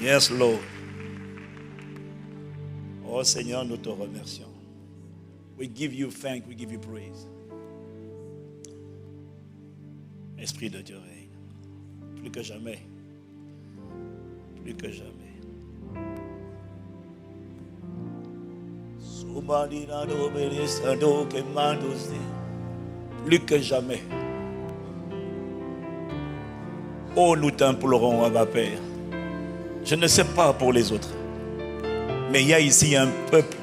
Yes, Lord. Oh Seigneur, nous te remercions. We give you thanks, we give you praise. Esprit de Dieu règne. Plus que jamais. Plus que jamais. Plus que jamais. Oh, nous t'implorons, Abba Père. Je ne sais pas pour les autres, mais il y a ici un peuple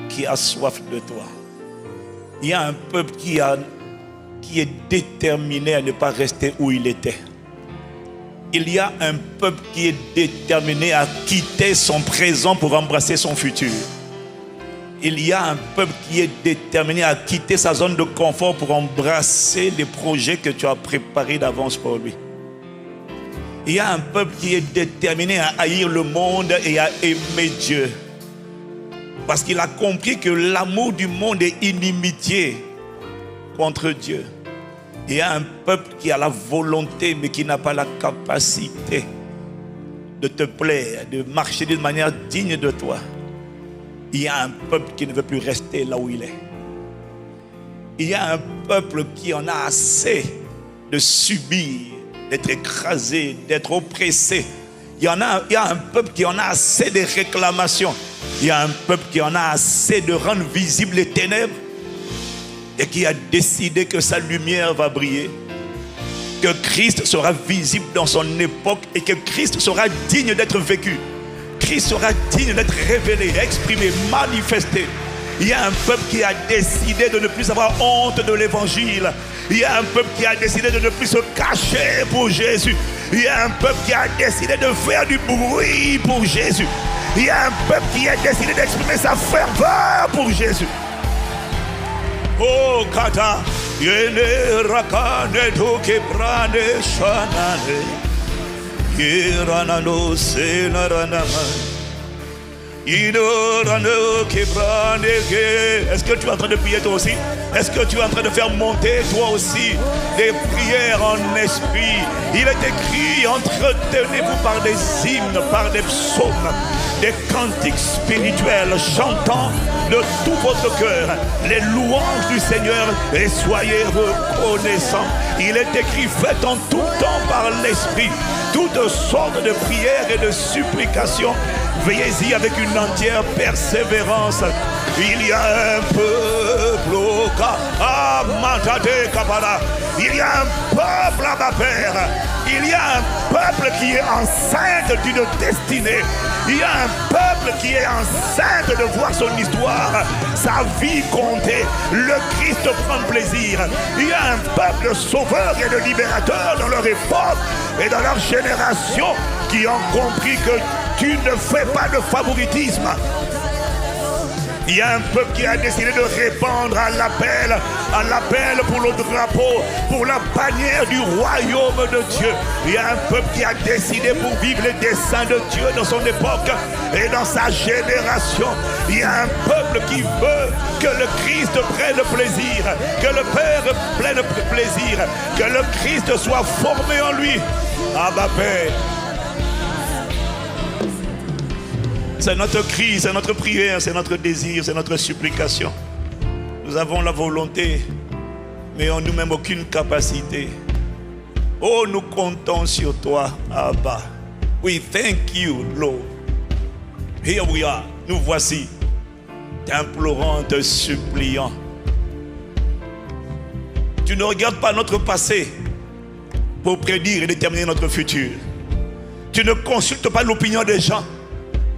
qui a soif de toi. Il y a un peuple qui est déterminé à ne pas rester où il était. Il y a un peuple qui est déterminé à quitter son présent pour embrasser son futur. Il y a un peuple qui est déterminé à quitter sa zone de confort pour embrasser les projets que tu as préparés d'avance pour lui. Il y a un peuple qui est déterminé à haïr le monde et à aimer Dieu. Parce qu'il a compris que l'amour du monde est inimitié contre Dieu. Il y a un peuple qui a la volonté mais qui n'a pas la capacité de te plaire, de marcher d'une manière digne de toi. Il y a un peuple qui ne veut plus rester là où il est. Il y a un peuple qui en a assez de subir, d'être écrasé, d'être oppressé. Il y a un peuple qui en a assez de réclamations. Il y a un peuple qui en a assez de rendre visibles les ténèbres et qui a décidé que sa lumière va briller, que Christ sera visible dans son époque et que Christ sera digne d'être vécu. Christ sera digne d'être révélé, exprimé, manifesté. Il y a un peuple qui a décidé de ne plus avoir honte de l'évangile. Il y a un peuple qui a décidé de ne plus se cacher pour Jésus. Il y a un peuple qui a décidé de faire du bruit pour Jésus. Il y a un peuple qui a décidé d'exprimer sa ferveur pour Jésus. Oh, Kata, Yene Rakane Doke Brane Shanane, Yeranano Senaranama. Est-ce que tu es en train de prier toi aussi? Est-ce que tu es en train de faire monter toi aussi des prières en esprit? Il est écrit: entretenez-vous par des hymnes, par des psaumes, des cantiques spirituels, chantant de tout votre cœur les louanges du Seigneur et soyez reconnaissants. Il est écrit: faites en tout temps par l'esprit toutes sortes de prières et de supplications. Veillez-y avec une entière persévérance. Il y a un peuple au cas. Il y a un peuple à ma Père. Il y a un peuple qui est enceinte d'une destinée. Il y a un peuple qui est enceinte de voir son histoire, sa vie compter. Le Christ prend plaisir. Il y a un peuple sauveur et de libérateur dans leur époque et dans leur génération qui ont compris que tu ne fais pas de favoritisme. Il y a un peuple qui a décidé de répandre à l'appel pour le drapeau, pour la bannière du royaume de Dieu. Il y a un peuple qui a décidé pour vivre les desseins de Dieu dans son époque et dans sa génération. Il y a un peuple qui veut que le Christ prenne plaisir, que le Père prenne plaisir, que le Christ soit formé en lui. Abba Père. C'est notre cri, c'est notre prière, c'est notre désir, c'est notre supplication. Nous avons la volonté, mais en nous-mêmes aucune capacité. Oh, nous comptons sur toi, Abba. We thank you, Lord. Here we are. Nous voici, t'implorant, te suppliant. Tu ne regardes pas notre passé pour prédire et déterminer notre futur. Tu ne consultes pas l'opinion des gens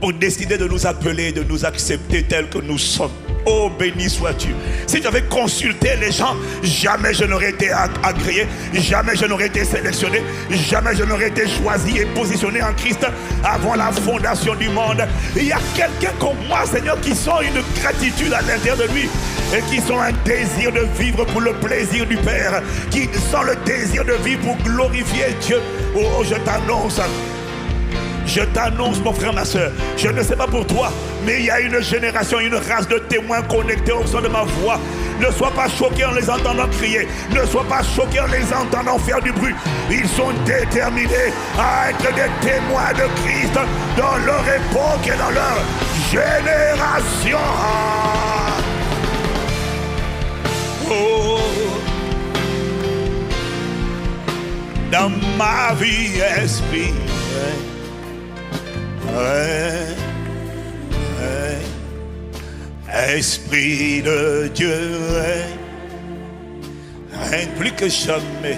pour décider de nous appeler, de nous accepter tels que nous sommes. Oh, béni sois-tu. Si j'avais consulté les gens, jamais je n'aurais été agréé, jamais je n'aurais été sélectionné, jamais je n'aurais été choisi et positionné en Christ avant la fondation du monde. Il y a quelqu'un comme moi, Seigneur, qui sent une gratitude à l'intérieur de lui et qui sent un désir de vivre pour le plaisir du Père, qui sent le désir de vivre pour glorifier Dieu. Oh, je t'annonce. Je t'annonce, mon frère, ma soeur, je ne sais pas pour toi, mais il y a une génération, une race de témoins connectés au son de ma voix. Ne sois pas choqué en les entendant crier. Ne sois pas choqué en les entendant faire du bruit. Ils sont déterminés à être des témoins de Christ dans leur époque et dans leur génération. Oh, dans ma vie, esprit, Esprit de Dieu, plus que jamais,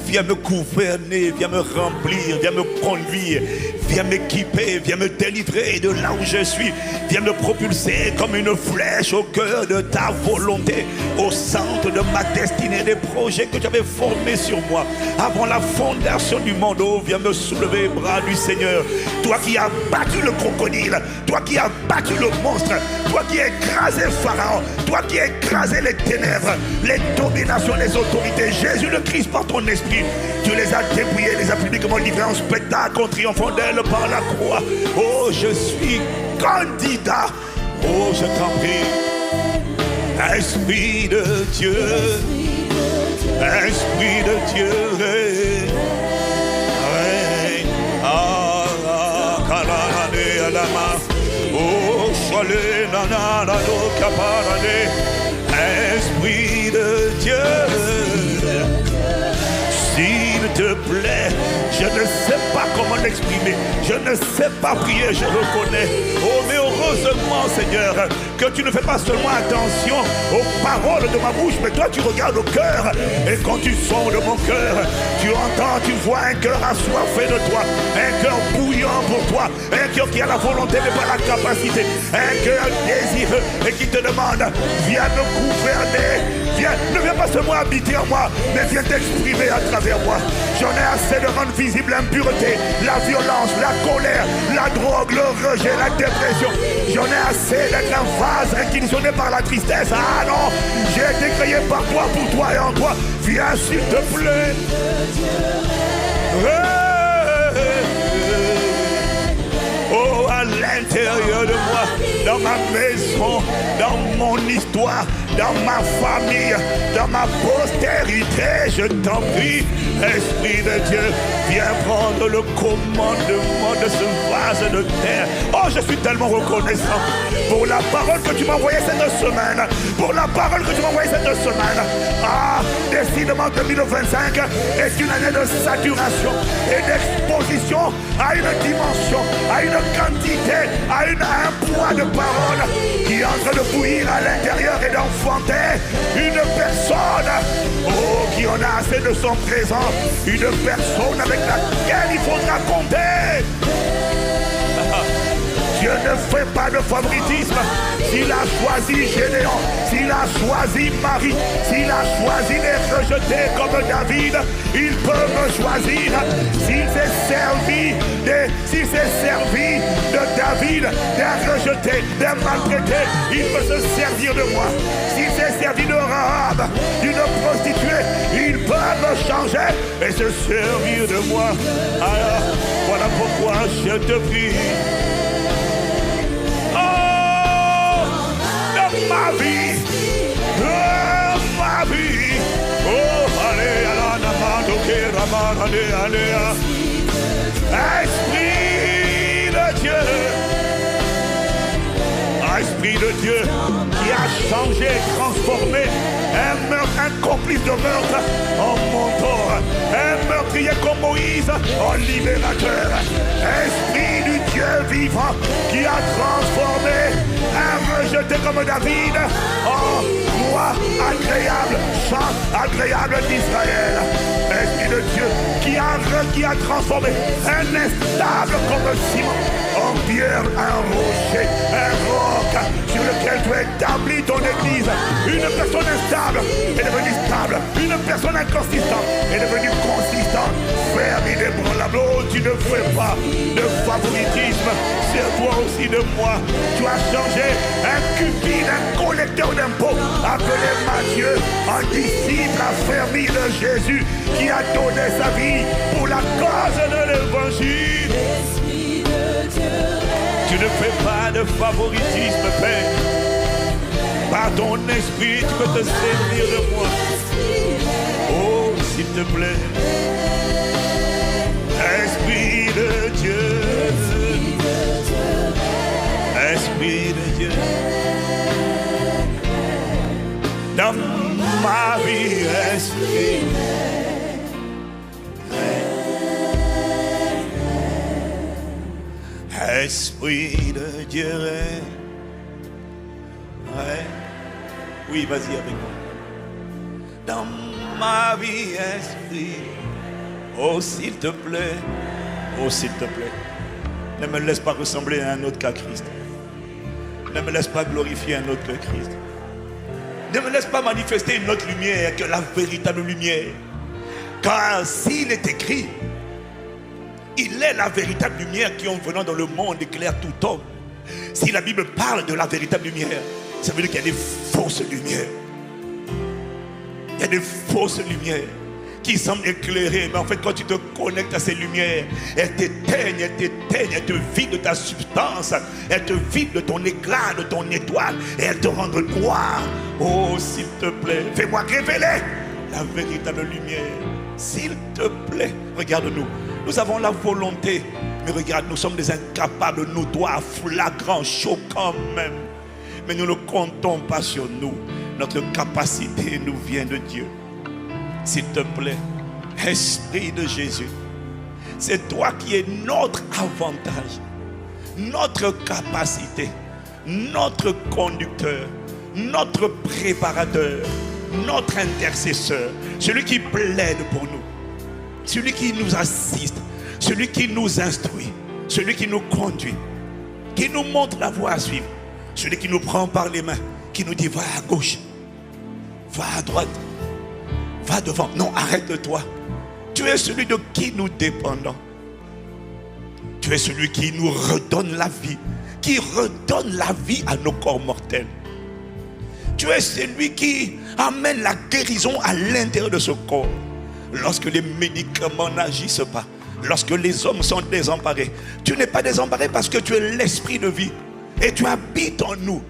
viens me gouverner, viens me remplir, viens me conduire, viens m'équiper, viens me délivrer de là où je suis, viens me propulser comme une flèche au cœur de ta volonté, au centre de ma destinée, des projets que tu avais formés sur moi avant la fondation du monde. Oh, viens me soulever les bras du Seigneur, toi qui as battu le crocodile, toi qui as battu le monstre, toi qui as écrasé Pharaon, toi qui as écrasé les ténèbres, les dominations, les autorités. Jésus le Christ, par ton esprit, tu les as dépouillés, les as publiquement livrés en spectacle en triomphant d'elle par la croix. Oh, je suis candidat. Oh, je t'en prie. Esprit de Dieu, Esprit de Dieu. Oh, Esprit de Dieu, s'il te plaît, je ne sais pas comment l'exprimer, je ne sais pas prier, je reconnais. Oh, mais heureusement, Seigneur, que tu ne fais pas seulement attention aux paroles de ma bouche, mais toi tu regardes au cœur. Et quand tu sondes mon cœur, tu entends, tu vois un cœur assoiffé de toi, un cœur bouillant pour toi, un cœur qui a la volonté mais pas la capacité, un cœur désireux et qui te demande, viens me gouverner, viens, ne viens pas seulement habiter en moi, mais viens t'exprimer à travers moi. J'en ai assez de rendre visible l'impureté, la violence, la colère, la drogue, le rejet, la dépression. J'en ai assez d'être un vase réquisitionné par la tristesse. Ah non, j'ai été créé par toi, pour toi et en toi. Viens s'il te plaît. Oh, à l'intérieur de moi, dans ma maison, dans mon histoire, dans ma famille, dans ma postérité, je t'en prie, Esprit de Dieu, viens prendre le commandement de ce vase de terre. Oh, je suis tellement reconnaissant pour la parole que tu m'as envoyée cette semaine, pour la parole que tu m'as envoyée cette semaine. Ah, décidément 2025 est une année de saturation et d'exposition à une dimension, à une quantité, à un poids de parole qui est en train de bouillir à l'intérieur et d'enfanter une personne, oh, qui en a assez de son présent, une personne avec laquelle il faudra compter. Dieu ne fait pas de favoritisme. S'il a choisi Gédéon, s'il a choisi Marie, s'il a choisi les rejetés comme David, il peut me choisir. S'il s'est servi de David, d'un rejeté, d'un maltraité, il peut se servir de moi. S'il s'est servi de Rahab, d'une prostituée, il peut me changer et se servir de moi. Alors, voilà pourquoi je te prie. Ma vie, oh, allez, allez, Esprit de Dieu, Esprit de Dieu, qui a changé, transformé un complice de meurtre en mentor, un meurtrier comme Moïse en libérateur. Esprit du Dieu vivant qui a transformé un rejeté comme David en roi agréable, chant agréable d'Israël. Esprit de Dieu qui a transformé un instable comme Simon en pierre, un rocher, un roc sur lequel tu as établi ton église. Une personne instable est devenue stable, une personne inconsistante est devenue consistante. Ferme inébranlable. Oh, tu ne fais pas de favoritisme, sers-toi aussi de moi. Tu as changé un cupide, un collecteur d'impôts appelé Matthieu en disciple affermi de Jésus qui a donné sa vie pour la cause de l'évangile. Tu ne fais pas de favoritisme, Père. Par ton esprit, tu peux te servir de moi. Oh, s'il te plaît. Esprit de Dieu. Esprit de Dieu. Dans ma vie, esprit. Esprit de Dieu. Ouais. Oui, vas-y avec moi. Dans ma vie, esprit. Oh, s'il te plaît. Oh, s'il te plaît. Ne me laisse pas ressembler à un autre qu'à Christ. Ne me laisse pas glorifier un autre que Christ. Ne me laisse pas manifester une autre lumière que la véritable lumière. Car s'il est écrit, il est la véritable lumière qui en venant dans le monde éclaire tout homme. Si la Bible parle de la véritable lumière, ça veut dire qu'il y a des fausses lumières. Il y a des fausses lumières qui semblent éclairer. Mais en fait, quand tu te connectes à ces lumières, elles t'éteignent, elles te vident de ta substance, elles te vident de ton éclat, de ton étoile, et elles te rendent noir. Oh, s'il te plaît, fais-moi révéler la véritable lumière. S'il te plaît, regarde-nous. Nous avons la volonté, mais regarde, nous sommes des incapables, notoires, flagrants, choquants même. Mais nous ne comptons pas sur nous. Notre capacité nous vient de Dieu. S'il te plaît, Esprit de Jésus, c'est toi qui es notre avantage, notre capacité, notre conducteur, notre préparateur, notre intercesseur, celui qui plaide pour nous, celui qui nous assiste, celui qui nous instruit, celui qui nous conduit, qui nous montre la voie à suivre, celui qui nous prend par les mains, qui nous dit va à gauche, va à droite, va devant. Non, arrête-toi. Tu es celui de qui nous dépendons. Tu es celui qui nous redonne la vie, qui redonne la vie à nos corps mortels. Tu es celui qui amène la guérison à l'intérieur de ce corps. Lorsque les médicaments n'agissent pas, lorsque les hommes sont désemparés, tu n'es pas désemparé parce que tu es l'esprit de vie et tu habites en nous.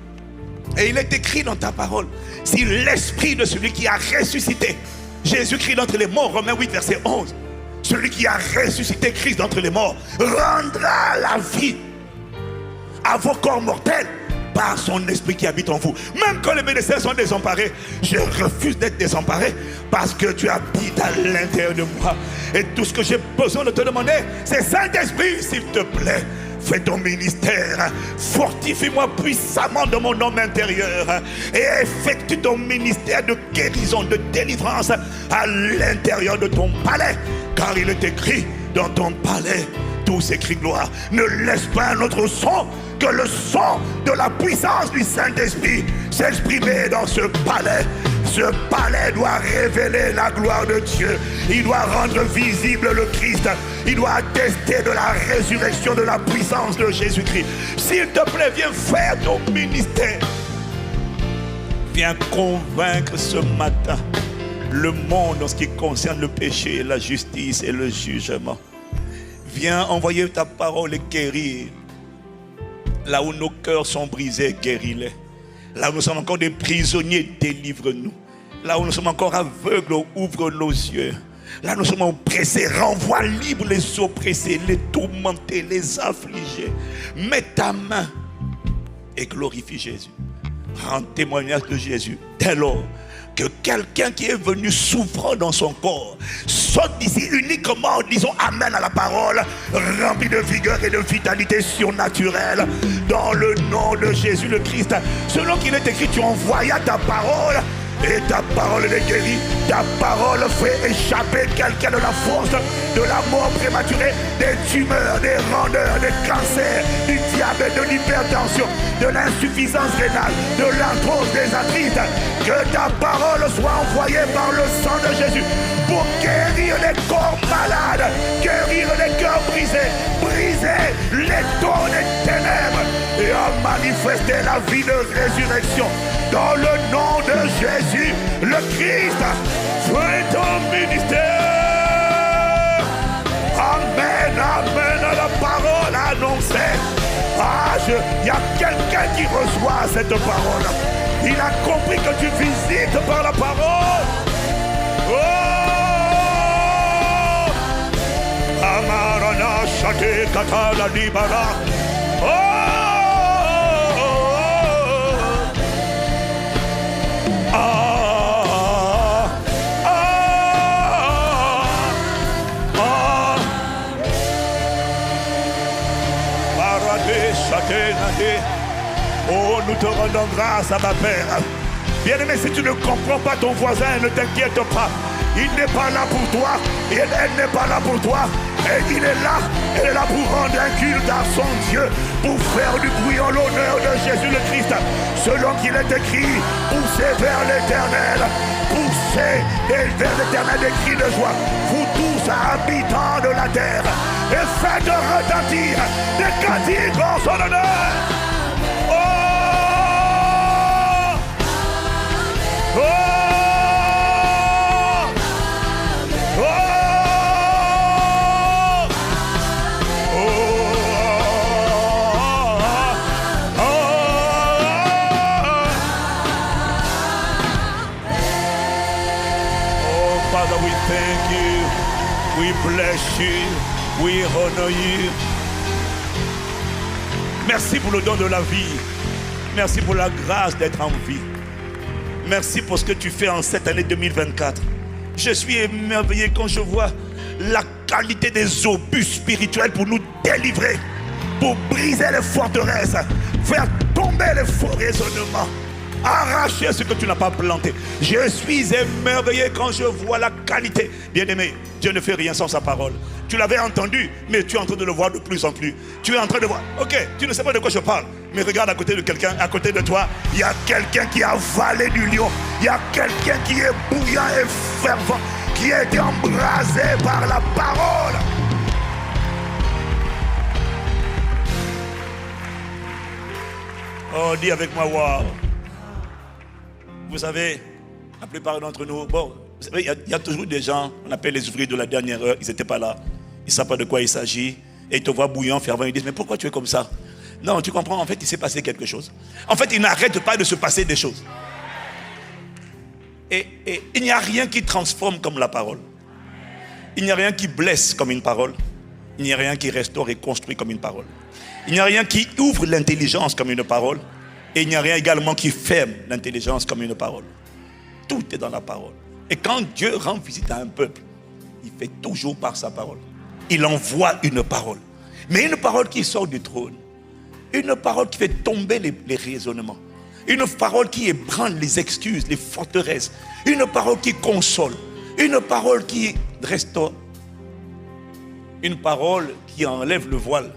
Et il est écrit dans ta parole, si l'esprit de celui qui a ressuscité Jésus-Christ d'entre les morts, Romains 8 verset 11, celui qui a ressuscité Christ d'entre les morts rendra la vie à vos corps mortels par son esprit qui habite en vous. Même quand les médecins sont désemparés, je refuse d'être désemparé parce que tu habites à l'intérieur de moi. Et tout ce que j'ai besoin de te demander, c'est Saint-Esprit, s'il te plaît, fais ton ministère, fortifie-moi puissamment dans mon homme intérieur et effectue ton ministère de guérison, de délivrance à l'intérieur de ton palais, car il est écrit dans ton palais tout s'écrit gloire. Ne laisse pas un autre son que le son de la puissance du Saint-Esprit s'exprimer dans ce palais. Ce palais doit révéler la gloire de Dieu. Il doit rendre visible le Christ. Il doit attester de la résurrection, de la puissance de Jésus-Christ. S'il te plaît, viens faire ton ministère. Viens convaincre ce matin le monde en ce qui concerne le péché, la justice et le jugement. Viens envoyer ta parole et guérir. Là où nos cœurs sont brisés, guéris-les. Là où nous sommes encore des prisonniers, délivre-nous. Là où nous sommes encore aveugles, ouvre nos yeux. Là où nous sommes oppressés, renvoie libre les oppressés, les tourmentés, les affligés. Mets ta main et glorifie Jésus. Rends témoignage de Jésus. Dès lors que quelqu'un qui est venu souffrant dans son corps saute d'ici uniquement en disant amen à la parole, rempli de vigueur et de vitalité surnaturelle dans le nom de Jésus le Christ. Selon qu'il est écrit, tu envoyas ta parole et ta parole est guérie. Ta parole fait échapper quelqu'un de la force, de la mort prématurée, des tumeurs, des rondeurs, des cancers, du diabète, de l'hypertension, de l'insuffisance rénale, de l'arthrose, des arthrites. Que ta parole soit envoyée par le sang de Jésus pour guérir les corps malades, guérir les cœurs brisés, briser les taux des ténèbres et en manifester la vie de résurrection. Dans le nom de Jésus, le Christ, fais ton ministère. Amen, amen à la parole annoncée. Il y a quelqu'un qui reçoit cette parole. Il a compris que tu visites par la parole. Oh! Amarana Shate Katala Libara. Oh! Oh, nous te rendons grâce à ma Père. Bien-aimé, si tu ne comprends pas ton voisin, ne t'inquiète pas. Il n'est pas là pour toi. Elle n'est pas là pour toi. Et il est là. Elle est là pour rendre un culte à son Dieu. Pour faire du bruit en l'honneur de Jésus le Christ. Selon qu'il est écrit, poussez vers l'éternel. Poussez vers l'éternel des cris de joie. Vous tous habitants de la terre. Et faites retentir des cantiques en son honneur. Oh! Oh! Oh! Father, we thank you, we bless you, we honor you. Merci pour le don de la vie. Merci pour la grâce d'être en vie. Merci pour ce que tu fais en cette année 2024. Je suis émerveillé quand je vois la qualité des obus spirituels pour nous délivrer, pour briser les forteresses, faire tomber les faux raisonnements, arracher ce que tu n'as pas planté. Je suis émerveillé quand je vois la qualité. Bien-aimé, Dieu ne fait rien sans sa parole. Tu l'avais entendu, mais tu es en train de le voir de plus en plus. Tu es en train de voir. Ok, tu ne sais pas de quoi je parle, mais regarde à côté de quelqu'un, à côté de toi, il y a quelqu'un qui a avalé du lion. Il y a quelqu'un qui est bouillant et fervent, qui a été embrasé par la parole. Oh, dis avec moi, waouh. Vous savez, la plupart d'entre nous, bon, vous savez, il y a toujours des gens, on appelle les ouvriers de la dernière heure, ils n'étaient pas là, ils ne savent pas de quoi il s'agit, et ils te voient bouillant, fervent, ils disent, mais pourquoi tu es comme ça? Non, tu comprends, en fait, il s'est passé quelque chose. En fait, il n'arrête pas de se passer des choses. Et il n'y a rien qui transforme comme la parole. Il n'y a rien qui blesse comme une parole. Il n'y a rien qui restaure et construit comme une parole. Il n'y a rien qui ouvre l'intelligence comme une parole. Et il n'y a rien également qui ferme l'intelligence comme une parole. Tout est dans la parole. Et quand Dieu rend visite à un peuple, il fait toujours par sa parole. Il envoie une parole. Mais une parole qui sort du trône. Une parole qui fait tomber les raisonnements. Une parole qui ébranle les excuses, les forteresses. Une parole qui console. Une parole qui restaure. Une parole qui enlève le voile.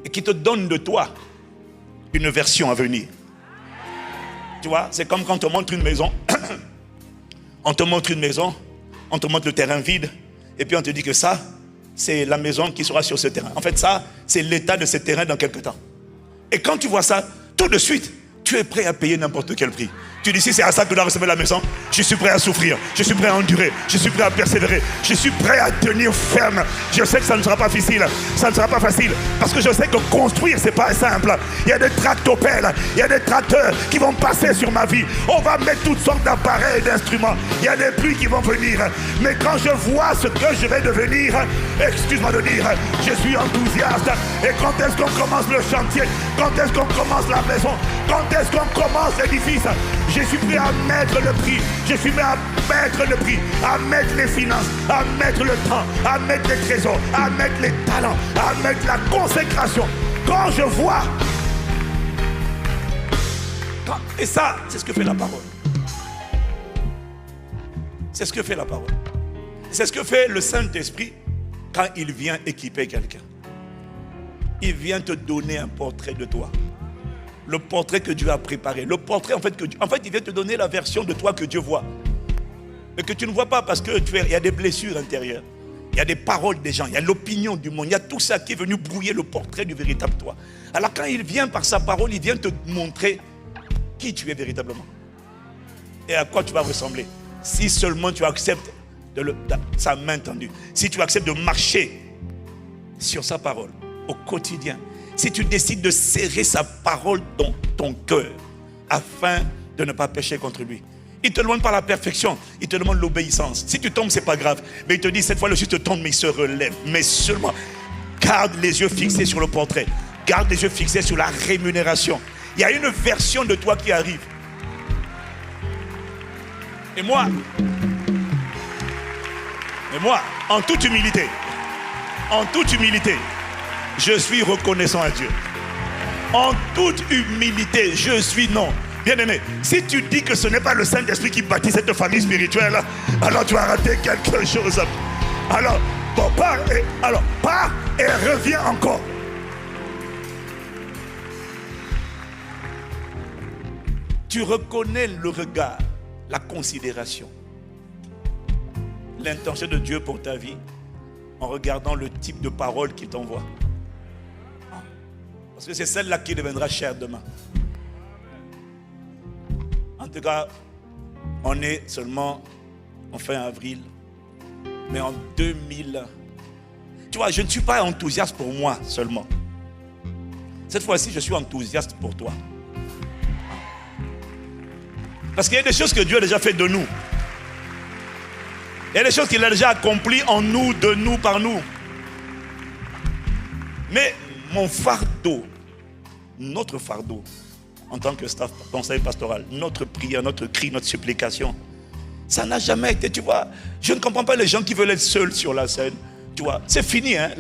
Et qui te donne de toi une version à venir. Tu vois, c'est comme quand on te montre une maison. On te montre une maison, on te montre le terrain vide, et puis on te dit que ça, c'est la maison qui sera sur ce terrain. En fait, ça, c'est l'état de ce terrain dans quelques temps. Et quand tu vois ça, tout de suite, tu es prêt à payer n'importe quel prix. Tu dis, si c'est à ça que tu dois recevoir la maison, je suis prêt à souffrir, je suis prêt à endurer, je suis prêt à persévérer, je suis prêt à tenir ferme. Je sais que ça ne sera pas facile, ça ne sera pas facile, parce que je sais que construire, c'est pas simple. Il y a des tractopelles, il y a des tracteurs qui vont passer sur ma vie. On va mettre toutes sortes d'appareils et d'instruments. Il y a des pluies qui vont venir. Mais quand je vois ce que je vais devenir, excuse-moi de dire, je suis enthousiaste. Et quand est-ce qu'on commence le chantier? Quand est-ce qu'on commence la maison? Quand est-ce qu'on commence l'édifice? Je suis prêt à mettre le prix. Je suis prêt à mettre le prix, à mettre les finances, à mettre le temps, à mettre les trésors, à mettre les talents, à mettre la consécration. Quand je vois. Et ça, c'est ce que fait la parole. C'est ce que fait la parole. C'est ce que fait le Saint-Esprit quand il vient équiper quelqu'un. Il vient te donner un portrait de toi. Le portrait que Dieu a préparé. Le portrait, en fait, il vient te donner la version de toi que Dieu voit. Mais que tu ne vois pas parce que il y a des blessures intérieures. Il y a des paroles des gens. Il y a l'opinion du monde. Il y a tout ça qui est venu brouiller le portrait du véritable toi. Alors quand il vient par sa parole, il vient te montrer qui tu es véritablement. Et à quoi tu vas ressembler. Si seulement tu acceptes sa main tendue. Si tu acceptes de marcher sur sa parole au quotidien. Si tu décides de serrer sa parole dans ton cœur, afin de ne pas pécher contre lui. Il ne te demande pas la perfection, il te demande l'obéissance. Si tu tombes, ce n'est pas grave. Mais il te dit, cette fois, le juste tombe, mais il se relève. Mais seulement, garde les yeux fixés sur le portrait. Garde les yeux fixés sur la rémunération. Il y a une version de toi qui arrive. Et moi, en toute humilité, je suis reconnaissant à Dieu. En toute humilité, je suis non. Bien-aimé, si tu dis que ce n'est pas le Saint-Esprit qui bâtit cette famille spirituelle, alors tu as raté quelque chose. Alors, bon, pars et reviens encore. Tu reconnais le regard, la considération, l'intention de Dieu pour ta vie en regardant le type de parole qu'il t'envoie. Parce que c'est celle-là qui deviendra chère demain. En tout cas, on est seulement en fin avril, mais en 2000. Tu vois, je ne suis pas enthousiaste pour moi seulement. Cette fois-ci, je suis enthousiaste pour toi. Parce qu'il y a des choses que Dieu a déjà fait de nous. Il y a des choses qu'il a déjà accomplies en nous, de nous, par nous. Mais mon fardeau, notre fardeau, en tant que staff, conseil pastoral, notre prière, notre cri, notre supplication, ça n'a jamais été, tu vois. Je ne comprends pas les gens qui veulent être seuls sur la scène. Tu vois, c'est fini, hein.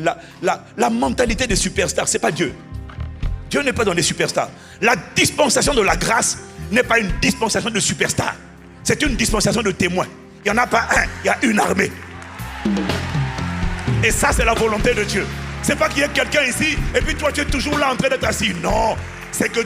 La mentalité des superstars, c'est pas Dieu. Dieu n'est pas dans les superstars. La dispensation de la grâce n'est pas une dispensation de superstars. C'est une dispensation de témoins. Il n'y en a pas un, il y a une armée. Et ça, c'est la volonté de Dieu. C'est pas qu'il y ait quelqu'un ici et puis toi tu es toujours là en train d'être assis. Non, c'est que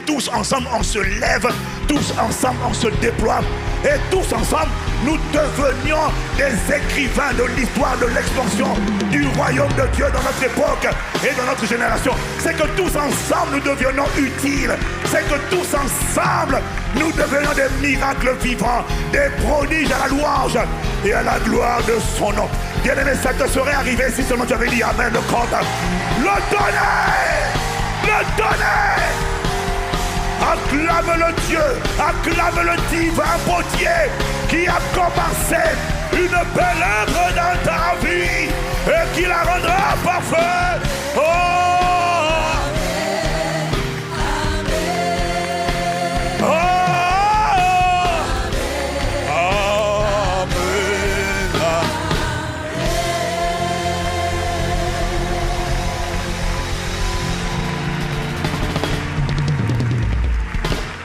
tous ensemble on se lève, tous ensemble on se déploie et tous ensemble nous devenions des écrivains de l'histoire de l'expansion du royaume de Dieu dans notre époque et dans notre génération. C'est que tous ensemble nous devenons utiles. C'est que tous ensemble nous devenons des miracles vivants, des prodiges à la louange et à la gloire de son nom. Bien-aimé, ça te serait arrivé si seulement tu avais dit Amen, le compte. Le donner. Acclame le Dieu, acclame le divin potier qui a commencé une belle œuvre dans ta vie et qui la rendra parfaite. Oh! Oh!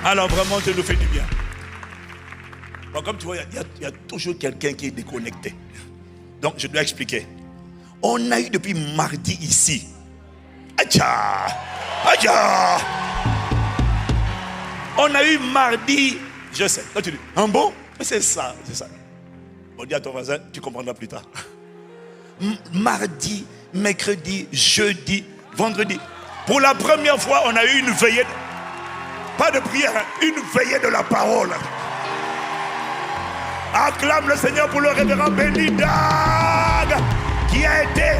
Alors vraiment, Dieu nous fait du bien. Bon, comme tu vois, il y a toujours quelqu'un qui est déconnecté. Donc, je dois expliquer. On a eu depuis mardi ici. Aïcha! Aïcha! On a eu mardi, je sais. Là, tu dis, un bon? Mais c'est ça. Bon, dis à ton voisin, tu comprendras plus tard. Mardi, mercredi, jeudi, vendredi. Pour la première fois, on a eu une veillée. Pas de prière, une veillée de la parole. Acclame le Seigneur pour le révérend Benidag qui a été.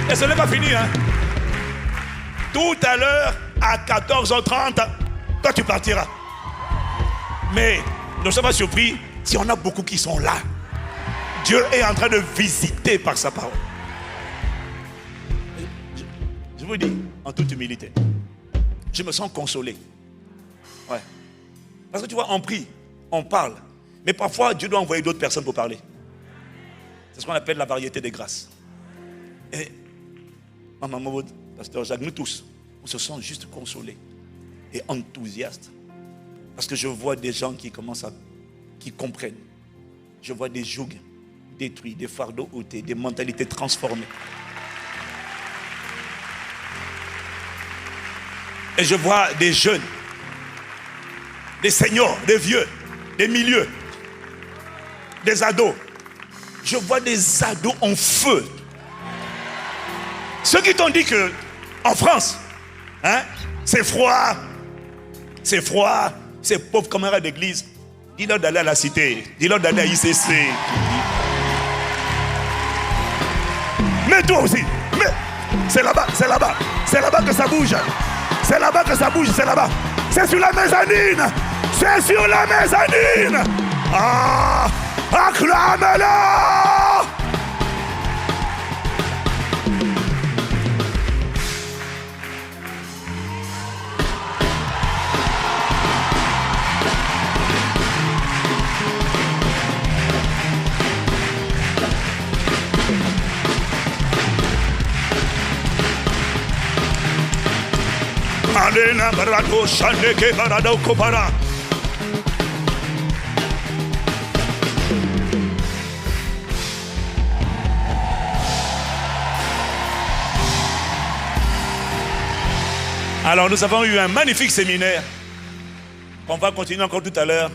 Et ce n'est pas fini, hein. Tout à l'heure, à 14h30, toi tu partiras. Mais ne sois pas surpris si on a beaucoup qui sont là. Dieu est en train de visiter par sa parole. Je vous dis, en toute humilité, je me sens consolé. Ouais. Parce que tu vois, on prie, on parle, mais parfois Dieu doit envoyer d'autres personnes pour parler. C'est ce qu'on appelle la variété des grâces. Et Maman Maud, Pasteur Jacques, nous tous, on se sent juste consolés et enthousiastes. Parce que je vois des gens qui comprennent. Je vois des jougs détruits, des fardeaux ôtés, des mentalités transformées. Et je vois des jeunes, des seniors, des vieux, des milieux, des ados. Je vois des ados en feu. Ceux qui t'ont dit que en France, hein, c'est froid, ces pauvres camarades d'église, dis-leur d'aller à la cité, dis-leur d'aller à ICC. Mais toi aussi, mais c'est là-bas que ça bouge. C'est là-bas que ça bouge, c'est là-bas. C'est sur la mezzanine. C'est sur la mezzanine. Ah, acclame-le. Alena barado shandeke barado kopara. Alors nous avons eu un magnifique séminaire. On va continuer encore tout à l'heure.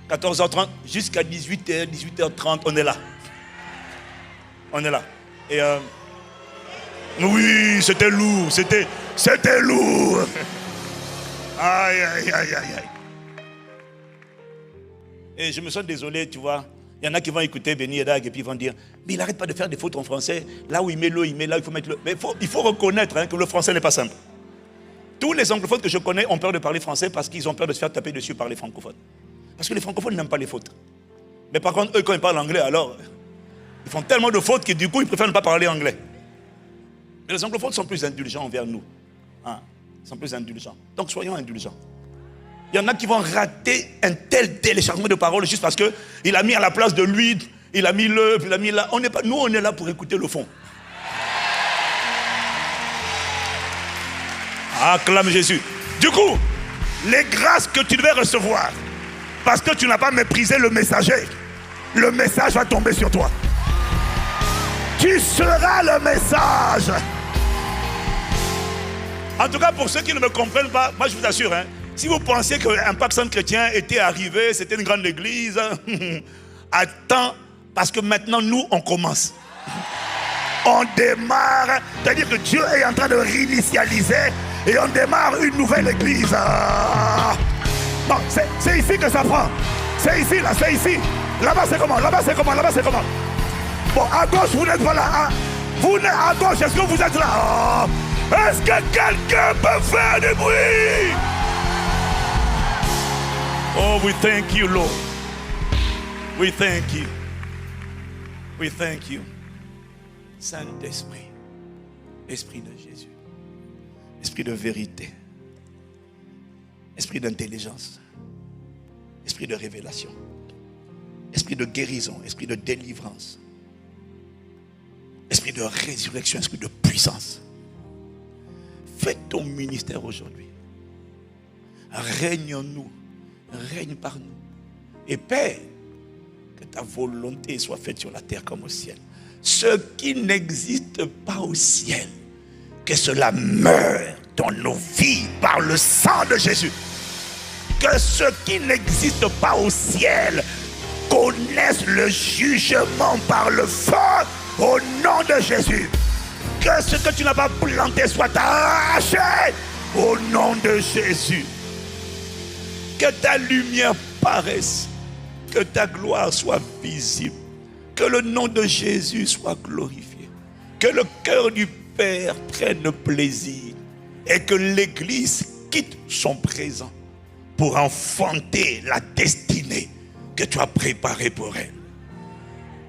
14h30 jusqu'à 18h, 18h30, on est là. On est là. Et oui, c'était lourd, c'était lourd. Aïe, aïe, aïe, aïe, aïe. Et je me sens désolé, tu vois. Il y en a qui vont écouter Benny Edag et puis ils vont dire, mais il n'arrête pas de faire des fautes en français. Là où il met le, il met là, il faut mettre le. Mais il faut reconnaître que le français n'est pas simple. Tous les anglophones que je connais ont peur de parler français parce qu'ils ont peur de se faire taper dessus par les francophones. Parce que les francophones n'aiment pas les fautes. Mais par contre, eux, quand ils parlent anglais, alors, ils font tellement de fautes que du coup, ils préfèrent ne pas parler anglais. Mais les anglophones sont plus indulgents envers nous. Hein? Ils sont plus indulgents. Donc, soyons indulgents. Il y en a qui vont rater un tel téléchargement de paroles juste parce qu'il a mis à la place de lui, il a mis le, il a mis là. Nous, on est là pour écouter le fond. Acclame Jésus. Du coup, les grâces que tu devais recevoir, parce que tu n'as pas méprisé le messager, le message va tomber sur toi. Tu seras le message. En tout cas, pour ceux qui ne me comprennent pas, moi je vous assure, si vous pensiez qu'un Pâques Saint chrétien était arrivé, c'était une grande église, attends, parce que maintenant nous, on commence. On démarre, c'est-à-dire que Dieu est en train de réinitialiser et on démarre une nouvelle église. Non, c'est ici que ça prend. C'est ici, là, c'est ici. Là-bas, c'est comment? Là-bas, c'est comment? Là-bas, c'est comment? Bon, à gauche, vous n'êtes pas là. Hein? Vous n'êtes à gauche, est-ce que vous êtes là? Est-ce que quelqu'un peut faire du bruit? Oh, we thank you, Lord. We thank you. We thank you. Saint-Esprit, Esprit de Jésus, Esprit de vérité, Esprit d'intelligence, Esprit de révélation, Esprit de guérison, Esprit de délivrance, Esprit de résurrection, Esprit de puissance. Fais ton ministère aujourd'hui. Règne en nous, règne par nous. Et Père, que ta volonté soit faite sur la terre comme au ciel. Ce qui n'existe pas au ciel, que cela meure dans nos vies par le sang de Jésus. Que ce qui n'existe pas au ciel connaisse le jugement par le feu au nom de Jésus. Que ce que tu n'as pas planté soit arraché au nom de Jésus. Que ta lumière paraisse, que ta gloire soit visible. Que le nom de Jésus soit glorifié. Que le cœur du Père prenne plaisir. Et que l'Église quitte son présent pour enfanter la destinée que tu as préparée pour elle.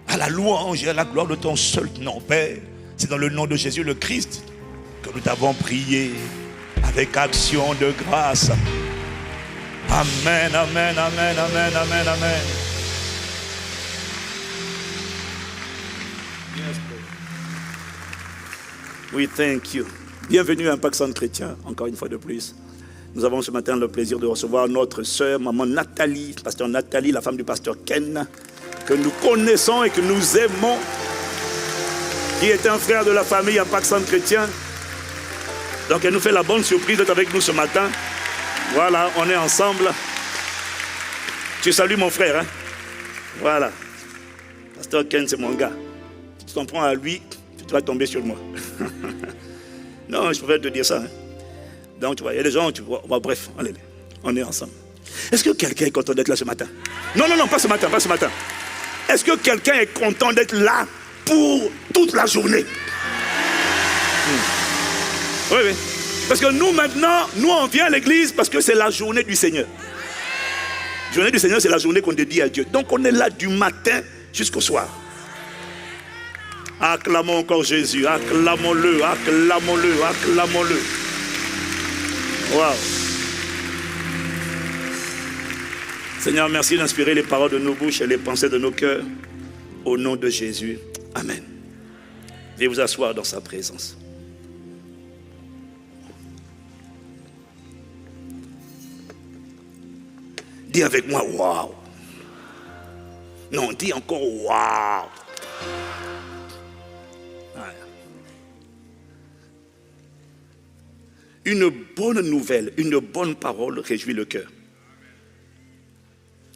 À la louange et à la gloire de ton seul nom, Père. C'est dans le nom de Jésus le Christ que nous t'avons prié avec action de grâce. Amen, amen, amen, amen, amen, amen. We thank you. Bienvenue à un Pâques Saint chrétien, encore une fois de plus. Nous avons ce matin le plaisir de recevoir notre sœur, maman Nathalie, pasteur Nathalie, la femme du pasteur Ken, que nous connaissons et que nous aimons, qui est un frère de la famille à Pâques Saint chrétien. Donc elle nous fait la bonne surprise d'être avec nous ce matin. Voilà, on est ensemble. Tu salues mon frère, hein? Voilà. Pasteur Ken, c'est mon gars. Si tu t'en prends à lui, tu vas tomber sur moi. Non, je préfère te dire ça. Hein? Donc, tu vois, il y a des gens, tu vois, bref, allez, on est ensemble. Est-ce que quelqu'un est content d'être là ce matin? Non, non, non, pas ce matin, pas ce matin. Est-ce que quelqu'un est content d'être là pour toute la journée? Oui, oui. Parce que nous maintenant, nous on vient à l'église parce que c'est la journée du Seigneur. La journée du Seigneur, c'est la journée qu'on dédie à Dieu. Donc on est là du matin jusqu'au soir. Acclamons encore Jésus, acclamons-le, acclamons-le, acclamons-le. Waouh. Seigneur, merci d'inspirer les paroles de nos bouches et les pensées de nos cœurs. Au nom de Jésus, amen. Veuillez vous asseoir dans sa présence. Dis avec moi, waouh. Non, dis encore, waouh. Une bonne nouvelle, une bonne parole réjouit le cœur.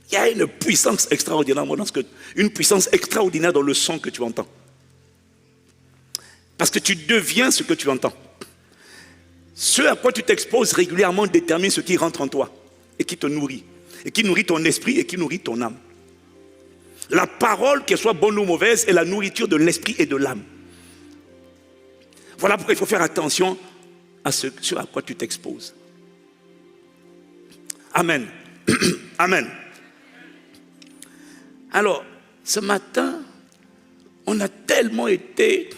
Il y a une puissance extraordinaire, une puissance extraordinaire dans le son que tu entends. Parce que tu deviens ce que tu entends. Ce à quoi tu t'exposes régulièrement détermine ce qui rentre en toi et qui te nourrit. Et qui nourrit ton esprit et qui nourrit ton âme. La parole, qu'elle soit bonne ou mauvaise, est la nourriture de l'esprit et de l'âme. Voilà pourquoi il faut faire attention à ce à quoi tu t'exposes. Amen. Amen. Alors, ce matin, on a tellement été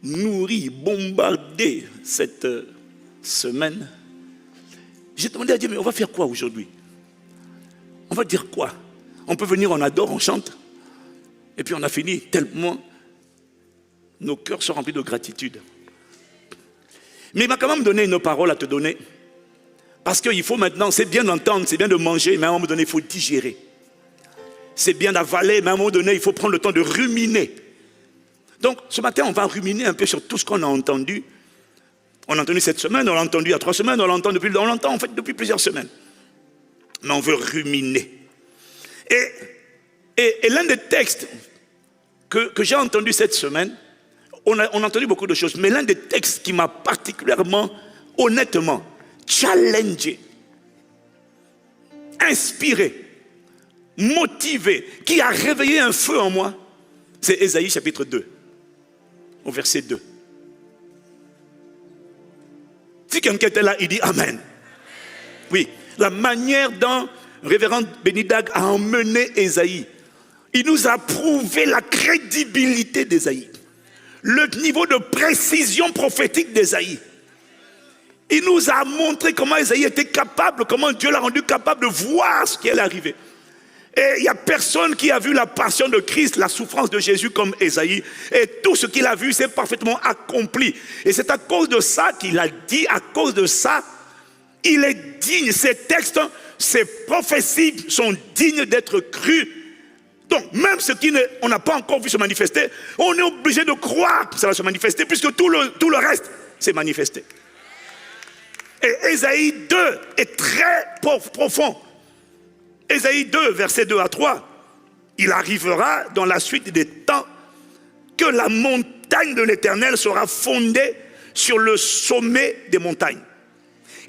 nourris, bombardés cette semaine. J'ai demandé à Dieu, mais on va faire quoi aujourd'hui? On va dire quoi? On peut venir, on adore, on chante. Et puis on a fini tellement nos cœurs sont remplis de gratitude. Mais il m'a quand même donné une parole à te donner. Parce qu'il faut maintenant, c'est bien d'entendre, c'est bien de manger, mais à un moment donné, il faut digérer. C'est bien d'avaler, mais à un moment donné, il faut prendre le temps de ruminer. Donc ce matin, on va ruminer un peu sur tout ce qu'on a entendu. On a entendu cette semaine, on l'a entendu il y a 3 semaines, on l'entend en fait depuis plusieurs semaines. Mais on veut ruminer. Et l'un des textes que j'ai entendu cette semaine, on a entendu beaucoup de choses, mais l'un des textes qui m'a particulièrement, honnêtement, challengé, inspiré, motivé, qui a réveillé un feu en moi, c'est Ésaïe chapitre 2, au verset 2. Si quelqu'un était là, il dit Amen. Oui, la manière dont révérend Bénidag a emmené Ésaïe, il nous a prouvé la crédibilité d'Ésaïe, le niveau de précision prophétique d'Ésaïe. Il nous a montré comment Ésaïe était capable, comment Dieu l'a rendu capable de voir ce qui allait arriver. Et il n'y a personne qui a vu la passion de Christ, la souffrance de Jésus comme Ésaïe. Et tout ce qu'il a vu, c'est parfaitement accompli. Et c'est à cause de ça qu'il a dit, à cause de ça, il est digne. Ces textes, ces prophéties sont dignes d'être crus. Donc, même ce qu'on n'a pas encore vu se manifester, on est obligé de croire que ça va se manifester, puisque tout le reste s'est manifesté. Et Ésaïe 2 est très profond. Ésaïe 2, versets 2 à 3. Il arrivera dans la suite des temps que la montagne de l'Éternel sera fondée sur le sommet des montagnes.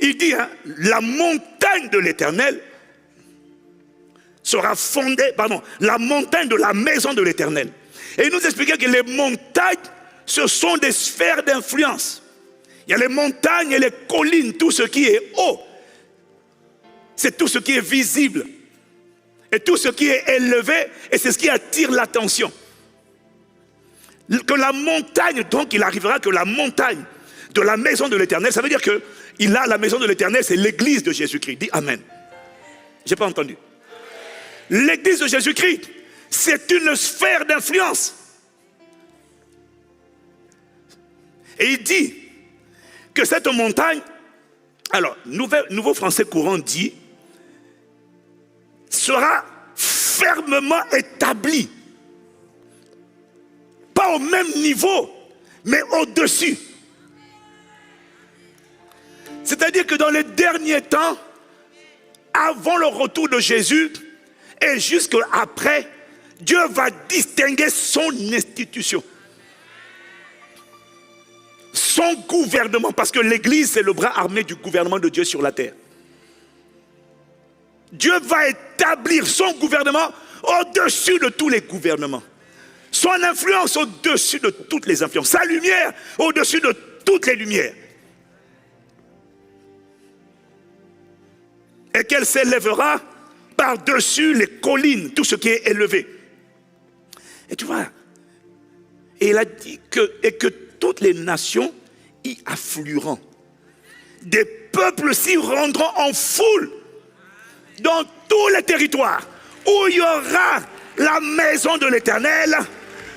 Il dit, la montagne de l'Éternel sera fondée, la montagne de la maison de l'Éternel. Et il nous expliquait que les montagnes, ce sont des sphères d'influence. Il y a les montagnes et les collines, tout ce qui est haut. C'est tout ce qui est visible. Et tout ce qui est élevé, et c'est ce qui attire l'attention. Que la montagne, donc il arrivera que la montagne de la maison de l'Éternel, ça veut dire que la maison de l'Éternel, c'est l'église de Jésus-Christ. Dis Amen. J'ai pas entendu. L'église de Jésus-Christ, c'est une sphère d'influence. Et il dit que cette montagne, alors, Nouveau Français courant dit, sera fermement établie. Pas au même niveau, mais au-dessus. C'est-à-dire que dans les derniers temps, avant le retour de Jésus et jusqu'après, Dieu va distinguer son institution. Son gouvernement, parce que l'Église, c'est le bras armé du gouvernement de Dieu sur la terre. Dieu va établir son gouvernement au-dessus de tous les gouvernements. Son influence au-dessus de toutes les influences. Sa lumière au-dessus de toutes les lumières. et qu'elle s'élèvera par-dessus les collines, tout ce qui est élevé. Et tu vois, et il a dit que toutes les nations y afflueront. Des peuples s'y rendront en foule dans tous les territoires où il y aura la maison de l'Éternel,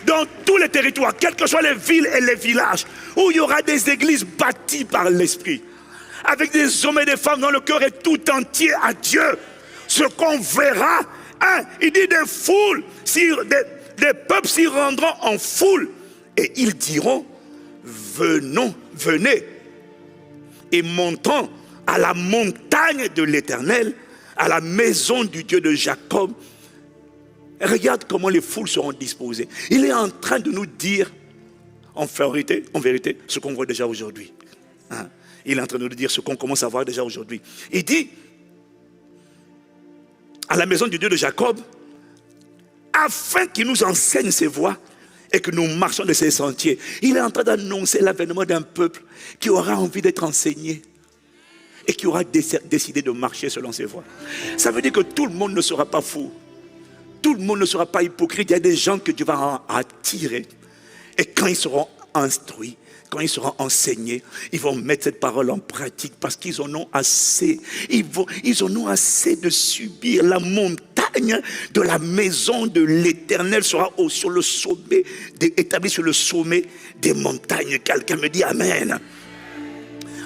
dans tous les territoires, quelles que soient les villes et les villages, où il y aura des églises bâties par l'Esprit, avec des hommes et des femmes dont le cœur est tout entier à Dieu. Ce qu'on verra, il dit des foules, des peuples s'y rendront en foule, et ils diront, venez, et montons à la montagne de l'Éternel, à la maison du Dieu de Jacob. Regarde comment les foules seront disposées. Il est en train de nous dire, en vérité, ce qu'on voit déjà aujourd'hui. Il est en train de nous dire ce qu'on commence à voir déjà aujourd'hui. Il dit, à la maison du Dieu de Jacob, afin qu'il nous enseigne ses voies et que nous marchions de ses sentiers. Il est en train d'annoncer l'avènement d'un peuple qui aura envie d'être enseigné et qui aura décidé de marcher selon ses voies. Ça veut dire que tout le monde ne sera pas fou. Tout le monde ne sera pas hypocrite. Il y a des gens que Dieu va attirer. Et quand ils seront instruits, quand ils seront enseignés, ils vont mettre cette parole en pratique parce qu'ils en ont assez. Ils en ont assez de subir. La montagne de la maison de l'Éternel sera sur le sommet, établie sur le sommet des montagnes. Quelqu'un me dit Amen.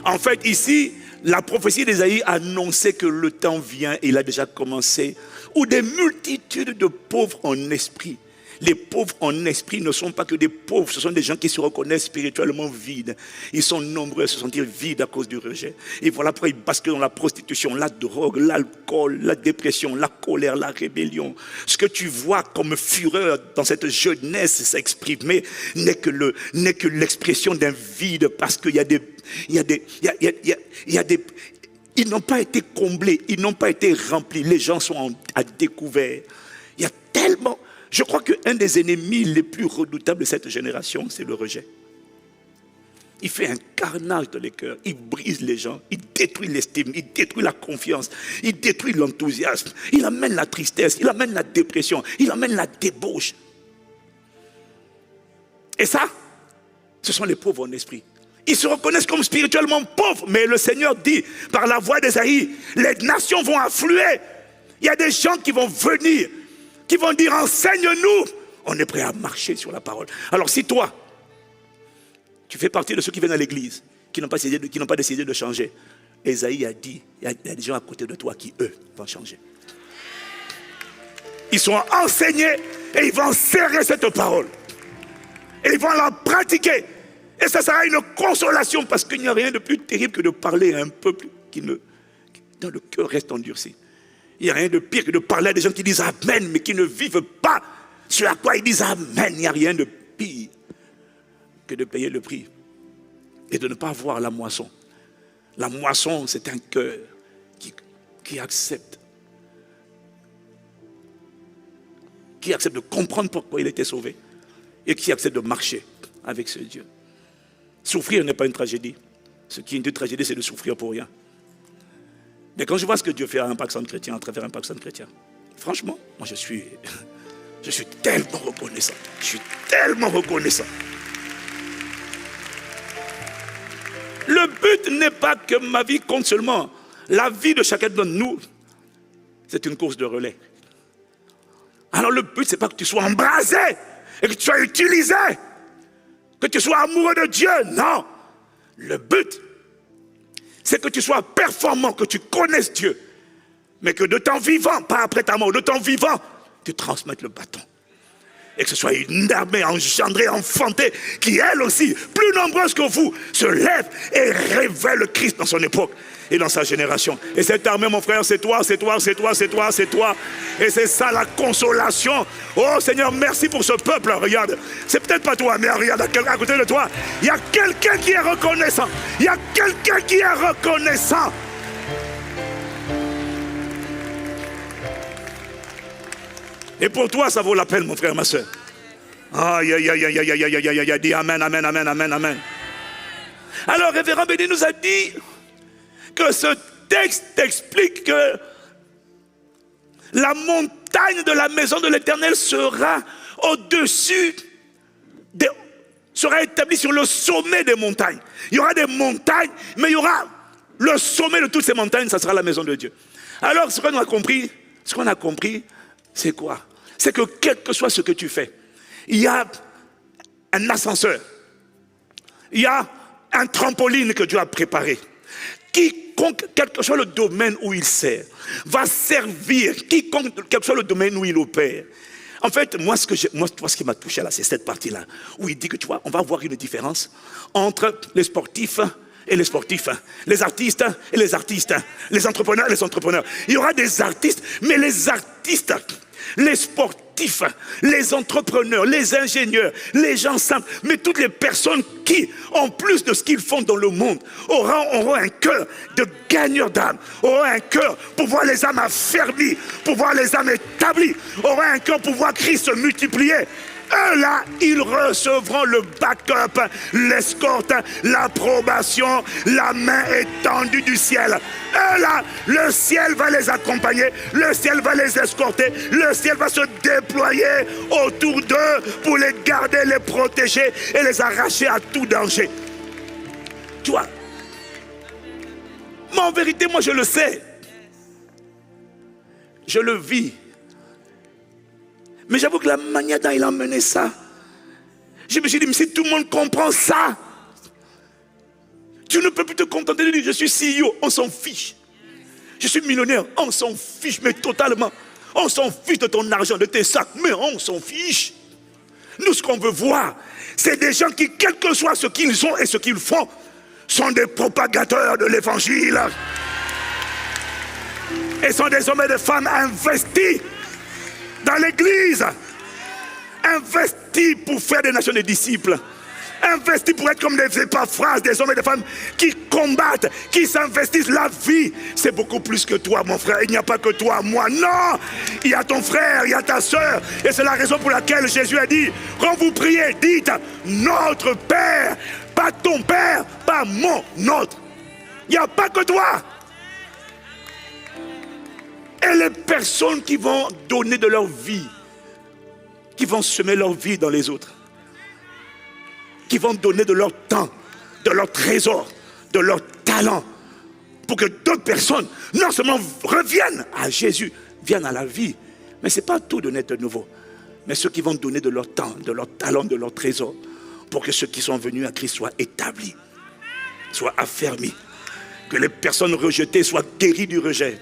En fait, ici, la prophétie d'Ésaïe annonçait que le temps vient, et il a déjà commencé, où des multitudes de pauvres en esprit. Les pauvres en esprit ne sont pas que des pauvres, ce sont des gens qui se reconnaissent spirituellement vides. Ils sont nombreux à se sentir vides à cause du rejet. Et voilà pourquoi ils basculent dans la prostitution, la drogue, l'alcool, la dépression, la colère, la rébellion. Ce que tu vois comme fureur dans cette jeunesse s'exprimer n'est que l'expression d'un vide, parce qu'il y a des... Ils n'ont pas été comblés, ils n'ont pas été remplis. Les gens sont à découvert. Il y a tellement... Je crois qu'un des ennemis les plus redoutables de cette génération, c'est le rejet. Il fait un carnage dans les cœurs, il brise les gens, il détruit l'estime, il détruit la confiance, il détruit l'enthousiasme, il amène la tristesse, il amène la dépression, il amène la débauche. Et ça, ce sont les pauvres en esprit. Ils se reconnaissent comme spirituellement pauvres, mais le Seigneur dit, par la voix d'Ésaïe, les nations vont affluer. Il y a des gens qui vont venir, qui vont dire, enseigne-nous. On est prêt à marcher sur la parole. Alors si toi, tu fais partie de ceux qui viennent à l'église, qui n'ont pas décidé de changer, Ésaïe a dit, il y a des gens à côté de toi qui, eux, vont changer. Ils sont enseignés et ils vont serrer cette parole. Et ils vont la pratiquer. Et ça sera une consolation, parce qu'il n'y a rien de plus terrible que de parler à un peuple dont le cœur reste endurci. Il n'y a rien de pire que de parler à des gens qui disent Amen, mais qui ne vivent pas ce à quoi ils disent Amen. Il n'y a rien de pire que de payer le prix et de ne pas voir la moisson. La moisson, c'est un cœur qui accepte de comprendre pourquoi il était sauvé et qui accepte de marcher avec ce Dieu. Souffrir n'est pas une tragédie. Ce qui est une tragédie, c'est de souffrir pour rien. Mais quand je vois ce que Dieu fait à Impact Centre Chrétien, à travers Impact Centre Chrétien, franchement, moi je suis tellement reconnaissant. Je suis tellement reconnaissant. Le but n'est pas que ma vie compte seulement. La vie de chacun de nous, c'est une course de relais. Alors le but, c'est pas que tu sois embrasé et que tu sois utilisé, que tu sois amoureux de Dieu. Non. Le but, c'est que tu sois performant, que tu connaisses Dieu, mais que de ton vivant, pas après ta mort, de ton vivant, tu transmettes le bâton. Et que ce soit une armée engendrée, enfantée, qui elle aussi, plus nombreuse que vous, se lève et révèle le Christ dans son époque et dans sa génération. Et cette armée, mon frère, c'est toi, c'est toi, c'est toi, c'est toi, c'est toi. Et c'est ça la consolation. Oh Seigneur, merci pour ce peuple. Regarde, c'est peut-être pas toi, mais regarde à côté de toi. Il y a quelqu'un qui est reconnaissant. Il y a quelqu'un qui est reconnaissant. Et pour toi, ça vaut la peine, mon frère, ma soeur. Aïe, aïe, aïe, aïe, aïe, aïe, aïe, aïe, aïe, dit amen, amen, amen, amen, amen. Alors, révérend Béni nous a dit que texte explique que la montagne de la maison de l'Éternel sera au-dessus, sera établie sur le sommet des montagnes. Il y aura des montagnes, mais il y aura le sommet de toutes ces montagnes, ça sera la maison de Dieu. Alors, ce qu'on a compris, c'est quoi? C'est que quel que soit ce que tu fais, il y a un ascenseur, il y a un trampoline que Dieu a préparé. Quiconque, quel que soit le domaine où il sert, va servir, quiconque, quel que soit le domaine où il opère. En fait, moi, ce qui m'a touché là, c'est cette partie-là, où il dit que, tu vois, on va voir une différence entre les sportifs et les sportifs, les artistes et les artistes, les entrepreneurs et les entrepreneurs. Il y aura des artistes, mais les artistes, les sportifs, les entrepreneurs, les ingénieurs, les gens simples, mais toutes les personnes qui, en plus de ce qu'ils font dans le monde, auront un cœur de gagneur d'âme, auront un cœur pour voir les âmes affermies, pour voir les âmes établies, auront un cœur pour voir Christ se multiplier. Eux là, ils recevront le backup, l'escorte, l'approbation, la main étendue du ciel. Eux là, le ciel va les accompagner, le ciel va les escorter, le ciel va se déployer autour d'eux pour les garder, les protéger et les arracher à tout danger. Tu vois, mais en vérité, moi je le sais. Je le vis. Mais j'avoue que la manière dont il a mené ça, je me suis dit, mais si tout le monde comprend ça, tu ne peux plus te contenter de dire, je suis CEO, on s'en fiche. Je suis millionnaire, on s'en fiche, mais totalement. On s'en fiche de ton argent, de tes sacs, mais on s'en fiche. Nous, ce qu'on veut voir, c'est des gens qui, quel que soit ce qu'ils ont et ce qu'ils font, sont des propagateurs de l'évangile. Et sont des hommes et des femmes investis dans l'église, investis pour faire des nations des disciples, investis pour être comme des épaphrases, des hommes et des femmes qui combattent, qui s'investissent. La vie, c'est beaucoup plus que toi, mon frère. Il n'y a pas que toi, moi. Non, il y a ton frère, il y a ta soeur. Et c'est la raison pour laquelle Jésus a dit, quand vous priez, dites, notre Père, pas ton Père, pas mon, notre. Il n'y a pas que toi. Et les personnes qui vont donner de leur vie, qui vont semer leur vie dans les autres, qui vont donner de leur temps, de leur trésor, de leur talent, pour que d'autres personnes, non seulement reviennent à Jésus, viennent à la vie, mais ce n'est pas tout donner de nouveau, mais ceux qui vont donner de leur temps, de leur talent, de leur trésor, pour que ceux qui sont venus à Christ soient établis, soient affermis, que les personnes rejetées soient guéries du rejet.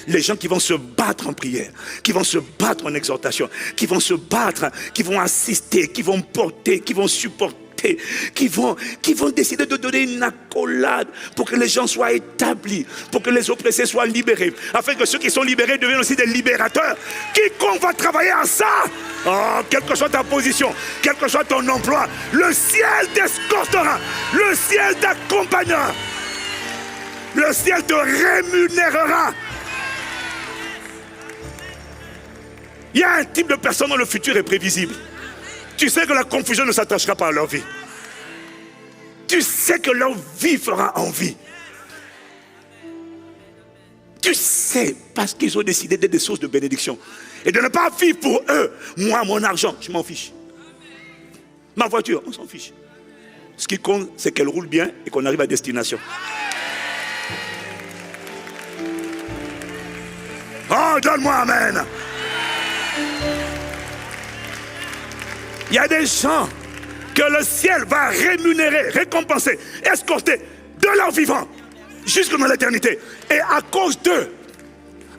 Les gens qui vont se battre en prière, qui vont se battre en exhortation, qui vont se battre, qui vont assister, qui vont porter, qui vont supporter, qui vont décider de donner une accolade pour que les gens soient établis, pour que les oppressés soient libérés, afin que ceux qui sont libérés deviennent aussi des libérateurs. Quiconque va travailler à ça, quelle que soit ta position, quel que soit ton emploi, le ciel t'escortera, le ciel t'accompagnera, le ciel te rémunérera. Il y a un type de personne dont le futur est prévisible. Tu sais que la confusion ne s'attachera pas à leur vie. Tu sais que leur vie fera envie. Tu sais, parce qu'ils ont décidé d'être des sources de bénédiction. Et de ne pas vivre pour eux. Moi, mon argent, je m'en fiche. Ma voiture, on s'en fiche. Ce qui compte, c'est qu'elle roule bien et qu'on arrive à destination. Oh, donne-moi amen. Il y a des gens que le ciel va rémunérer, récompenser, escorter de leur vivant jusque dans l'éternité. Et à cause d'eux,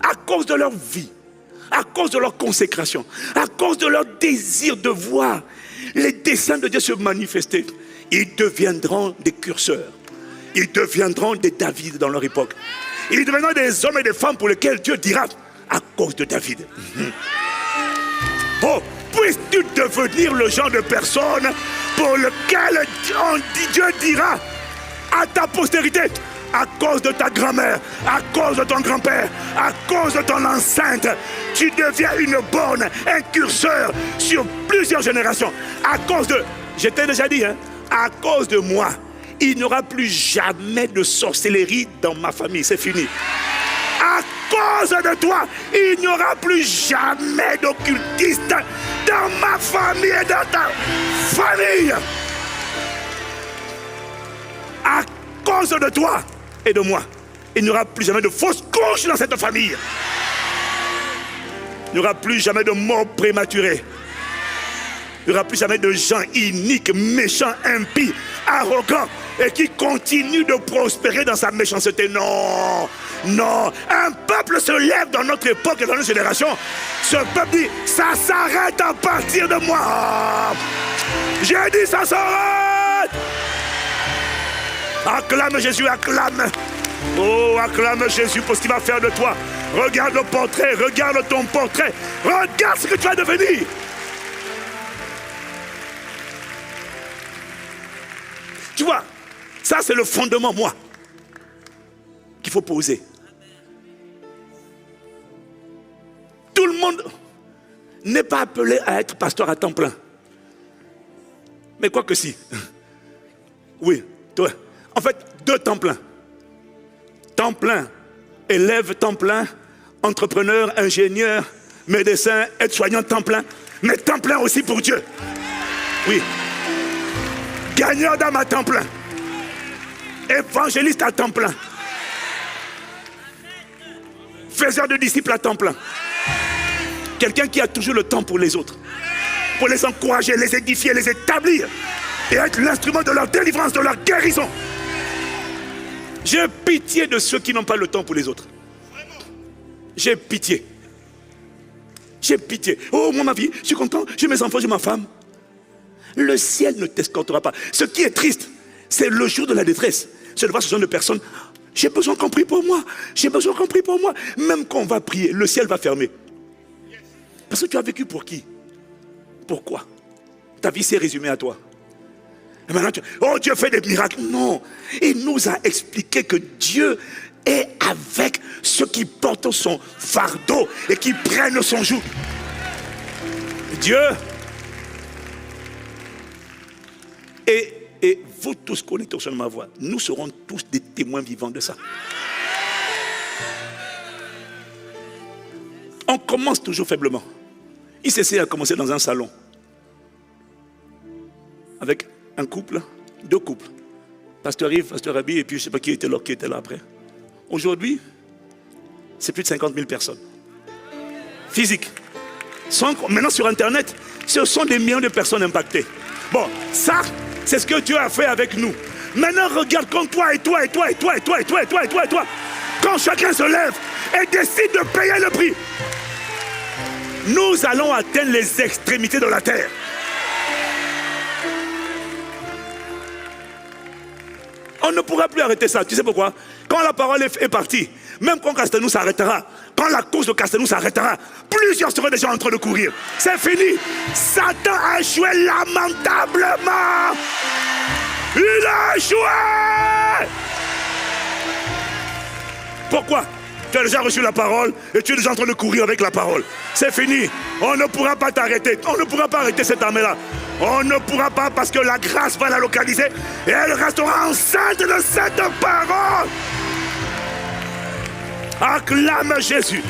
à cause de leur vie, à cause de leur consécration, à cause de leur désir de voir les desseins de Dieu se manifester, ils deviendront des curseurs. Ils deviendront des David dans leur époque. Ils deviendront des hommes et des femmes pour lesquels Dieu dira à cause de David. Oh, puisses-tu devenir le genre de personne pour lequel Dieu dira à ta postérité, à cause de ta grand-mère, à cause de ton grand-père, à cause de ton enceinte, tu deviens une borne, un curseur sur plusieurs générations. À cause de, je t'ai déjà dit, à cause de moi, il n'y aura plus jamais de sorcellerie dans ma famille. C'est fini. À cause de toi, il n'y aura plus jamais d'occultiste dans ma famille et dans ta famille. À cause de toi et de moi, il n'y aura plus jamais de fausses couches dans cette famille. Il n'y aura plus jamais de mort prématurée. Il n'y aura plus jamais de gens iniques, méchants, impies, arrogants et qui continuent de prospérer dans sa méchanceté. Non, non. Un peuple se lève dans notre époque et dans notre génération. Ce peuple dit, ça s'arrête à partir de moi. J'ai dit, ça s'arrête. Acclame Jésus, acclame. Oh, acclame Jésus pour ce qu'il va faire de toi. Regarde le portrait, regarde ton portrait. Regarde ce que tu vas devenir. Tu vois, ça c'est le fondement, moi, qu'il faut poser. Tout le monde n'est pas appelé à être pasteur à temps plein. Mais quoi que si. Oui, toi. En fait, 2 temps plein. Temps plein, élève temps plein, entrepreneur, ingénieur, médecin, aide-soignant temps plein. Mais temps plein aussi pour Dieu. Oui. Gagneur d'âme à temps plein. Évangéliste à temps plein. Faiseur de disciples à temps plein. Quelqu'un qui a toujours le temps pour les autres. Pour les encourager, les édifier, les établir. Et être l'instrument de leur délivrance, de leur guérison. J'ai pitié de ceux qui n'ont pas le temps pour les autres. J'ai pitié. J'ai pitié. Oh, moi, ma vie, je suis content, j'ai mes enfants, j'ai ma femme. Le ciel ne t'escortera pas. Ce qui est triste, c'est le jour de la détresse. C'est de voir ce genre de personnes. J'ai besoin qu'on prie pour moi. J'ai besoin qu'on prie pour moi. Même quand on va prier, le ciel va fermer. Parce que tu as vécu pour qui? Pourquoi? Ta vie s'est résumée à toi. Et maintenant, oh, Dieu fait des miracles. Non. Il nous a expliqué que Dieu est avec ceux qui portent son fardeau et qui prennent son joug. Dieu. Et vous tous connectés au son de ma voix, nous serons tous des témoins vivants de ça. On commence toujours faiblement. Il s'essaie à commencer dans un salon. Avec un couple, 2 couples. Pasteur Yves, Pasteur Abi, et puis je ne sais pas qui était là après. Aujourd'hui, c'est plus de 50 000 personnes. Physique. Maintenant sur Internet, ce sont des millions de personnes impactées. Bon, ça, c'est ce que Dieu a fait avec nous. Maintenant, regarde comme toi et toi et toi et toi et toi et toi et toi et toi et toi. Quand chacun se lève et décide de payer le prix, nous allons atteindre les extrémités de la terre. On ne pourra plus arrêter ça. Tu sais pourquoi? Quand la parole est partie, même quand Castelnou s'arrêtera, quand la course de Castelnou s'arrêtera, plusieurs seront déjà en train de courir. C'est fini. Satan a échoué lamentablement. Il a échoué. Pourquoi? Tu as déjà reçu la parole et tu es déjà en train de courir avec la parole. C'est fini. On ne pourra pas t'arrêter. On ne pourra pas arrêter cette armée-là. On ne pourra pas parce que la grâce va la localiser et elle restera enceinte de cette parole. Acclame Jésus.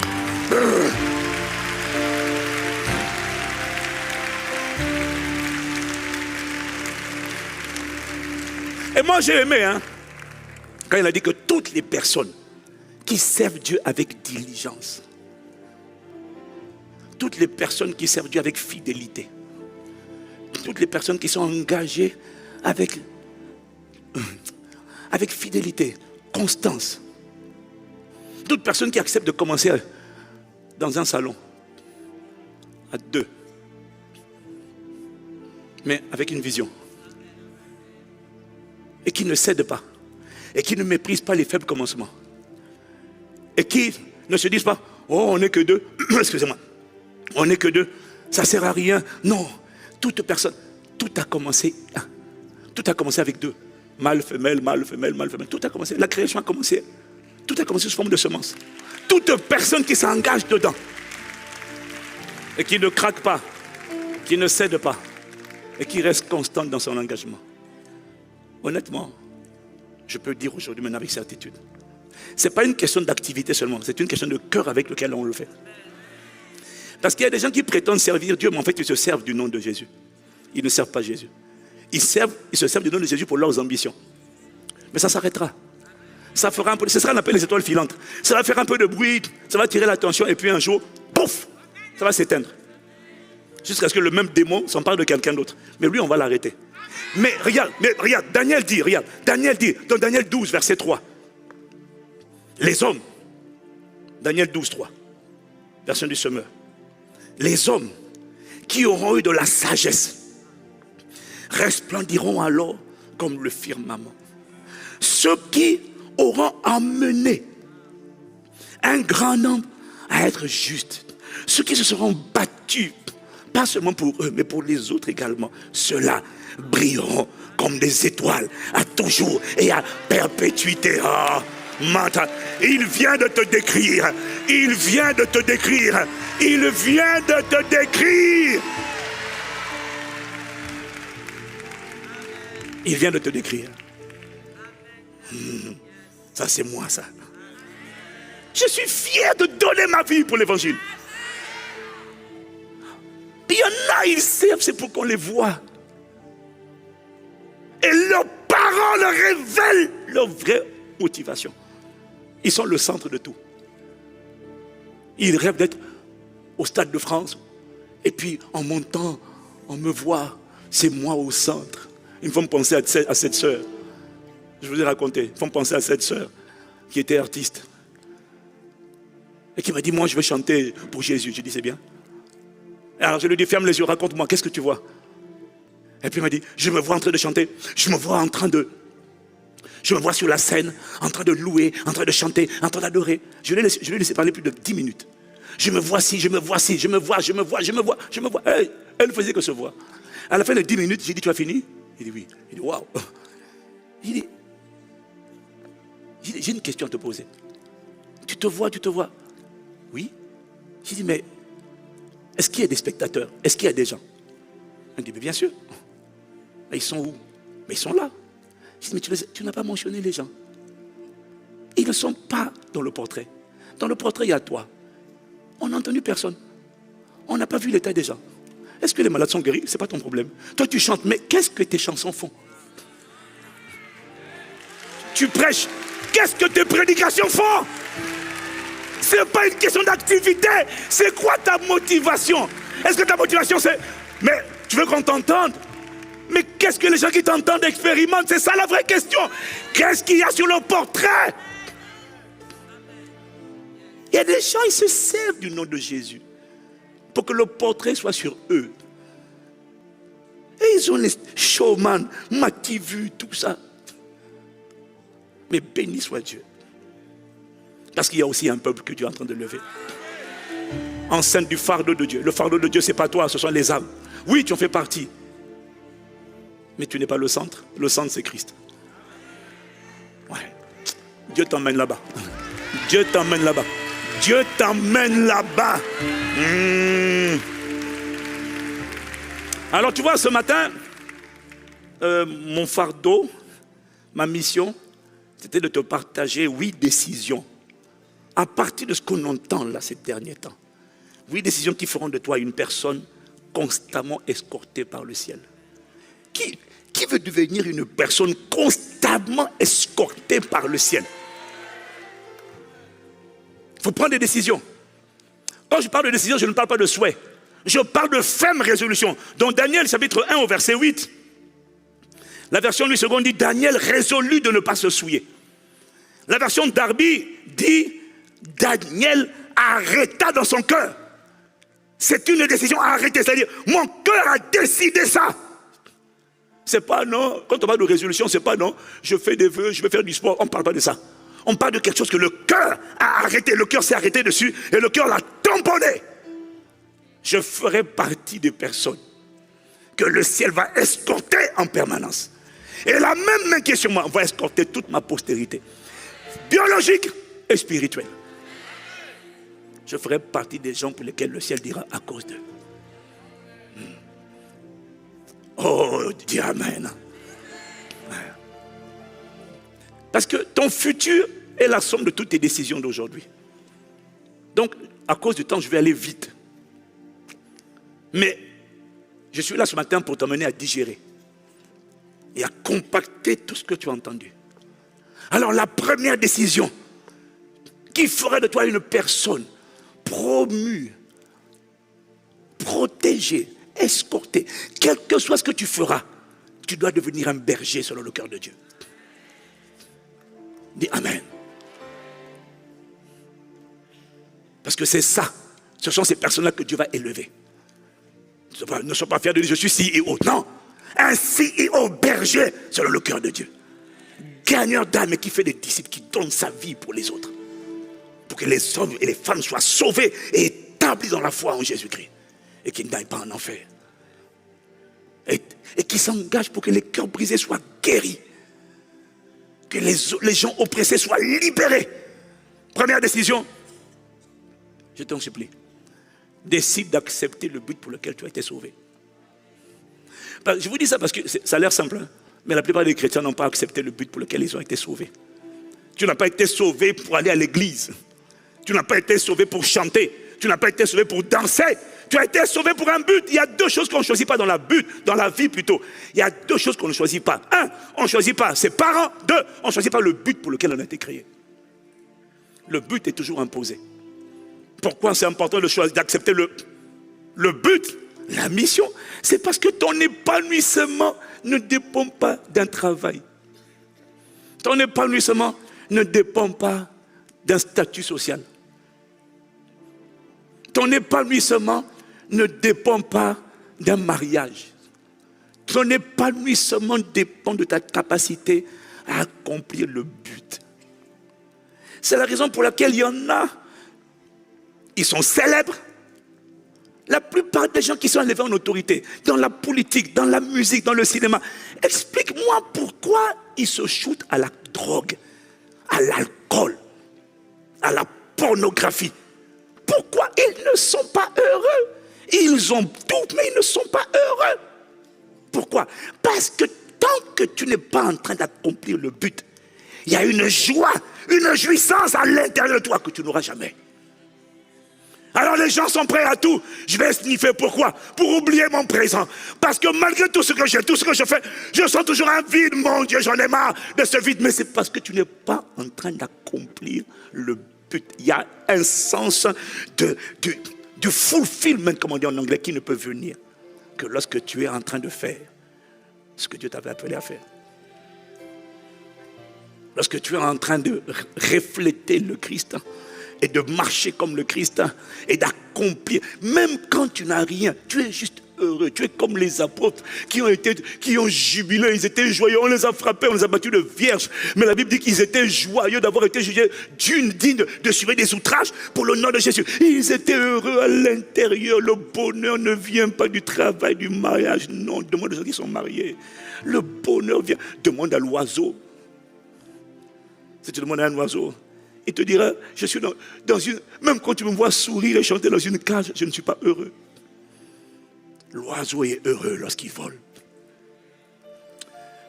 Et moi j'ai aimé, quand il a dit que toutes les personnes qui servent Dieu avec diligence, toutes les personnes qui servent Dieu avec fidélité, toutes les personnes qui sont engagées avec fidélité, constance, toute personne qui accepte de commencer dans un salon à 2, mais avec une vision, et qui ne cède pas, et qui ne méprise pas les faibles commencements, et qui ne se disent pas, oh, on n'est que 2, excusez-moi, on n'est que 2, ça ne sert à rien. Non, toute personne, tout a commencé avec 2. Mâle, femelle, mâle, femelle, mâle, femelle. Tout a commencé, la création a commencé. Tout a commencé sous forme de semence. Toute personne qui s'engage dedans et qui ne craque pas, qui ne cède pas et qui reste constante dans son engagement. Honnêtement, Je peux dire aujourd'hui maintenant avec certitude. Ce n'est pas une question d'activité seulement, c'est une question de cœur avec lequel on le fait. Parce qu'il y a des gens qui prétendent servir Dieu, mais en fait ils se servent du nom de Jésus. Ils ne servent pas Jésus. Ils se servent du nom de Jésus pour leurs ambitions. Mais ça s'arrêtera. Ça fera un peu, ce sera ce qu'on appelle les étoiles filantes. Ça va faire un peu de bruit, ça va tirer l'attention et puis un jour, pouf, ça va s'éteindre. Jusqu'à ce que le même démon s'empare de quelqu'un d'autre. Mais lui, on va l'arrêter. Mais regarde, Daniel dit, dans Daniel 12, verset 3. Les hommes, Daniel 12, 3, version du semeur. Les hommes qui auront eu de la sagesse resplendiront alors comme le firmament. Ceux qui auront emmené un grand nombre à être justes, ceux qui se seront battus, pas seulement pour eux, mais pour les autres également, ceux-là brilleront comme des étoiles à toujours et à perpétuité. Oh, il vient de te décrire, il vient de te décrire, il vient de te décrire. Il vient de te décrire. Ça c'est moi ça. Je suis fier de donner ma vie pour l'évangile. Il y en a, ils servent, c'est pour qu'on les voit. Et leurs paroles révèlent leur vraie motivation. Ils sont le centre de tout. Ils rêvent d'être au Stade de France. Et puis en montant, on me voit, c'est moi au centre. Ils me font penser à cette sœur. Je vous ai raconté, ils font penser à cette sœur qui était artiste. Et qui m'a dit, moi je veux chanter pour Jésus. J'ai dit, c'est bien. Alors je lui ai dit, ferme les yeux, raconte-moi, qu'est-ce que tu vois? Et puis il m'a dit, je me vois en train de chanter, je me vois sur la scène, en train de louer, en train de chanter, en train d'adorer. Je lui ai laissé parler plus de 10 minutes. Je me vois ci, je me vois ci, je me vois. Elle ne faisait que se voir. À la fin de 10 minutes, j'ai dit, tu as fini? Il dit, oui. Il dit, waouh. Il dit, j'ai une question à te poser. Tu te vois? Oui. J'ai dit, mais est-ce qu'il y a des spectateurs? Est-ce qu'il y a des gens? Il dit, mais bien sûr. Mais ils sont où? Mais ils sont là. Je dis, mais tu n'as pas mentionné les gens. Ils ne sont pas dans le portrait. Dans le portrait, il y a toi. On n'a entendu personne. On n'a pas vu l'état des gens. Est-ce que les malades sont guéris? Ce n'est pas ton problème. Toi, tu chantes, mais qu'est-ce que tes chansons font? Tu prêches. Qu'est-ce que tes prédications font? Ce n'est pas une question d'activité. C'est quoi ta motivation? Est-ce que ta motivation c'est... Mais tu veux qu'on t'entende? Mais qu'est-ce que les gens qui t'entendent expérimentent? C'est ça la vraie question. Qu'est-ce qu'il y a sur le portrait? Il y a des gens, ils se servent du nom de Jésus pour que le portrait soit sur eux. Et ils ont les showman, Mativu, tout ça. Mais béni soit Dieu. Parce qu'il y a aussi un peuple que Dieu est en train de lever. Enceinte du fardeau de Dieu. Le fardeau de Dieu, ce n'est pas toi, ce sont les âmes. Oui, tu en fais partie. Mais tu n'es pas le centre. Le centre, c'est Christ. Ouais. Dieu t'emmène là-bas. Dieu t'emmène là-bas. Dieu t'emmène là-bas. Alors tu vois, ce matin, mon fardeau, ma mission, c'était de te partager 8 décisions. À partir de ce qu'on entend là ces derniers temps. 8 décisions qui feront de toi une personne constamment escortée par le ciel. Qui veut devenir une personne constamment escortée par le ciel? Il faut prendre des décisions. Quand je parle de décision, je ne parle pas de souhait. Je parle de ferme résolution. Dans Daniel chapitre 1 au verset 8, la version Louis II dit Daniel résolut de ne pas se souiller. La version Darby dit Daniel arrêta dans son cœur. C'est une décision à arrêter. C'est-à-dire, mon cœur a décidé ça. C'est pas non, quand on parle de résolution, c'est pas non, je fais des vœux, je vais faire du sport. On ne parle pas de ça. On parle de quelque chose que le cœur a arrêté. Le cœur s'est arrêté dessus et le cœur l'a tamponné. Je ferai partie des personnes que le ciel va escorter en permanence. Et la même main qui est sur moi va escorter toute ma postérité. Biologique et spirituelle. Je ferai partie des gens pour lesquels le ciel dira à cause d'eux. Oh, dis Amen. Parce que ton futur est la somme de toutes tes décisions d'aujourd'hui. Donc, à cause du temps, je vais aller vite. Mais je suis là ce matin pour t'amener à digérer et à compacter tout ce que tu as entendu. Alors, la première décision qui ferait de toi une personne promue, protégée, escortée, quel que soit ce que tu feras, tu dois devenir un berger selon le cœur de Dieu. Dis Amen. Parce que c'est ça. Ce sont ces personnes-là que Dieu va élever. Ne sois pas fier de dire je suis CEO. Non. Un CEO berger selon le cœur de Dieu. Gagneur d'âme qui fait des disciples, qui donne sa vie pour les autres. Pour que les hommes et les femmes soient sauvés et établis dans la foi en Jésus-Christ. Et qu'ils n'aillent pas en enfer. Et qui s'engagent pour que les cœurs brisés soient guéris. Que les gens oppressés soient libérés. Première décision. Je t'en supplie. Décide d'accepter le but pour lequel tu as été sauvé. Je vous dis ça parce que ça a l'air simple. Hein? Mais la plupart des chrétiens n'ont pas accepté le but pour lequel ils ont été sauvés. Tu n'as pas été sauvé pour aller à l'église. Tu n'as pas été sauvé pour chanter. Tu n'as pas été sauvé pour danser. Tu as été sauvé pour un but. Il y a deux choses qu'on ne choisit pas dans la vie plutôt. Il y a deux choses qu'on ne choisit pas. Un, on ne choisit pas ses parents. Deux, on ne choisit pas le but pour lequel on a été créé. Le but est toujours imposé. Pourquoi c'est important de choisir, d'accepter le but, la mission? C'est parce que ton épanouissement ne dépend pas d'un travail. Ton épanouissement ne dépend pas d'un statut social. Ton épanouissement ne dépend pas d'un mariage. Ton épanouissement dépend de ta capacité à accomplir le but. C'est la raison pour laquelle il y en a, ils sont célèbres. La plupart des gens qui sont élevés en autorité, dans la politique, dans la musique, dans le cinéma, explique-moi pourquoi ils se shootent à la drogue, à l'alcool, à la pornographie. Pourquoi ils ne sont pas heureux? Ils ont tout, mais ils ne sont pas heureux. Pourquoi? Parce que tant que tu n'es pas en train d'accomplir le but, il y a une joie, une jouissance à l'intérieur de toi que tu n'auras jamais. Alors les gens sont prêts à tout. Je vais sniffer, pourquoi? Pour oublier mon présent. Parce que malgré tout ce que j'ai, tout ce que je fais, je sens toujours un vide. Mon Dieu, j'en ai marre de ce vide. Mais c'est parce que tu n'es pas en train d'accomplir le but. Il y a un sens du fulfillment, comme on dit en anglais, qui ne peut venir que lorsque tu es en train de faire ce que Dieu t'avait appelé à faire. Lorsque tu es en train de refléter le Christ et de marcher comme le Christ et d'accomplir, même quand tu n'as rien, tu es juste heureux. Tu es comme les apôtres qui ont jubilé, ils étaient joyeux, on les a frappés, on les a battus de vierges. Mais la Bible dit qu'ils étaient joyeux d'avoir été jugés digne de subir des outrages pour le nom de Jésus. Ils étaient heureux à l'intérieur. Le bonheur ne vient pas du travail, du mariage. Non, demande aux gens qui sont mariés. Le bonheur vient. Demande à l'oiseau. Si tu demandes à un oiseau, il te dira, je suis dans une... Même quand tu me vois sourire et chanter dans une cage, je ne suis pas heureux. L'oiseau est heureux lorsqu'il vole.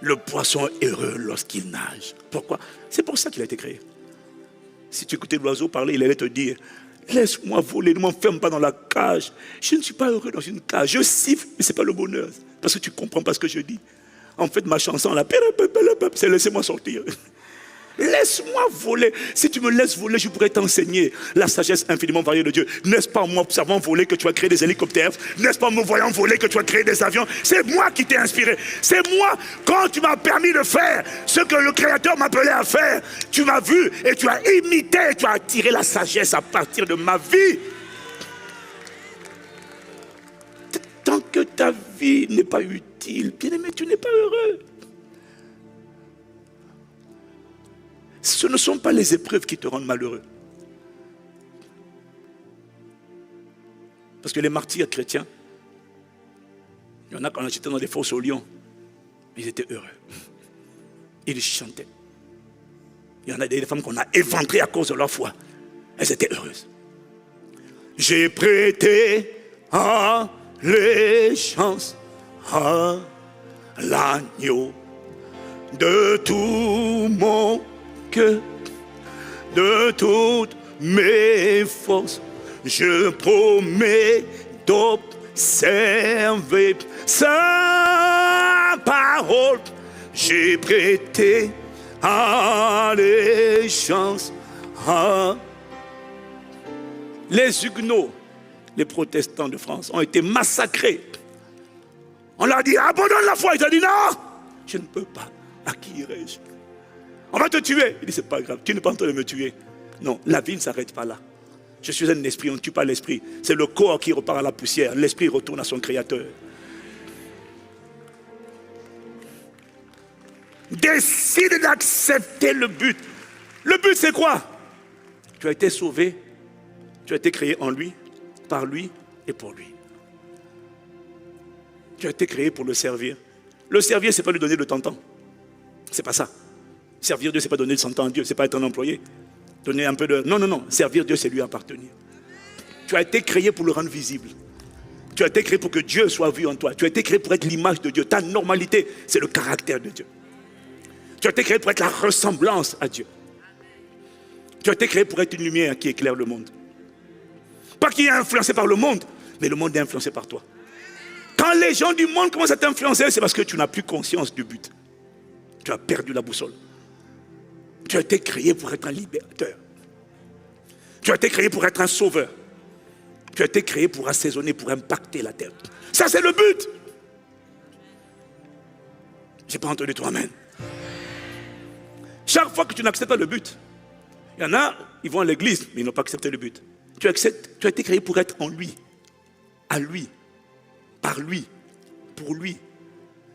Le poisson est heureux lorsqu'il nage. Pourquoi? C'est pour ça qu'il a été créé. Si tu écoutais l'oiseau parler, il allait te dire, laisse-moi voler, ne m'enferme pas dans la cage. Je ne suis pas heureux dans une cage. Je siffle, mais ce n'est pas le bonheur. Parce que tu ne comprends pas ce que je dis. En fait, ma chanson, là, c'est laissez-moi sortir. Laisse-moi voler. Si tu me laisses voler, je pourrais t'enseigner la sagesse infiniment variée de Dieu. N'est-ce pas en m'observant voler que tu as créé des hélicoptères? N'est-ce pas en me voyant voler que tu as créé des avions? C'est moi qui t'ai inspiré. C'est moi, quand tu m'as permis de faire ce que le Créateur m'appelait à faire, tu m'as vu et tu as imité, tu as attiré la sagesse à partir de ma vie. Tant que ta vie n'est pas utile, bien-aimé, tu n'es pas heureux. Ce ne sont pas les épreuves qui te rendent malheureux. Parce que les martyrs chrétiens, il y en a quand on était dans des fosses aux lions, ils étaient heureux. Ils chantaient. Il y en a des femmes qu'on a éventrées à cause de leur foi. Elles étaient heureuses. J'ai prêté allégeance à l'agneau de tout mon que de toutes mes forces, je promets d'observer sa parole. J'ai prêté allégeance à... Les Huguenots, les protestants de France, ont été massacrés. On leur a dit, abandonne la foi. Ils ont dit, non, je ne peux pas. À qui irai-je? On va te tuer. Il dit, c'est pas grave, tu n'es pas en train de me tuer. Non, la vie ne s'arrête pas là. Je suis un esprit, on ne tue pas l'esprit. C'est le corps qui repart à la poussière. L'esprit retourne à son créateur. Décide d'accepter le but. Le but, c'est quoi? Tu as été sauvé. Tu as été créé en lui, par lui et pour lui. Tu as été créé pour le servir. Le servir, ce n'est pas lui donner de temps. C'est pas ça. Servir Dieu, ce n'est pas donner de son temps à Dieu. Ce n'est pas être un employé. Donner un peu de... Non, non, non. Servir Dieu, c'est lui appartenir. Tu as été créé pour le rendre visible. Tu as été créé pour que Dieu soit vu en toi. Tu as été créé pour être l'image de Dieu. Ta normalité, c'est le caractère de Dieu. Tu as été créé pour être la ressemblance à Dieu. Tu as été créé pour être une lumière qui éclaire le monde. Pas qui est influencé par le monde, mais le monde est influencé par toi. Quand les gens du monde commencent à t'influencer, c'est parce que tu n'as plus conscience du but. Tu as perdu la boussole. Tu as été créé pour être un libérateur. Tu as été créé pour être un sauveur. Tu as été créé pour assaisonner, pour impacter la terre. Ça, c'est le but. Je n'ai pas entendu toi, amen. Chaque fois que tu n'acceptes pas le but, il y en a, ils vont à l'église, mais ils n'ont pas accepté le but. Tu as été créé pour être en lui, à lui, par lui, pour lui.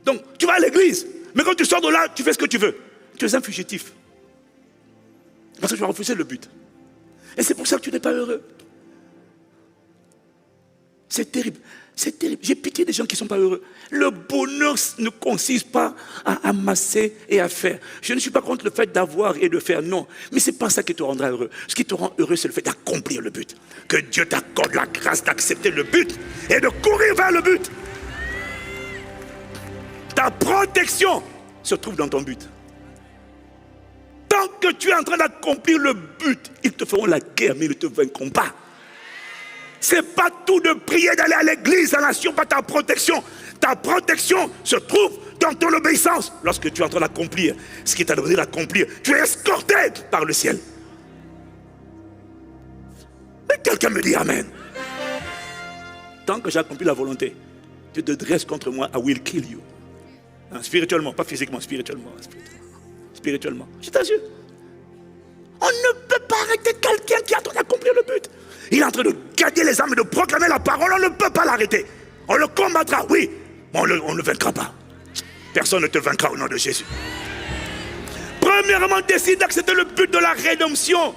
Donc, tu vas à l'église, mais quand tu sors de là, tu fais ce que tu veux. Tu es un fugitif. Parce que tu as refusé le but. Et c'est pour ça que tu n'es pas heureux. C'est terrible. C'est terrible. J'ai pitié des gens qui ne sont pas heureux. Le bonheur ne consiste pas à amasser et à faire. Je ne suis pas contre le fait d'avoir et de faire, non. Mais ce n'est pas ça qui te rendra heureux. Ce qui te rend heureux, c'est le fait d'accomplir le but. Que Dieu t'accorde la grâce d'accepter le but et de courir vers le but. Ta protection se trouve dans ton but. Tant que tu es en train d'accomplir le but, ils te feront la guerre, mais ils ne te vaincront pas. Ce n'est pas tout de prier d'aller à l'église, ça n'assure pas ta protection. Ta protection se trouve dans ton obéissance. Lorsque tu es en train d'accomplir ce qui t'a demandé d'accomplir, tu es escorté par le ciel. Mais quelqu'un me dit amen. Tant que j'accomplis la volonté, tu te dresses contre moi, I will kill you. Hein, spirituellement, pas physiquement, spirituellement. Spirituellement. Je t'assure. On ne peut pas arrêter quelqu'un qui est en train d'accomplir le but. Il est en train de gagner les âmes et de proclamer la parole. On ne peut pas l'arrêter. On le combattra, oui, mais on ne le vaincra pas. Personne ne te vaincra au nom de Jésus. Premièrement, décide d'accepter le but de la rédemption.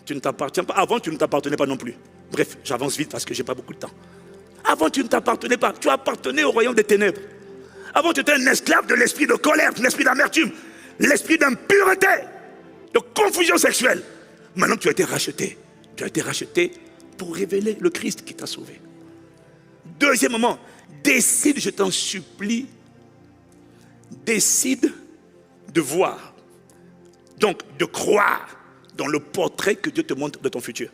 Tu ne t'appartiens pas. Avant, tu ne t'appartenais pas non plus. Bref, j'avance vite parce que je n'ai pas beaucoup de temps. Avant, tu ne t'appartenais pas. Tu appartenais au royaume des ténèbres. Avant, tu étais un esclave de l'esprit de colère, de l'esprit d'amertume, l'esprit d'impureté, de confusion sexuelle. Maintenant, tu as été racheté. Tu as été racheté pour révéler le Christ qui t'a sauvé. Deuxièmement, décide, je t'en supplie, décide de voir, donc de croire dans le portrait que Dieu te montre de ton futur.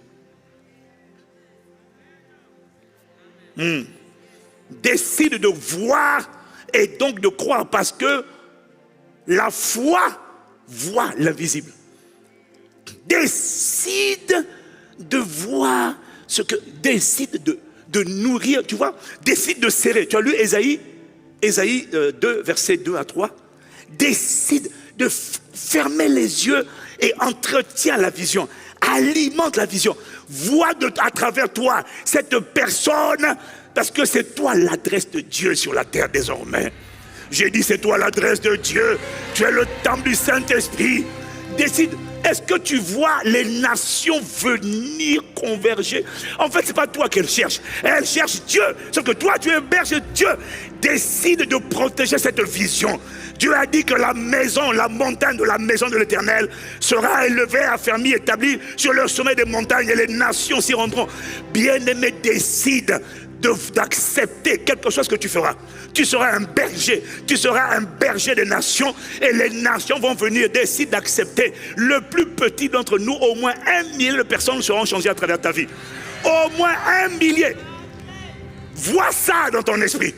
Décide de voir et donc de croire, parce que la foi voit l'invisible. Décide de voir ce que... Décide de nourrir, tu vois. Décide de serrer. Tu as lu Ésaïe 2, versets 2 à 3. Décide de fermer les yeux et entretiens la vision. Alimente la vision. Vois à travers toi cette personne, parce que c'est toi l'adresse de Dieu sur la terre désormais. J'ai dit, c'est toi l'adresse de Dieu. Tu es le temple du Saint-Esprit. Décide. Est-ce que tu vois les nations venir converger? En fait, ce n'est pas toi qu'elle cherche. Elle cherche Dieu. Sauf que toi, tu héberges Dieu. Décide de protéger cette vision. Dieu a dit que la maison, la montagne de la maison de l'Éternel sera élevée, affermie, établie sur le sommet des montagnes, et les nations s'y rendront. Bien-aimé, décide d'accepter quelque chose que tu feras. Tu seras un berger. Tu seras un berger des nations. Et les nations vont venir décider d'accepter. Le plus petit d'entre nous, au moins 1 millier de personnes seront changées à travers ta vie. Au moins 1 millier. Vois ça dans ton esprit.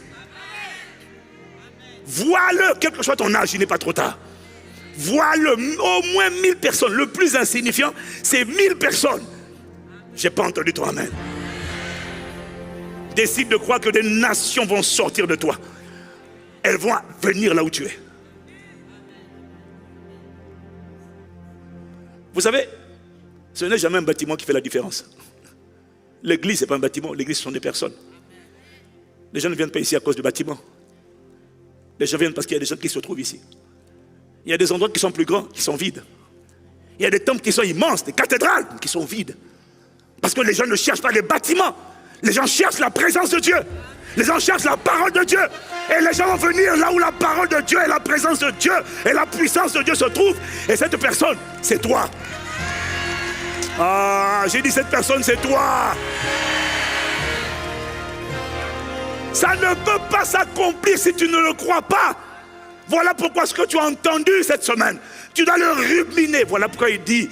Vois-le, quel que soit ton âge, il n'est pas trop tard. Vois-le, au moins 1000 personnes. Le plus insignifiant, c'est 1000 personnes. J'ai pas entendu ton amen. Décide de croire que des nations vont sortir de toi. Elles vont venir là où tu es. Vous savez, ce n'est jamais un bâtiment qui fait la différence. L'église, ce n'est pas un bâtiment. L'église, ce sont des personnes. Les gens ne viennent pas ici à cause du bâtiment. Les gens viennent parce qu'il y a des gens qui se trouvent ici. Il y a des endroits qui sont plus grands, qui sont vides. Il y a des temples qui sont immenses, des cathédrales qui sont vides. Parce que les gens ne cherchent pas les bâtiments. Les gens cherchent la présence de Dieu. Les gens cherchent la parole de Dieu. Et les gens vont venir là où la parole de Dieu et la présence de Dieu et la puissance de Dieu se trouvent. Et cette personne, c'est toi. Ah, j'ai dit cette personne, c'est toi. Ça ne peut pas s'accomplir si tu ne le crois pas. Voilà pourquoi ce que tu as entendu cette semaine, tu dois le ruminer. Voilà pourquoi il dit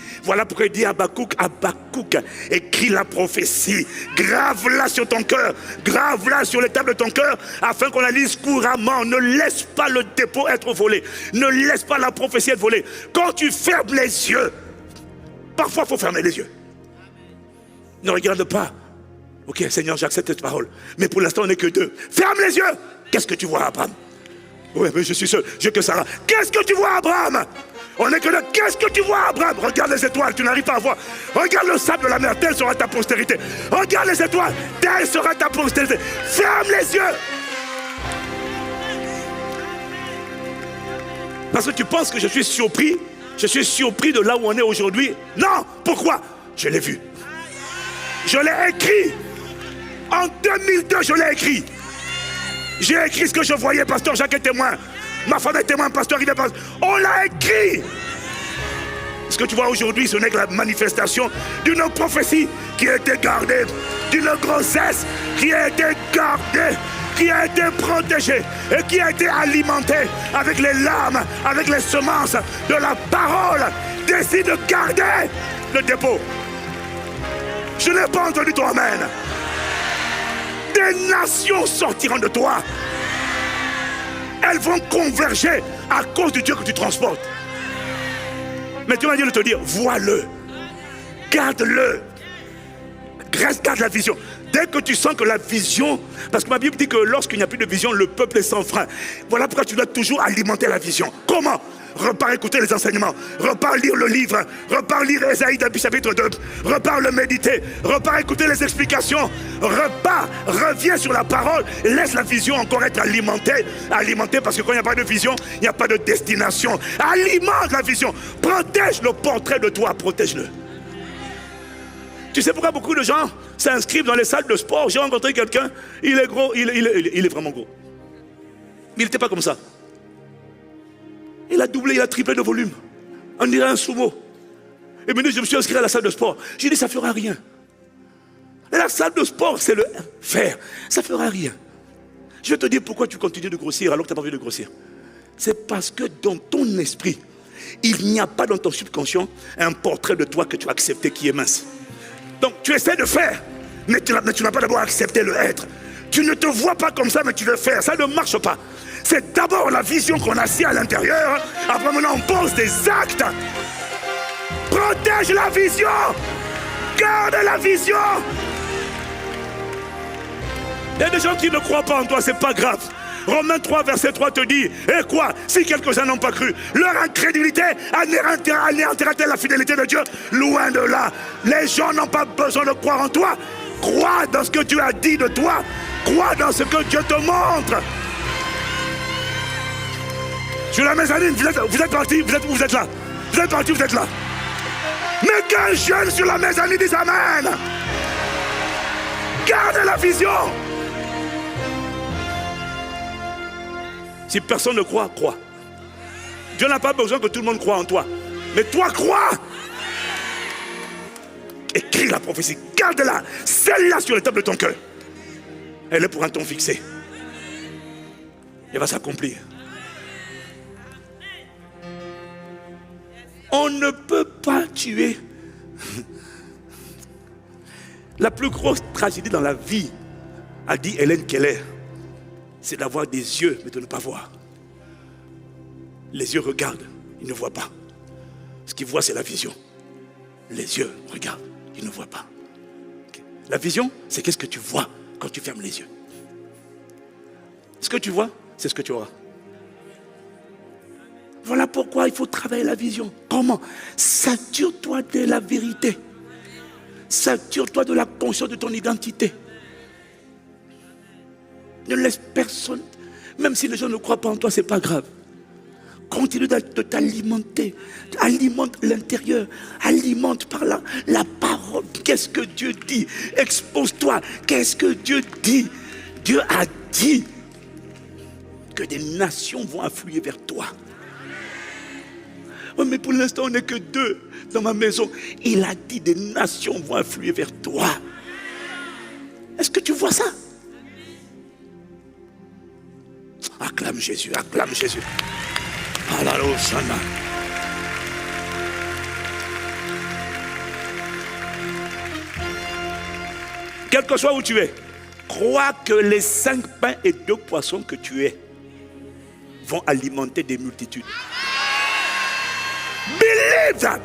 à Habakkuk, écris la prophétie, grave-la sur ton cœur, grave-la sur les tables de ton cœur, afin qu'on la lise couramment. Ne laisse pas le dépôt être volé, ne laisse pas la prophétie être volée. Quand tu fermes les yeux, parfois il faut fermer les yeux. Ne regarde pas. Ok, Seigneur, j'accepte cette parole. Mais pour l'instant, on n'est que deux. Ferme les yeux. Qu'est-ce que tu vois, Abraham? Oui, mais je suis seul. J'ai que Sarah. Qu'est-ce que tu vois, Abraham? On n'est que deux. Qu'est-ce que tu vois, Abraham? Regarde les étoiles, tu n'arrives pas à voir. Regarde le sable de la mer, telle sera ta postérité. Regarde les étoiles, telle sera ta postérité. Ferme les yeux. Parce que tu penses que je suis surpris. Je suis surpris de là où on est aujourd'hui. Non, pourquoi? Je l'ai vu. Je l'ai écrit. En 2002, je l'ai écrit. J'ai écrit ce que je voyais, pasteur Jacques est témoin. Ma femme est témoin, pasteur Yves est témoin. On l'a écrit. Ce que tu vois aujourd'hui, ce n'est que la manifestation d'une prophétie qui a été gardée, d'une grossesse qui a été gardée, qui a été protégée et qui a été alimentée avec les larmes, avec les semences de la parole. Décide de garder le dépôt. Je n'ai pas entendu ton amen. Des nations sortiront de toi. Elles vont converger à cause du Dieu que tu transportes. Mais tu m'as dit de te dire, vois-le, garde-le, garde la vision. Dès que tu sens que la vision, parce que ma Bible dit que lorsqu'il n'y a plus de vision, le peuple est sans frein. Voilà pourquoi tu dois toujours alimenter la vision. Comment? Repars écouter les enseignements, repars lire le livre, repars lire Ésaïe chapitre 2, repars le méditer, repars écouter les explications, repars, reviens sur la parole, laisse la vision encore être alimentée, parce que quand il n'y a pas de vision, il n'y a pas de destination. Alimente la vision, protège le portrait de toi, protège-le. Tu sais pourquoi beaucoup de gens s'inscrivent dans les salles de sport? J'ai rencontré quelqu'un, il est gros, il est vraiment gros. Mais il n'était pas comme ça. Il a doublé, il a triplé de volume. On dirait un sumo. Et maintenant, je me suis inscrit à la salle de sport. J'ai dit, ça ne fera rien. Et la salle de sport, c'est le faire. Ça ne fera rien. Je vais te dire pourquoi tu continues de grossir alors que tu n'as pas envie de grossir. C'est parce que dans ton esprit, il n'y a pas dans ton subconscient un portrait de toi que tu as accepté qui est mince. Donc, tu essaies de faire, mais tu n'as pas d'abord accepté le être. Tu ne te vois pas comme ça, mais tu veux faire. Ça ne marche pas. C'est d'abord la vision qu'on a ici à l'intérieur. Après, maintenant, on pose des actes. Protège la vision. Garde la vision. Il y a des gens qui ne croient pas en toi, c'est pas grave. Romains 3, verset 3 te dit, et quoi? Si quelques-uns n'ont pas cru, leur incrédulité anéantira-t-elle la fidélité de Dieu? Loin de là. Les gens n'ont pas besoin de croire en toi. Crois dans ce que Dieu a dit de toi. Crois dans ce que Dieu te montre. Sur la mezzanine, vous êtes partis, vous êtes là. Vous êtes partis, vous êtes là. Mais qu'un jeune sur la mezzanine dise amen. Garde la vision. Si personne ne croit, crois. Dieu n'a pas besoin que tout le monde croie en toi. Mais toi, crois. Écris la prophétie, garde-la, scelle-la sur les tables de ton cœur. Elle est pour un temps fixé. Elle va s'accomplir. On ne peut pas tuer. La plus grosse tragédie dans la vie, a dit Hélène Keller, c'est d'avoir des yeux mais de ne pas voir. Les yeux regardent, ils ne voient pas. Ce qu'ils voient, c'est la vision. Les yeux regardent, ils ne voient pas. Okay. La vision, c'est qu'est-ce que tu vois quand tu fermes les yeux. Ce que tu vois, c'est ce que tu auras. Voilà pourquoi il faut travailler la vision. Comment? Sature-toi de la vérité. Sature-toi de la conscience de ton identité. Ne laisse personne, même si les gens ne croient pas en toi, ce n'est pas grave. Continue de t'alimenter. Alimente l'intérieur. Alimente par la parole. Qu'est-ce que Dieu dit? Expose-toi. Qu'est-ce que Dieu dit? Dieu a dit que des nations vont affluer vers toi. Oh, mais pour l'instant, on n'est que 2 dans ma maison. Il a dit des nations vont affluer vers toi. Est-ce que tu vois ça? Acclame Jésus, acclame Jésus. Alléluia. Quel que soit où tu es, crois que les 5 pains et 2 poissons que tu es vont alimenter des multitudes. Believe that.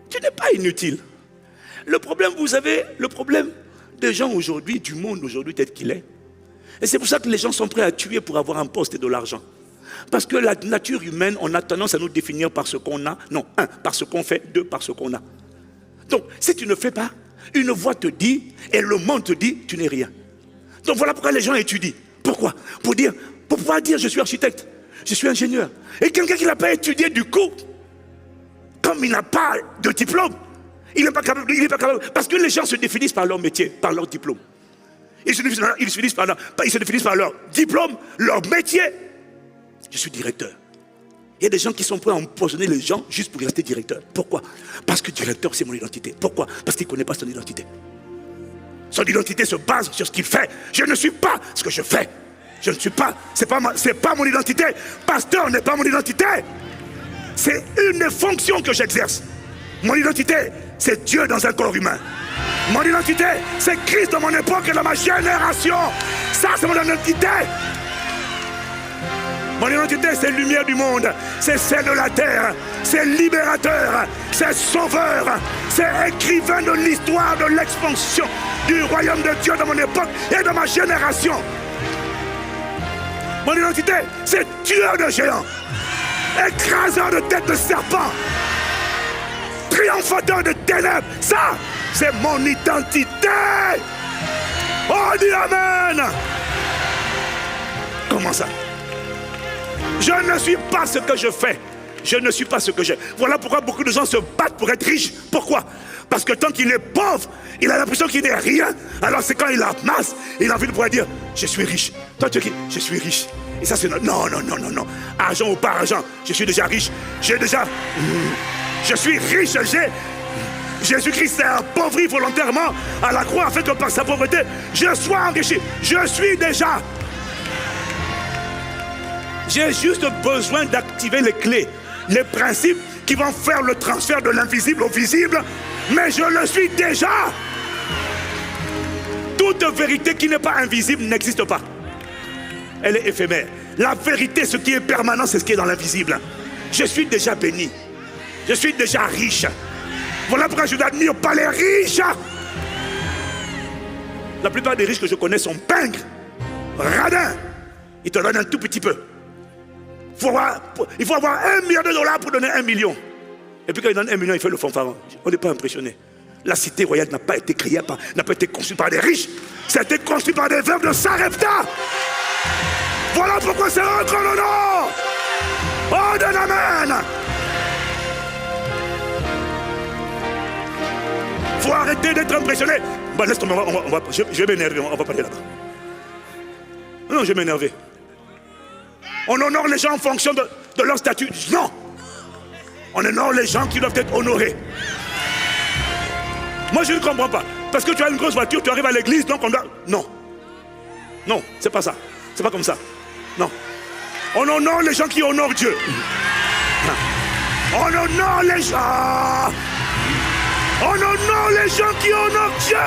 Tu n'es pas inutile. Le problème, vous avez le problème des gens aujourd'hui, du monde aujourd'hui tel qu'il est. Et c'est pour ça que les gens sont prêts à tuer pour avoir un poste et de l'argent. Parce que la nature humaine, on a tendance à nous définir par ce qu'on a. Non, 1, par ce qu'on fait, 2, par ce qu'on a. Donc, si tu ne fais pas, une voix te dit, et le monde te dit, tu n'es rien. Donc voilà pourquoi les gens étudient. Pourquoi? Pour pouvoir dire, je suis architecte, je suis ingénieur. Et quelqu'un qui n'a pas étudié du coup, comme il n'a pas de diplôme, il n'est pas capable, parce que les gens se définissent par leur métier, par leur diplôme. Ils se définissent par leur diplôme, leur métier. Je suis directeur. Il y a des gens qui sont prêts à empoisonner les gens juste pour rester directeur. Pourquoi? Parce que directeur, c'est mon identité. Pourquoi? Parce qu'il ne connaît pas son identité. Son identité se base sur ce qu'il fait. Je ne suis pas ce que je fais. Je ne suis pas, c'est pas mon identité. Pasteur n'est pas mon identité. C'est une des fonctions que j'exerce. Mon identité, c'est Dieu dans un corps humain. Mon identité, c'est Christ dans mon époque et dans ma génération. Ça, c'est mon identité. Mon identité, c'est lumière du monde, c'est celle de la terre, c'est libérateur, c'est sauveur, c'est écrivain de l'histoire de l'expansion du royaume de Dieu dans mon époque et dans ma génération. Mon identité, c'est tueur de géants, écraseur de tête de serpent, triomphateur de ténèbres. Ça, c'est mon identité. Oh, dis Amen. Comment ça? Je ne suis pas ce que je fais. Je ne suis pas ce que j'ai. Voilà pourquoi beaucoup de gens se battent pour être riches. Pourquoi? Parce que tant qu'il est pauvre, il a l'impression qu'il n'est rien. Alors c'est quand il amasse, il a envie de pouvoir dire, je suis riche. Toi tu dis, je suis riche. Et ça c'est non. Argent ou pas argent, je suis déjà riche. Je suis riche. Jésus-Christ s'est appauvri volontairement à la croix afin que par sa pauvreté, je sois enrichi. Je suis déjà. J'ai juste besoin d'activer les clés, les principes qui vont faire le transfert de l'invisible au visible, mais je le suis déjà. Toute vérité qui n'est pas invisible n'existe pas. Elle est éphémère. La vérité, ce qui est permanent, c'est ce qui est dans l'invisible. Je suis déjà béni. Je suis déjà riche. Voilà pourquoi je n'admire pas les riches. La plupart des riches que je connais sont pingres, radins. Ils te donnent un tout petit peu. Il faut avoir $1 million pour donner 1 million. Et puis quand il donne 1 million, il fait le fanfaron. On n'est pas impressionné. La cité royale n'a pas été créée n'a pas été construite par des riches. Ça a été construit par des veuves de Sarepta. Voilà pourquoi c'est entre le nom. Oh, donne Amen. Il faut arrêter d'être impressionné. Bon, laisse tomber, je vais m'énerver, on va parler là-bas. Non, je vais m'énerver. On honore les gens en fonction de leur statut. Non. On honore les gens qui doivent être honorés. Moi, je ne comprends pas. Parce que tu as une grosse voiture, tu arrives à l'église, donc on doit... Non. Non, c'est pas ça. C'est pas comme ça. Non. On honore les gens qui honorent Dieu. On honore les gens. On honore les gens qui honorent Dieu.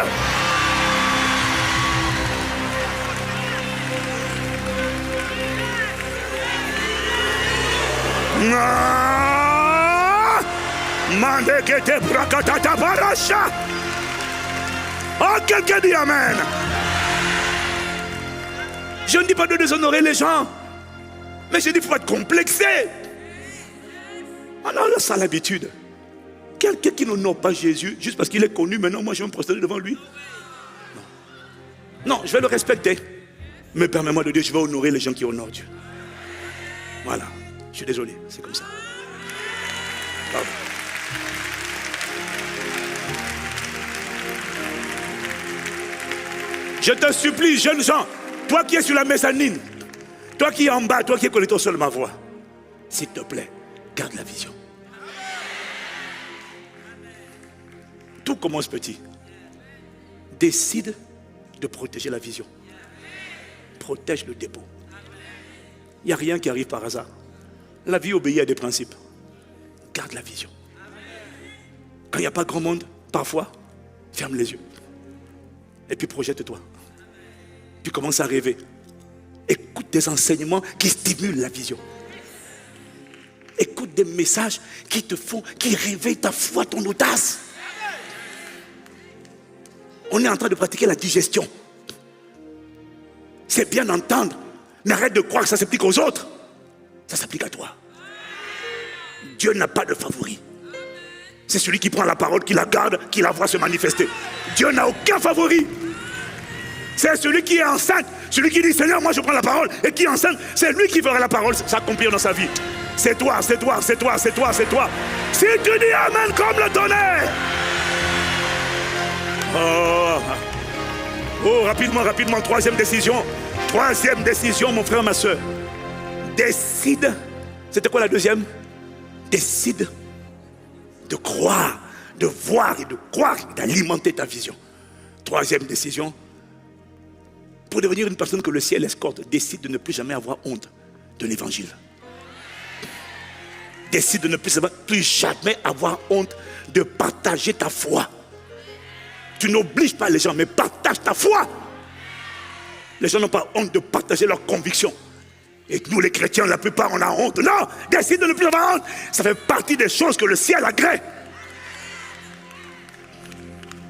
Oh, quelqu'un dit Amen. Je ne dis pas de déshonorer les gens, mais je dis qu'il faut être complexé. On a ça l'habitude. Quelqu'un qui n'honore pas Jésus, juste parce qu'il est connu, maintenant moi je vais me prosterner devant lui. Non, je vais le respecter. Mais permets-moi de dire, je vais honorer les gens qui honorent Dieu. Voilà, je suis désolé, c'est comme ça. Pardon. Je te supplie, jeunes gens, toi qui es sur la mezzanine, toi qui es en bas, toi qui connais ton seul ma voix, s'il te plaît, garde la vision. Tout commence petit. Décide de protéger la vision. Protège le dépôt. Il n'y a rien qui arrive par hasard. La vie obéit à des principes. Garde la vision. Quand il n'y a pas grand monde, parfois, ferme les yeux. Et puis projette-toi. Tu commences à rêver. Écoute des enseignements qui stimulent la vision. Écoute des messages qui réveillent ta foi, ton audace. On est en train de pratiquer la digestion. C'est bien d'entendre, mais arrête de croire que ça s'applique aux autres. Ça s'applique à toi. Dieu n'a pas de favori. C'est celui qui prend la parole, qui la garde, qui la voit se manifester. Dieu n'a aucun favori. C'est celui qui est enceinte, celui qui dit Seigneur, moi je prends la parole, et qui est enceinte, c'est lui qui fera la parole s'accomplir dans sa vie. C'est toi, c'est toi, c'est toi, c'est toi, c'est toi. Si tu dis Amen comme le tonnerre. Oh, rapidement, troisième décision. Troisième décision, mon frère, ma soeur. Décide. C'était quoi la deuxième? Décide de croire, de voir et de croire, d'alimenter ta vision. Troisième décision. Pour devenir une personne que le ciel escorte, décide de ne plus jamais avoir honte de l'évangile. Décide de ne plus jamais avoir honte de partager ta foi. Tu n'obliges pas les gens, mais partage ta foi. Les gens n'ont pas honte de partager leurs convictions. Et nous les chrétiens, la plupart, on a honte. Non, décide de ne plus avoir honte. Ça fait partie des choses que le ciel agrée.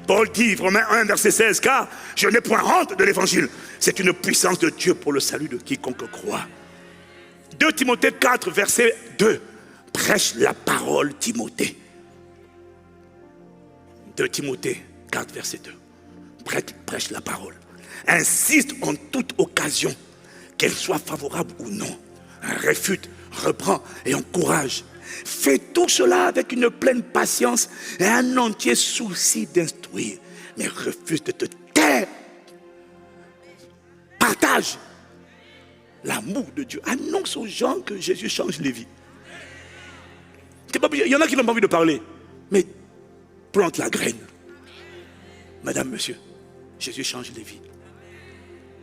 Paul dit, Romains 1, verset 16, car je n'ai point honte de l'évangile. C'est une puissance de Dieu pour le salut de quiconque croit. 2 Timothée 4, verset 2. Prêche la parole, Timothée. 2 Timothée 4, verset 2. Prêche la parole. Insiste en toute occasion, qu'elle soit favorable ou non. Réfute, reprend et encourage. Fais tout cela avec une pleine patience et un entier souci d'instruire. Mais refuse de te taire. Partage l'amour de Dieu. Annonce aux gens que Jésus change les vies. Il y en a qui n'ont pas envie de parler. Mais plante la graine. Madame, monsieur, Jésus change les vies.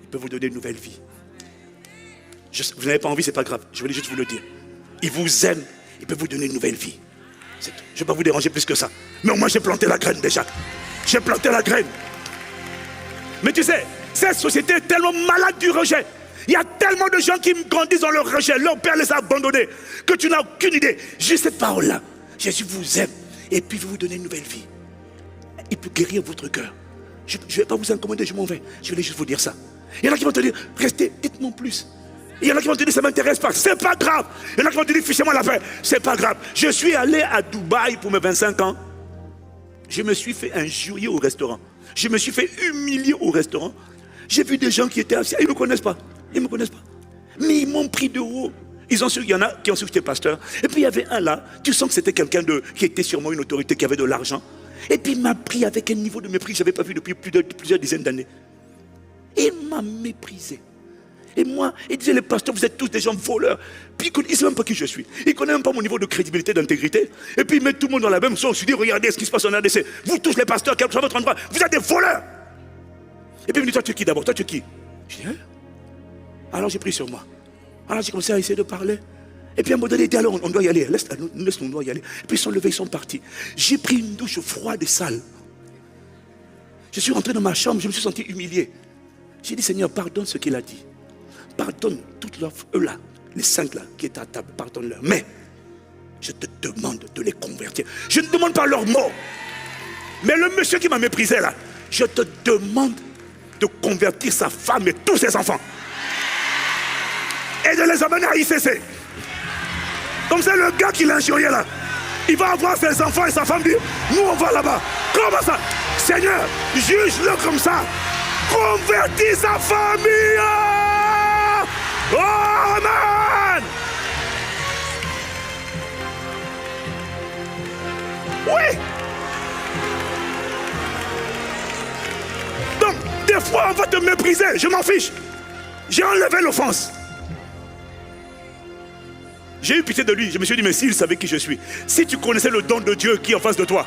Il peut vous donner une nouvelle vie. Vous n'avez pas envie, c'est pas grave. Je voulais juste vous le dire. Il vous aime. Il peut vous donner une nouvelle vie. Je ne vais pas vous déranger plus que ça. Mais moi, j'ai planté la graine déjà. J'ai planté la graine. Mais tu sais, cette société est tellement malade du rejet. Il y a tellement de gens qui grandissent dans leur rejet. Leur père les a abandonnés. Que tu n'as aucune idée. Juste cette parole-là. Jésus vous aime. Et puis, il veut vous donner une nouvelle vie. Il peut guérir votre cœur. Je ne vais pas vous incommoder, je m'en vais. Je voulais juste vous dire ça. Il y en a qui vont te dire, restez, dites-moi plus. Il y en a qui vont te dire, ça ne m'intéresse pas. C'est pas grave. Il y en a qui vont te dire, fichez-moi la paix. C'est pas grave. Je suis allé à Dubaï pour mes 25 ans. Je me suis fait injurier au restaurant. Je me suis fait humilier au restaurant. J'ai vu des gens qui étaient assis. Ils ne me connaissent pas. Ils ne me connaissent pas. Mais ils m'ont pris de haut. Il y en a qui ont su que j'étais pasteur. Et puis il y avait un là. Tu sens que c'était quelqu'un qui était sûrement une autorité, qui avait de l'argent. Et puis il m'a pris avec un niveau de mépris que je n'avais pas vu depuis plusieurs dizaines d'années. Il m'a méprisé. Et moi, il disait, les pasteurs, vous êtes tous des gens voleurs. Puis il ne sait même pas qui je suis. Il ne connaît même pas mon niveau de crédibilité, d'intégrité. Et puis il met tout le monde dans la même sauce. Je dis, regardez ce qui se passe en RDC. Vous tous les pasteurs, quel que soit votre endroit, vous êtes des voleurs. Et puis il me dit, toi tu es qui d'abord? Toi tu es qui? Je dis, hein? Alors j'ai pris sur moi. Alors j'ai commencé à essayer de parler. Et puis à un moment donné, il dit, alors on doit y aller. Laisse-nous, on doit y aller. Et puis ils sont levés, ils sont partis. J'ai pris une douche froide et sale. Je suis rentré dans ma chambre, je me suis senti humilié. J'ai dit, Seigneur, pardonne ce qu'il a dit. Pardonne toutes eux là, les 5 là qui étaient à table, pardonne-leur. Mais je te demande de les convertir. Je ne demande pas leur mort. Mais le monsieur qui m'a méprisé là, je te demande de convertir sa femme et tous ses enfants. Et de les amener à ICC. Comme c'est le gars qui l'a injurié là. Il va avoir ses enfants et sa femme dire, nous on va là-bas. Comment ça? Seigneur, juge-le comme ça. Convertis sa famille. Oh, amen. Oui. Donc, des fois, on va te mépriser. Je m'en fiche. J'ai enlevé l'offense. J'ai eu pitié de lui. Je me suis dit, mais s'il savait qui je suis, si tu connaissais le don de Dieu qui est en face de toi,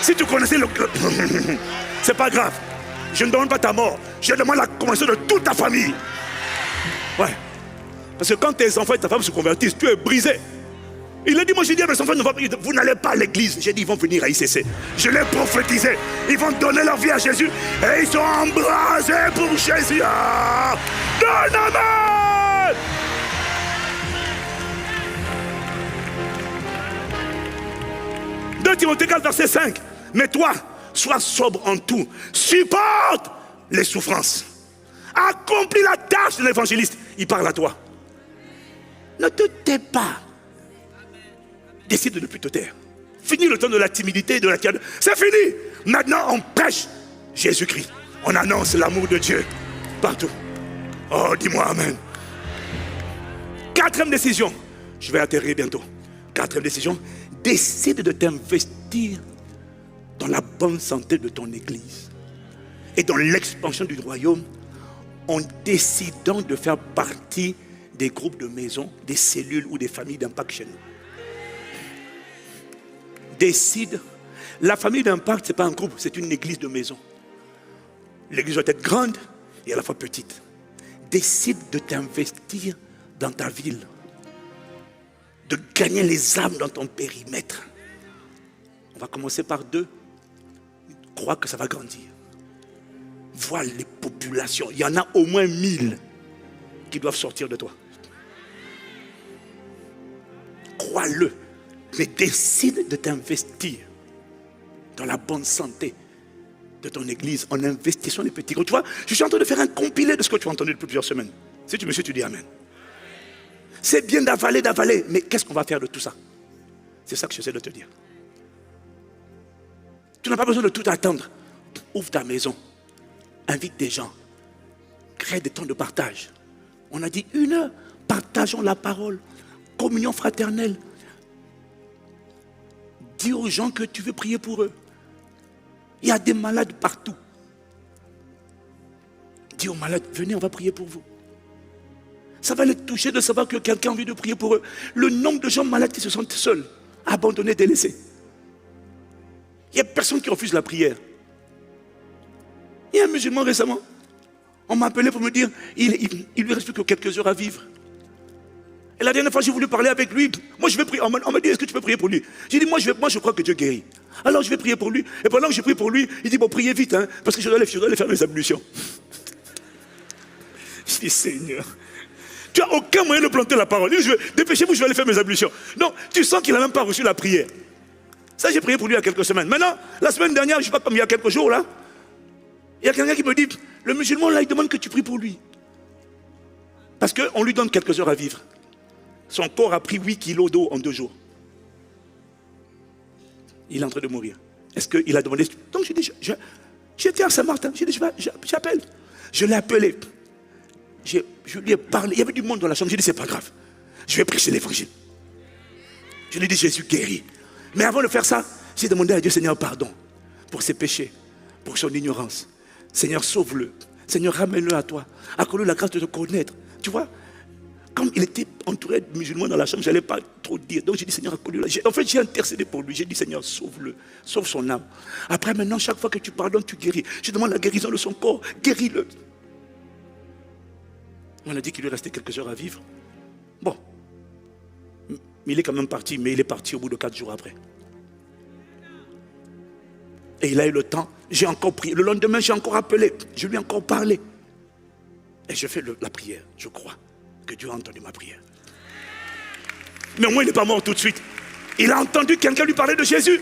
si tu connaissais le... c'est pas grave. Je ne demande pas ta mort. Je demande la conversion de toute ta famille. Ouais. Parce que quand tes enfants et ta femme se convertissent, tu es brisé. Il a dit, moi j'ai dit à mes enfants, vous n'allez pas à l'église. J'ai dit, ils vont venir à ICC. Je l'ai prophétisé. Ils vont donner leur vie à Jésus. Et ils sont embrasés pour Jésus. Ah, donne amen. 2 Timothée 4, verset 5. Mais toi, sois sobre en tout. Supporte les souffrances. Accomplis la tâche de l'évangéliste. Il parle à toi. Ne te tais pas. Décide de ne plus te taire. Fini le temps de la timidité et de la tiède. C'est fini. Maintenant, on prêche Jésus-Christ. On annonce l'amour de Dieu partout. Oh, dis-moi amen. 4e décision. Je vais atterrir bientôt. 4e décision. Décide de t'investir dans la bonne santé de ton église et dans l'expansion du royaume en décidant de faire partie des groupes de maisons, des cellules ou des familles d'impact chez nous. Décide. La famille d'impact, ce n'est pas un groupe, c'est une église de maison. L'église doit être grande et à la fois petite. Décide de t'investir dans ta ville, de gagner les âmes dans ton périmètre. On va commencer par 2. Crois que ça va grandir. Vois les populations. Il y en a au moins 1000 qui doivent sortir de toi. Crois-le. Mais décide de t'investir dans la bonne santé de ton église en investissant les petits groupes. Tu vois, je suis en train de faire un compilé de ce que tu as entendu depuis plusieurs semaines. Si tu me suis, tu dis amen. C'est bien d'avaler, mais qu'est-ce qu'on va faire de tout ça? C'est ça que j'essaie de te dire. Tu n'as pas besoin de tout attendre. Ouvre ta maison, invite des gens, crée des temps de partage. On a dit 1 heure, partageons la parole, communion fraternelle. Dis aux gens que tu veux prier pour eux. Il y a des malades partout. Dis aux malades, venez, on va prier pour vous. Ça va les toucher de savoir que quelqu'un a envie de prier pour eux. Le nombre de gens malades qui se sentent seuls, abandonnés, délaissés. Il n'y a personne qui refuse la prière. Il y a un musulman récemment, on m'a appelé pour me dire, il lui reste plus que quelques heures à vivre. Et la dernière fois, j'ai voulu parler avec lui. Moi, je vais prier. On m'a dit, est-ce que tu peux prier pour lui? J'ai dit, moi, je crois que Dieu guérit. Alors, je vais prier pour lui. Et pendant que je prie pour lui, il dit, bon, priez vite, hein, parce que je dois aller faire mes ablutions. Je dis, Seigneur, tu n'as aucun moyen de planter la parole. Dépêchez-vous, je vais aller faire mes ablutions. Non, tu sens qu'il n'a même pas reçu la prière. Ça, j'ai prié pour lui il y a quelques semaines. Maintenant, la semaine dernière, je ne sais pas, comme il y a quelques jours, là, il y a quelqu'un qui me dit, le musulman, là, il demande que tu pries pour lui. Parce qu'on lui donne quelques heures à vivre. Son corps a pris 8 kilos d'eau en 2 jours. Il est en train de mourir. Est-ce qu'il a demandé? Donc j'ai dit, j'étais à Saint-Martin, j'ai dit, j'appelle. Je l'ai appelé. Je lui ai parlé. Il y avait du monde dans la chambre. J'ai dit, c'est pas grave. Je vais prêcher l'évangile. Je lui ai dit, Jésus guérit. Mais avant de faire ça, j'ai demandé à Dieu, Seigneur, pardon pour ses péchés, pour son ignorance. Seigneur, sauve-le. Seigneur, ramène-le à toi. Accorde-lui la grâce de te connaître. tu vois, comme il était entouré de musulmans dans la chambre, je n'allais pas trop dire. Donc j'ai dit, Seigneur, accorde-lui. En fait, j'ai intercédé pour lui. J'ai dit, Seigneur, sauve-le, sauve son âme. Après, maintenant, chaque fois que tu pardonnes, tu guéris. Je demande la guérison de son corps, guéris-le. On a dit qu'il lui restait quelques heures à vivre. Bon, mais il est quand même parti, mais il est parti au bout de 4 jours après. Et il a eu le temps, j'ai encore prié. Le lendemain, j'ai encore appelé, je lui ai encore parlé. Et je fais la prière, je crois que Dieu a entendu ma prière. Mais au moins, il n'est pas mort tout de suite. Il a entendu quelqu'un lui parler de Jésus.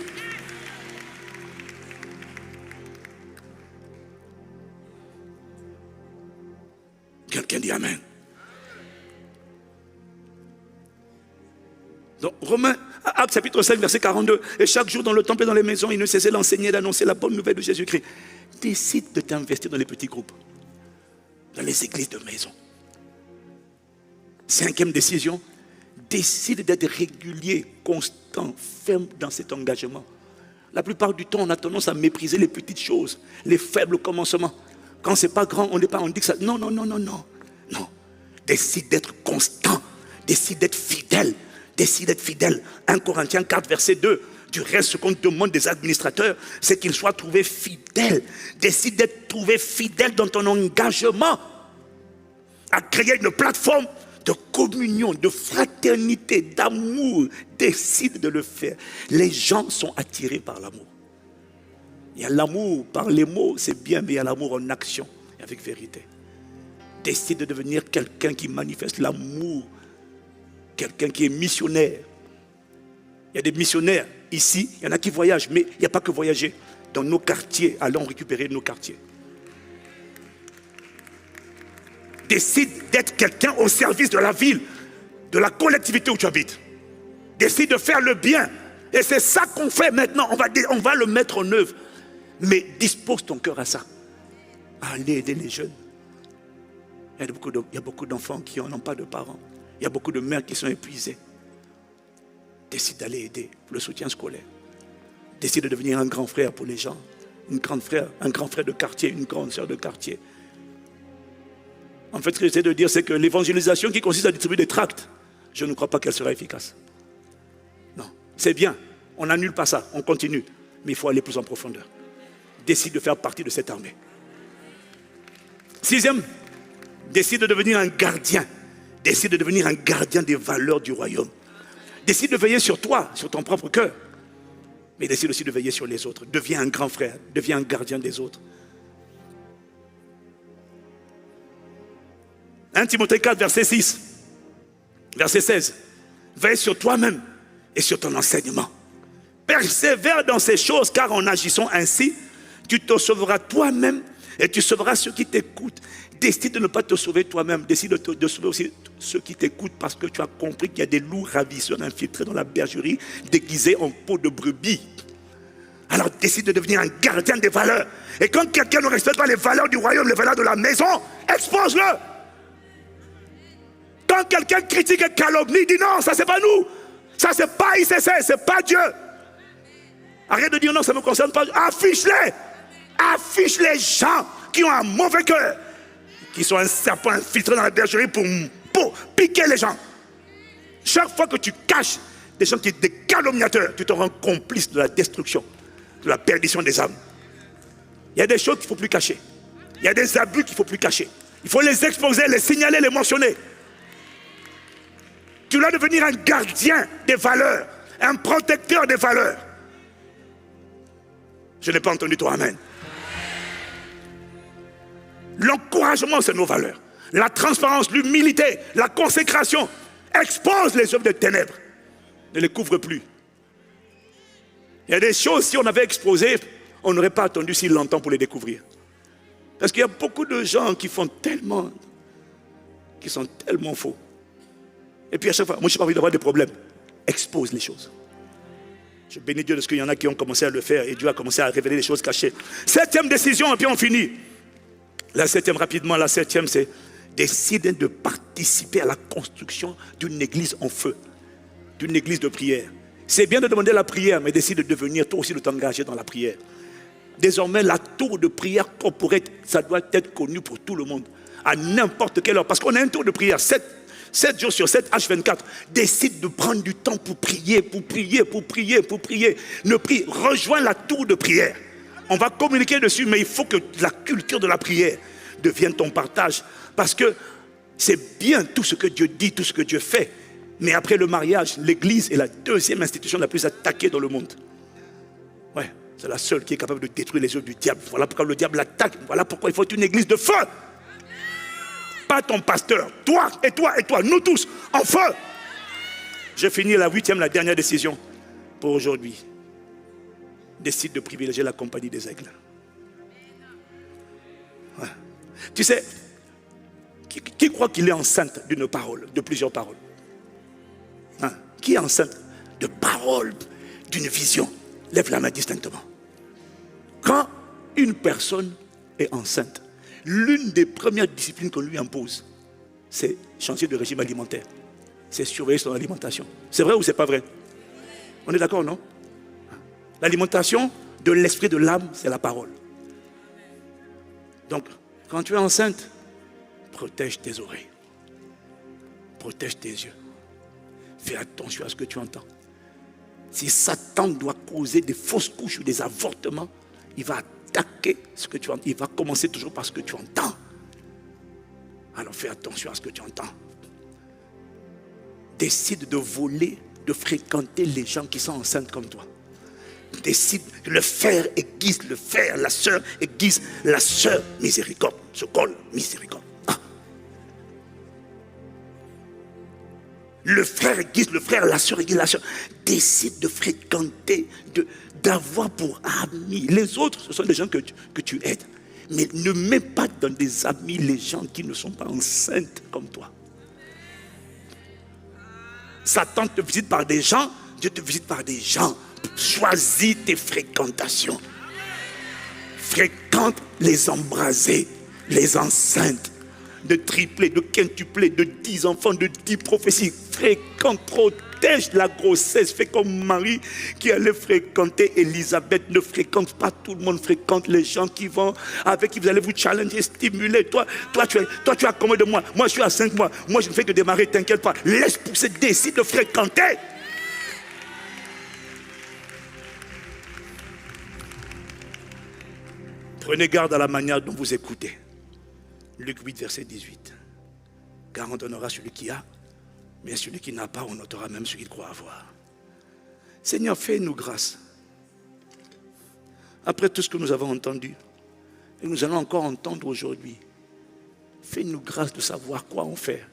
Quelqu'un dit Amen. Donc, Romains, Actes chapitre 5, verset 42. Et chaque jour dans le temple et dans les maisons, il ne cessait d'enseigner et d'annoncer la bonne nouvelle de Jésus-Christ. Décide de t'investir dans les petits groupes, dans les églises de maison. 5e décision, décide d'être régulier, constant, ferme dans cet engagement. La plupart du temps, on a tendance à mépriser les petites choses, les faibles commencements. Quand ce n'est pas grand, on dit que ça. Non. Non. Décide d'être constant, décide d'être fidèle. Décide d'être fidèle. 1 Corinthiens 4, verset 2. Du reste, ce qu'on demande des administrateurs, c'est qu'ils soient trouvés fidèles. Décide d'être trouvé fidèle dans ton engagement à créer une plateforme de communion, de fraternité, d'amour. Décide de le faire. Les gens sont attirés par l'amour. Il y a l'amour par les mots, c'est bien, mais il y a l'amour en action, avec vérité. Décide de devenir quelqu'un qui manifeste l'amour. Quelqu'un qui est missionnaire. Il y a des missionnaires ici, il y en a qui voyagent, mais il n'y a pas que voyager. Dans nos quartiers, allons récupérer nos quartiers. Décide d'être quelqu'un au service de la ville, de la collectivité où tu habites. Décide de faire le bien. Et c'est ça qu'on fait maintenant. On va le mettre en œuvre. Mais dispose ton cœur à ça. À aller aider les jeunes. Il y a beaucoup d'enfants qui n'ont pas de parents. Il y a beaucoup de mères qui sont épuisées. Décide d'aller aider pour le soutien scolaire. Décide de devenir un grand frère pour les gens. Un grand frère de quartier, une grande sœur de quartier. En fait, ce que j'essaie de dire, c'est que l'évangélisation qui consiste à distribuer des tracts, je ne crois pas qu'elle sera efficace. Non, c'est bien. On n'annule pas ça, on continue. Mais il faut aller plus en profondeur. Décide de faire partie de cette armée. 6e, décide de devenir un gardien. Décide de devenir un gardien des valeurs du royaume. Décide de veiller sur toi, sur ton propre cœur. Mais décide aussi de veiller sur les autres. Deviens un grand frère, deviens un gardien des autres. 1 Timothée 4, verset 6, verset 16. Veille sur toi-même et sur ton enseignement. Persévère dans ces choses, car en agissant ainsi, tu te sauveras toi-même et tu sauveras ceux qui t'écoutent. Décide de ne pas te sauver toi-même. Décide de sauver aussi ceux qui t'écoutent, parce que tu as compris qu'il y a des loups ravisseurs infiltrés dans la bergerie, déguisés en peau de brebis. Alors décide de devenir un gardien des valeurs. Et quand quelqu'un ne respecte pas les valeurs du royaume, les valeurs de la maison, expose-le. Quand quelqu'un critique et calomnie, dit non, ça c'est pas nous. Ça c'est pas ICC, c'est pas Dieu. Arrête de dire non, ça ne me concerne pas. Affiche-les. Affiche les gens qui ont un mauvais cœur, qui sont un serpent infiltré dans la bergerie pour piquer les gens. Chaque fois que tu caches des gens qui sont des calomniateurs, tu te rends complice de la destruction, de la perdition des âmes. Il y a des choses qu'il ne faut plus cacher. Il y a des abus qu'il ne faut plus cacher. Il faut les exposer, les signaler, les mentionner. Tu dois devenir un gardien des valeurs, un protecteur des valeurs. Je n'ai pas entendu toi, amen. L'encouragement, c'est nos valeurs. La transparence, l'humilité, la consécration. Expose les œuvres des ténèbres. Ne les couvre plus. Il y a des choses, si on avait exposé, on n'aurait pas attendu si longtemps pour les découvrir. Parce qu'il y a beaucoup de gens qui sont tellement faux. Et puis à chaque fois, moi je n'ai pas envie d'avoir des problèmes. Expose les choses. Je bénis Dieu de ce qu'il y en a qui ont commencé à le faire et Dieu a commencé à révéler les choses cachées. 7e décision, et puis on finit. La 7e, rapidement, la 7e, c'est décide de participer à la construction d'une église en feu, d'une église de prière. C'est bien de demander la prière, mais décide de devenir toi aussi de t'engager dans la prière. Désormais, la tour de prière corporate, ça doit être connu pour tout le monde. à n'importe quelle heure. Parce qu'on a un tour de prière, 7 jours sur 7, H24. Décide de prendre du temps pour prier, pour prier, pour prier, pour prier. Ne prie, rejoins la tour de prière. On va communiquer dessus, mais il faut que la culture de la prière devienne ton partage. Parce que c'est bien tout ce que Dieu dit, tout ce que Dieu fait. Mais après le mariage, l'église est la deuxième institution la plus attaquée dans le monde. Ouais, c'est la seule qui est capable de détruire les œuvres du diable. Voilà pourquoi le diable l'attaque. Voilà pourquoi il faut une église de feu. Pas ton pasteur, toi et toi et toi, nous tous, en feu. Je finis la 8e, la dernière décision pour aujourd'hui. Décide de privilégier la compagnie des aigles. Ouais. Tu sais, qui croit qu'il est enceinte d'une parole, de plusieurs paroles? Hein? Qui est enceinte de paroles, d'une vision? Lève la main distinctement. Quand une personne est enceinte, l'une des premières disciplines qu'on lui impose, c'est changer de régime alimentaire. C'est surveiller son alimentation. C'est vrai ou c'est pas vrai? On est d'accord, non? L'alimentation de l'esprit, de l'âme, c'est la parole. Donc, quand tu es enceinte, protège tes oreilles. Protège tes yeux. Fais attention à ce que tu entends. Si Satan doit causer des fausses couches ou des avortements, il va attaquer ce que tu entends. Il va commencer toujours par ce que tu entends. Alors fais attention à ce que tu entends. Décide de voler, de fréquenter les gens qui sont enceintes comme toi. Décide, le frère aiguise le frère, la sœur aiguise la sœur. Miséricorde, se colle, miséricorde. Ah. Le frère aiguise le frère, la sœur aiguise la sœur. Décide de fréquenter, d'avoir pour amis. Les autres, ce sont des gens que tu aides. Mais ne mets pas dans des amis les gens qui ne sont pas enceintes comme toi. Satan te visite par des gens, Dieu te visite par des gens. Choisis tes fréquentations. Fréquente les embrasés, les enceintes, de triplés, de quintuplés, de 10 enfants, de 10 prophéties. Fréquente, protège la grossesse. Fais comme Marie qui allait fréquenter Élisabeth. Ne fréquente pas tout le monde. Fréquente les gens qui vont, avec qui vous allez vous challenger, stimuler. Toi, tu as combien de mois? Moi, je suis à 5 mois. Moi, je ne fais que démarrer, t'inquiète pas. Laisse pousser, décide de fréquenter. Prenez garde à la manière dont vous écoutez. Luc 8, verset 18. Car on donnera celui qui a, mais celui qui n'a pas, on notera même ce qu'il croit avoir. Seigneur, fais-nous grâce. Après tout ce que nous avons entendu, et nous allons encore entendre aujourd'hui, fais-nous grâce de savoir quoi en faire.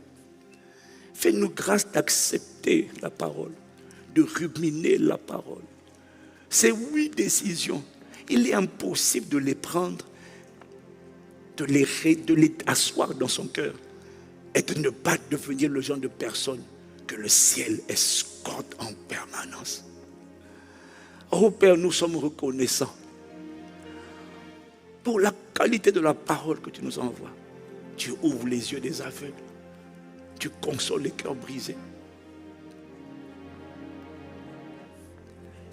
Fais-nous grâce d'accepter la parole, de ruminer la parole. Ces 8 décisions, il est impossible de les prendre, de les asseoir dans son cœur et de ne pas devenir le genre de personne que le ciel escorte en permanence. Oh Père, nous sommes reconnaissants pour la qualité de la parole que tu nous envoies. Tu ouvres les yeux des aveugles, tu consoles les cœurs brisés,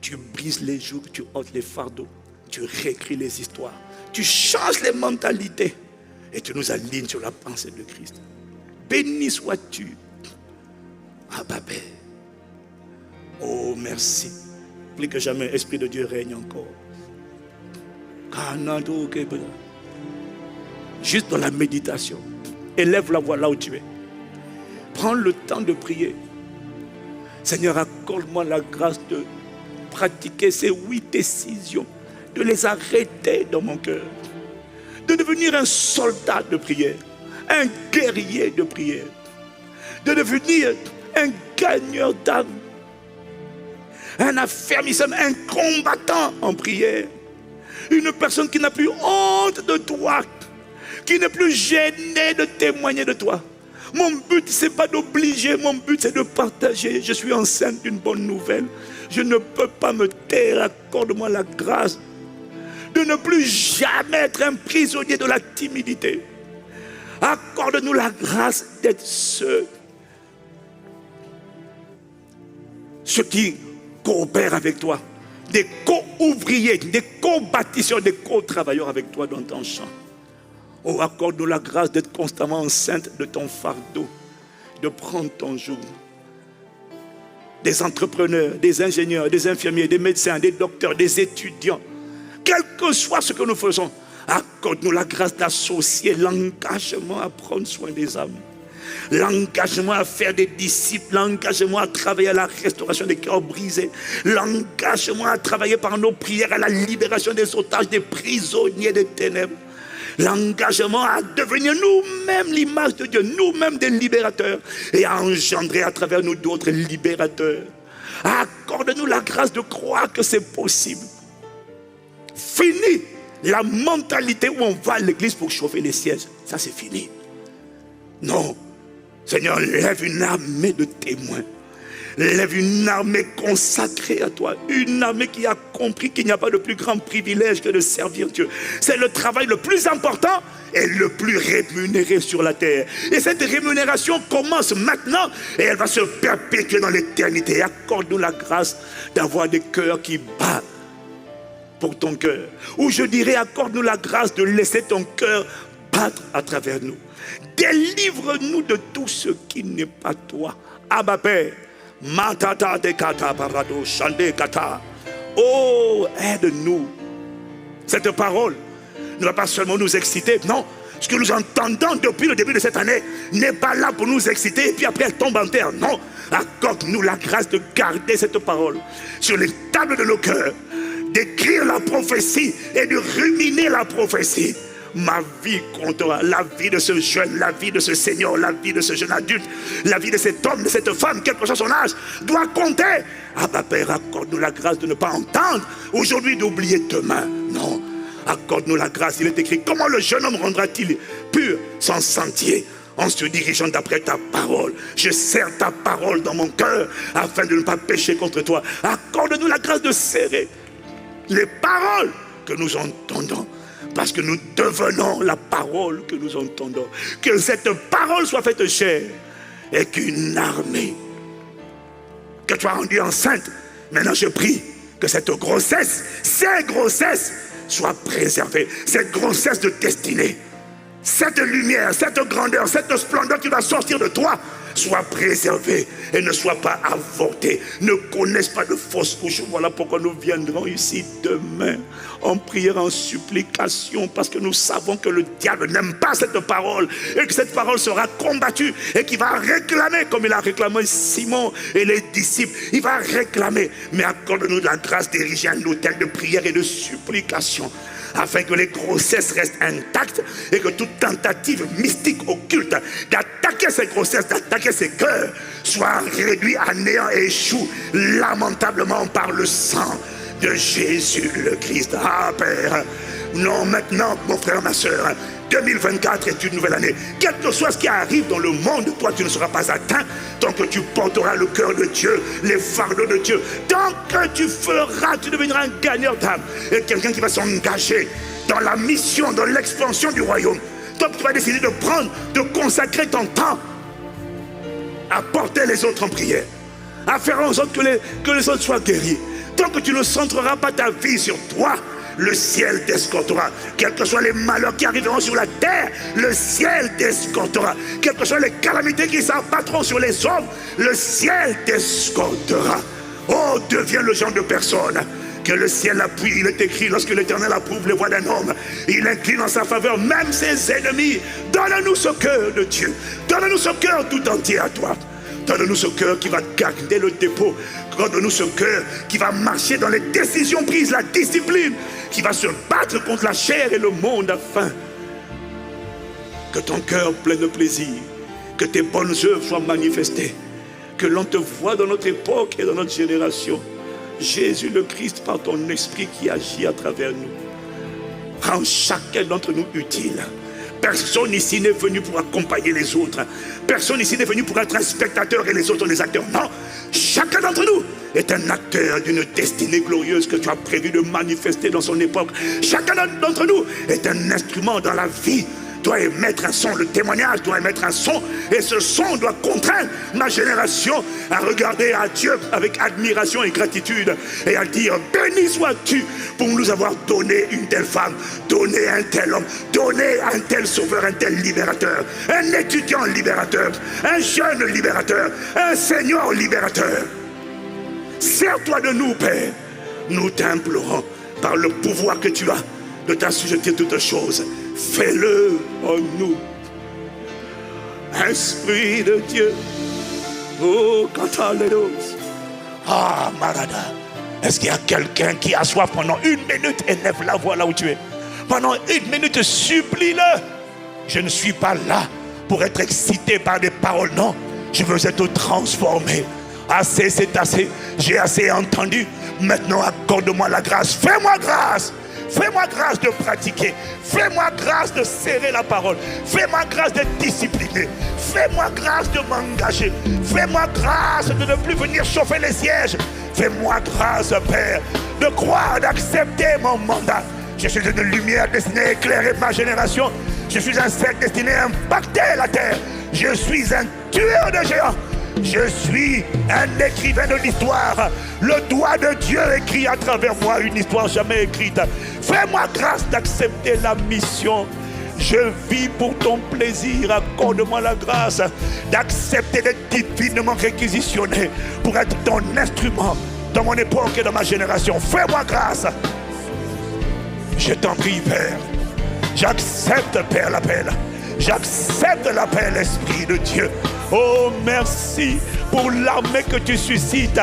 tu brises les jougs, tu ôtes les fardeaux. Tu réécris les histoires, tu changes les mentalités et tu nous alignes sur la pensée de Christ. Béni sois-tu. Abba Père. Oh merci. Plus que jamais, Esprit de Dieu règne encore. Juste dans la méditation, élève la voix là où tu es. Prends le temps de prier. Seigneur, accorde-moi la grâce de pratiquer ces 8 décisions, de les arrêter dans mon cœur, de devenir un soldat de prière, un guerrier de prière, de devenir un gagneur d'âme, un affermisseur, un combattant en prière, une personne qui n'a plus honte de toi, qui n'est plus gênée de témoigner de toi. Mon but, ce n'est pas d'obliger, mon but, c'est de partager. Je suis enceinte d'une bonne nouvelle. Je ne peux pas me taire. Accorde-moi la grâce de ne plus jamais être un prisonnier de la timidité. Accorde-nous la grâce d'être ceux qui coopèrent avec toi, des co-ouvriers, des co-bâtisseurs, des co-travailleurs avec toi dans ton champ. Oh, accorde-nous la grâce d'être constamment enceinte de ton fardeau, de prendre ton joug. Des entrepreneurs, des ingénieurs, des infirmiers, des médecins, des docteurs, des étudiants, quel que soit ce que nous faisons, accorde-nous la grâce d'associer l'engagement à prendre soin des âmes, l'engagement à faire des disciples, l'engagement à travailler à la restauration des cœurs brisés, l'engagement à travailler par nos prières à la libération des otages, des prisonniers des ténèbres, l'engagement à devenir nous-mêmes l'image de Dieu, nous-mêmes des libérateurs, et à engendrer à travers nous d'autres libérateurs. Accorde-nous la grâce de croire que c'est possible. Fini la mentalité où on va à l'église pour chauffer les sièges. Ça, c'est fini. Non. Seigneur, lève une armée de témoins. Lève une armée consacrée à toi. Une armée qui a compris qu'il n'y a pas de plus grand privilège que de servir Dieu. C'est le travail le plus important et le plus rémunéré sur la terre. Et cette rémunération commence maintenant et elle va se perpétuer dans l'éternité. Accorde-nous la grâce d'avoir des cœurs qui battent pour ton cœur. Ou je dirais, accorde-nous la grâce de laisser ton cœur battre à travers nous. Délivre-nous de tout ce qui n'est pas toi. Abba Père, matata de kata parado chande kata. Oh, aide-nous. Cette parole ne va pas seulement nous exciter, non. Ce que nous entendons depuis le début de cette année n'est pas là pour nous exciter et puis après elle tombe en terre. Non, accorde-nous la grâce de garder cette parole sur les tables de nos cœurs, d'écrire la prophétie et de ruminer la prophétie. Ma vie comptera, la vie de ce jeune, la vie de ce seigneur, la vie de ce jeune adulte, la vie de cet homme, de cette femme, quel que soit son âge, doit compter. Abba Père, accorde-nous la grâce de ne pas entendre aujourd'hui, d'oublier demain. Non, accorde-nous la grâce. Il est écrit, comment le jeune homme rendra-t-il pur son sentier en se dirigeant d'après ta parole? Je serre ta parole dans mon cœur afin de ne pas pécher contre toi. Accorde-nous la grâce de serrer les paroles que nous entendons, parce que nous devenons la parole que nous entendons. Que cette parole soit faite chair et qu'une armée que tu as rendue enceinte, maintenant je prie que cette grossesse, ces grossesses soient préservées, cette grossesse de destinée, cette lumière, cette grandeur, cette splendeur qui va sortir de toi soit préservée et ne soit pas avortée, ne connaisse pas de fausses couches. Voilà pourquoi nous viendrons ici demain en prière, en supplication, parce que nous savons que le diable n'aime pas cette parole et que cette parole sera combattue et qu'il va réclamer comme il a réclamé Simon et les disciples. Il va réclamer, mais accorde-nous la grâce d'ériger un autel de prière et de supplication afin que les grossesses restent intactes et que toute tentative mystique occulte d'attaquer ces grossesses, d'attaquer ces cœurs soit réduite à néant et échoue lamentablement par le sang de Jésus le Christ. Ah Père, non, maintenant mon frère, ma soeur, 2024 est une nouvelle année. Quel que soit ce qui arrive dans le monde, toi tu ne seras pas atteint tant que tu porteras le cœur de Dieu, les fardeaux de Dieu. Tant que tu feras, tu deviendras un gagneur d'âme et quelqu'un qui va s'engager dans la mission, dans l'expansion du royaume. Tant que tu vas décider de prendre, de consacrer ton temps à porter les autres en prière, à faire en sorte que les autres soient guéris. Tant que tu ne centreras pas ta vie sur toi, le ciel t'escortera. Quels que soient les malheurs qui arriveront sur la terre, le ciel t'escortera. Quelles que soient les calamités qui s'abattront sur les hommes, le ciel t'escortera. Oh, deviens le genre de personne que le ciel appuie. Il est écrit, lorsque l'Éternel approuve les voies d'un homme, il incline en sa faveur même ses ennemis. Donne-nous ce cœur de Dieu. Donne-nous ce cœur tout entier à toi. Donne-nous ce cœur qui va garder le dépôt. Donne-nous ce cœur qui va marcher dans les décisions prises, la discipline, qui va se battre contre la chair et le monde afin que ton cœur plein de plaisir, que tes bonnes œuvres soient manifestées, que l'on te voit dans notre époque et dans notre génération. Jésus le Christ, par ton esprit qui agit à travers nous, rend chacun d'entre nous utile. Personne ici n'est venu pour accompagner les autres. Personne ici n'est venu pour être un spectateur et les autres des acteurs. Non, chacun d'entre nous est un acteur d'une destinée glorieuse que tu as prévu de manifester dans son époque. Chacun d'entre nous est un instrument dans la vie doit émettre un son, le témoignage doit émettre un son, et ce son doit contraindre ma génération à regarder à Dieu avec admiration et gratitude, et à dire, béni sois-tu pour nous avoir donné une telle femme, donné un tel homme, donné un tel sauveur, un tel libérateur, un étudiant libérateur, un jeune libérateur, un Seigneur libérateur. Sers-toi de nous, Père. Nous t'implorons par le pouvoir que tu as de t'assujettir toutes choses. Fais-le en nous. Esprit de Dieu. Oh, Cataléos. Ah, Marada. Est-ce qu'il y a quelqu'un qui a soif pendant 1 minute? Élève la voix là où tu es. Pendant 1 minute, supplie-le. Je ne suis pas là pour être excité par des paroles. Non, je veux être transformé. Assez, c'est assez. J'ai assez entendu. Maintenant, accorde-moi la grâce. Fais-moi grâce. Fais-moi grâce de pratiquer. Fais-moi grâce de serrer la parole. Fais-moi grâce d'être discipliné. Fais-moi grâce de m'engager. Fais-moi grâce de ne plus venir chauffer les sièges. Fais-moi grâce, Père, de croire, d'accepter mon mandat. Je suis une lumière destinée à éclairer ma génération. Je suis un cercle destiné à impacter la terre. Je suis un tueur de géants. Je suis un écrivain de l'histoire. Le doigt de Dieu écrit à travers moi une histoire jamais écrite. Fais-moi grâce d'accepter la mission. Je vis pour ton plaisir. Accorde-moi la grâce d'accepter d'être divinement réquisitionné pour être ton instrument dans mon époque et dans ma génération. Fais-moi grâce. Je t'en prie, Père. J'accepte, Père, l'appel. J'accepte l'appel, Esprit de Dieu. Oh, merci pour l'armée que tu suscites.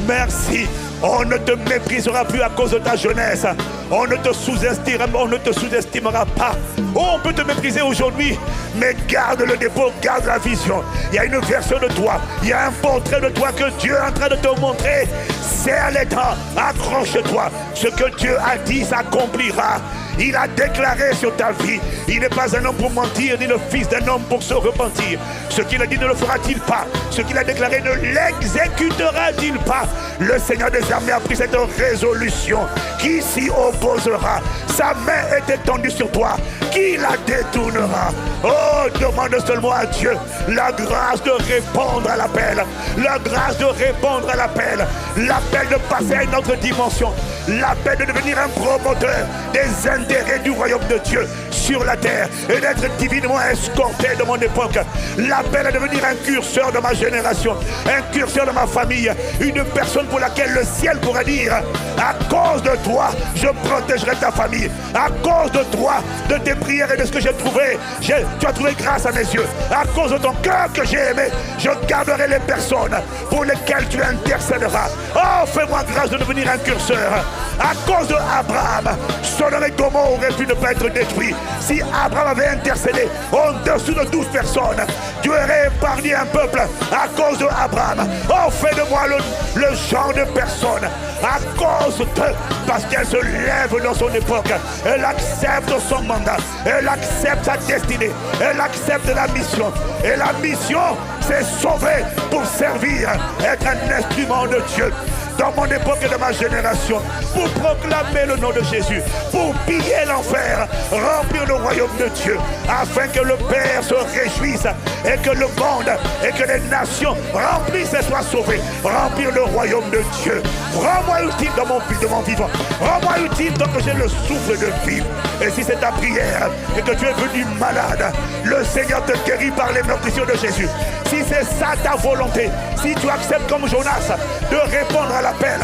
Merci. On ne te méprisera plus à cause de ta jeunesse. On ne te sous-estimera pas. Oh, on peut te mépriser aujourd'hui, mais garde le dépôt, garde la vision. Il y a une version de toi, il y a un portrait de toi que Dieu est en train de te montrer. Serre les dents, accroche-toi. Ce que Dieu a dit s'accomplira. Il a déclaré sur ta vie. Il n'est pas un homme pour mentir, ni le fils d'un homme pour se repentir. Ce qu'il a dit ne le fera-t-il pas? Ce qu'il a déclaré ne l'exécutera-t-il pas? Le Seigneur des armées a pris cette résolution. Qui s'y opposera? Sa main est étendue sur toi. Qui la détournera? Oh, demande seulement à Dieu la grâce de répondre à l'appel. La grâce de répondre à l'appel. L'appel de passer à une autre dimension. L'appel de devenir un promoteur des intérêts du royaume de Dieu sur la terre et d'être divinement escorté de mon époque. L'appel à devenir un curseur de ma génération, un curseur de ma famille, une personne pour laquelle le ciel pourrait dire: à cause de toi, je protégerai ta famille. À cause de toi, de tes prières et de ce que j'ai trouvé, tu as trouvé grâce à mes yeux. À cause de ton cœur que j'ai aimé, je garderai les personnes pour lesquelles tu intercéderas. Oh, fais-moi grâce de devenir un curseur. À cause de Abraham, Sodome et Gomorrhe aurait pu ne pas être détruit. Si Abraham avait intercédé en dessous de 12 personnes, Dieu aurait épargné un peuple à cause de Abraham. Oh, fais de moi le genre de personne à cause de, parce qu'elle se lève dans son époque. Elle accepte son mandat. Elle accepte sa destinée. Elle accepte la mission. Et la mission, c'est sauver pour servir, être un instrument de Dieu dans mon époque et de ma génération, pour proclamer le nom de Jésus, pour piller l'enfer, remplir le royaume de Dieu, afin que le Père se réjouisse et que le monde et que les nations remplissent et soient sauvées. Remplir le royaume de Dieu. Rends-moi utile dans mon vivant. Rends-moi utile tant que j'ai le souffle de vivre. Et si c'est ta prière et que tu es venu malade, le Seigneur te guérit par les meurtrissures de Jésus. Si c'est ça ta volonté, si tu acceptes comme Jonas de répondre à l'appel,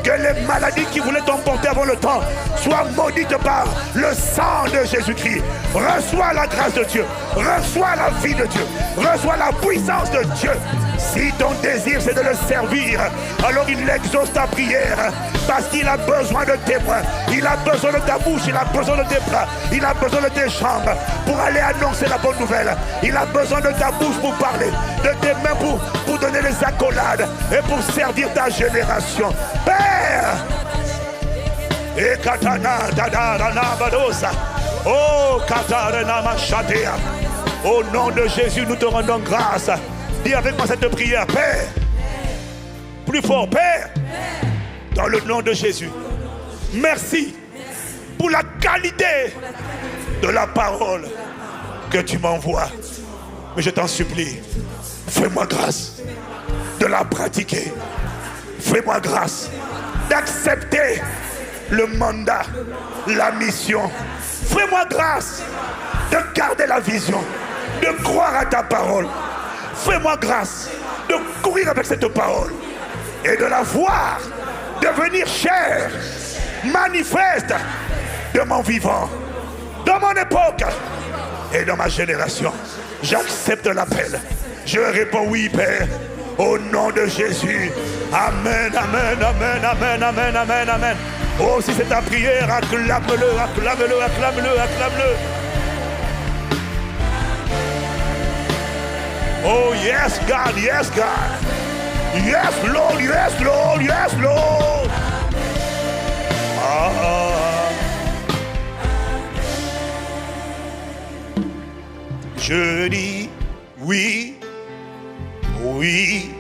que les maladies qui voulaient t'emporter avant le temps soient maudites par le sang de Jésus-Christ. Reçois la grâce de Dieu, reçois la vie de Dieu, reçois la puissance de Dieu. Si ton désir c'est de le servir, alors il exauce ta prière, parce qu'il a besoin de tes bras, il a besoin de ta bouche, il a besoin de tes bras, il a besoin de tes jambes pour aller annoncer la bonne nouvelle. Il a besoin de ta bouche pour parler, de tes mains pour donner les accolades et pour servir ta génération. Père, et katana dadana badosa, oh katarana machatea. Au nom de Jésus, nous te rendons grâce. Dis avec moi cette prière: Père, plus fort, Père, dans le nom de Jésus, merci pour la qualité de la parole que tu m'envoies. Mais je t'en supplie, fais-moi grâce de la pratiquer. Fais-moi grâce d'accepter le mandat, la mission. Fais-moi grâce de garder la vision, de croire à ta parole. Fais-moi grâce de courir avec cette parole et de la voir devenir chair, manifeste de mon vivant, dans mon époque et dans ma génération. J'accepte l'appel. Je réponds oui, Père, au nom de Jésus. Amen, amen, amen, amen, amen, amen, amen. Oh, si c'est ta prière, acclame-le, acclame-le, acclame-le, acclame-le. Oh, yes, God, yes, God. Yes, Lord, yes, Lord, yes, Lord. Je dis oui, oui,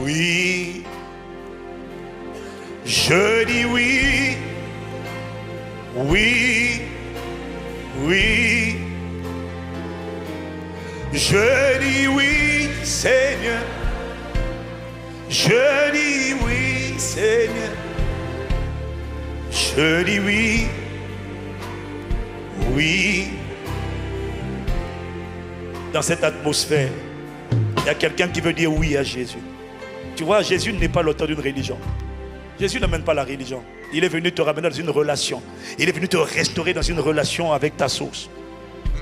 oui. Je dis oui, oui, oui. Je dis oui, Seigneur. Je dis oui, Seigneur. Je dis oui, oui. Dans cette atmosphère, il y a quelqu'un qui veut dire oui à Jésus. Tu vois, Jésus n'est pas l'auteur d'une religion. Jésus n'amène pas la religion. Il est venu te ramener dans une relation. Il est venu te restaurer dans une relation avec ta source.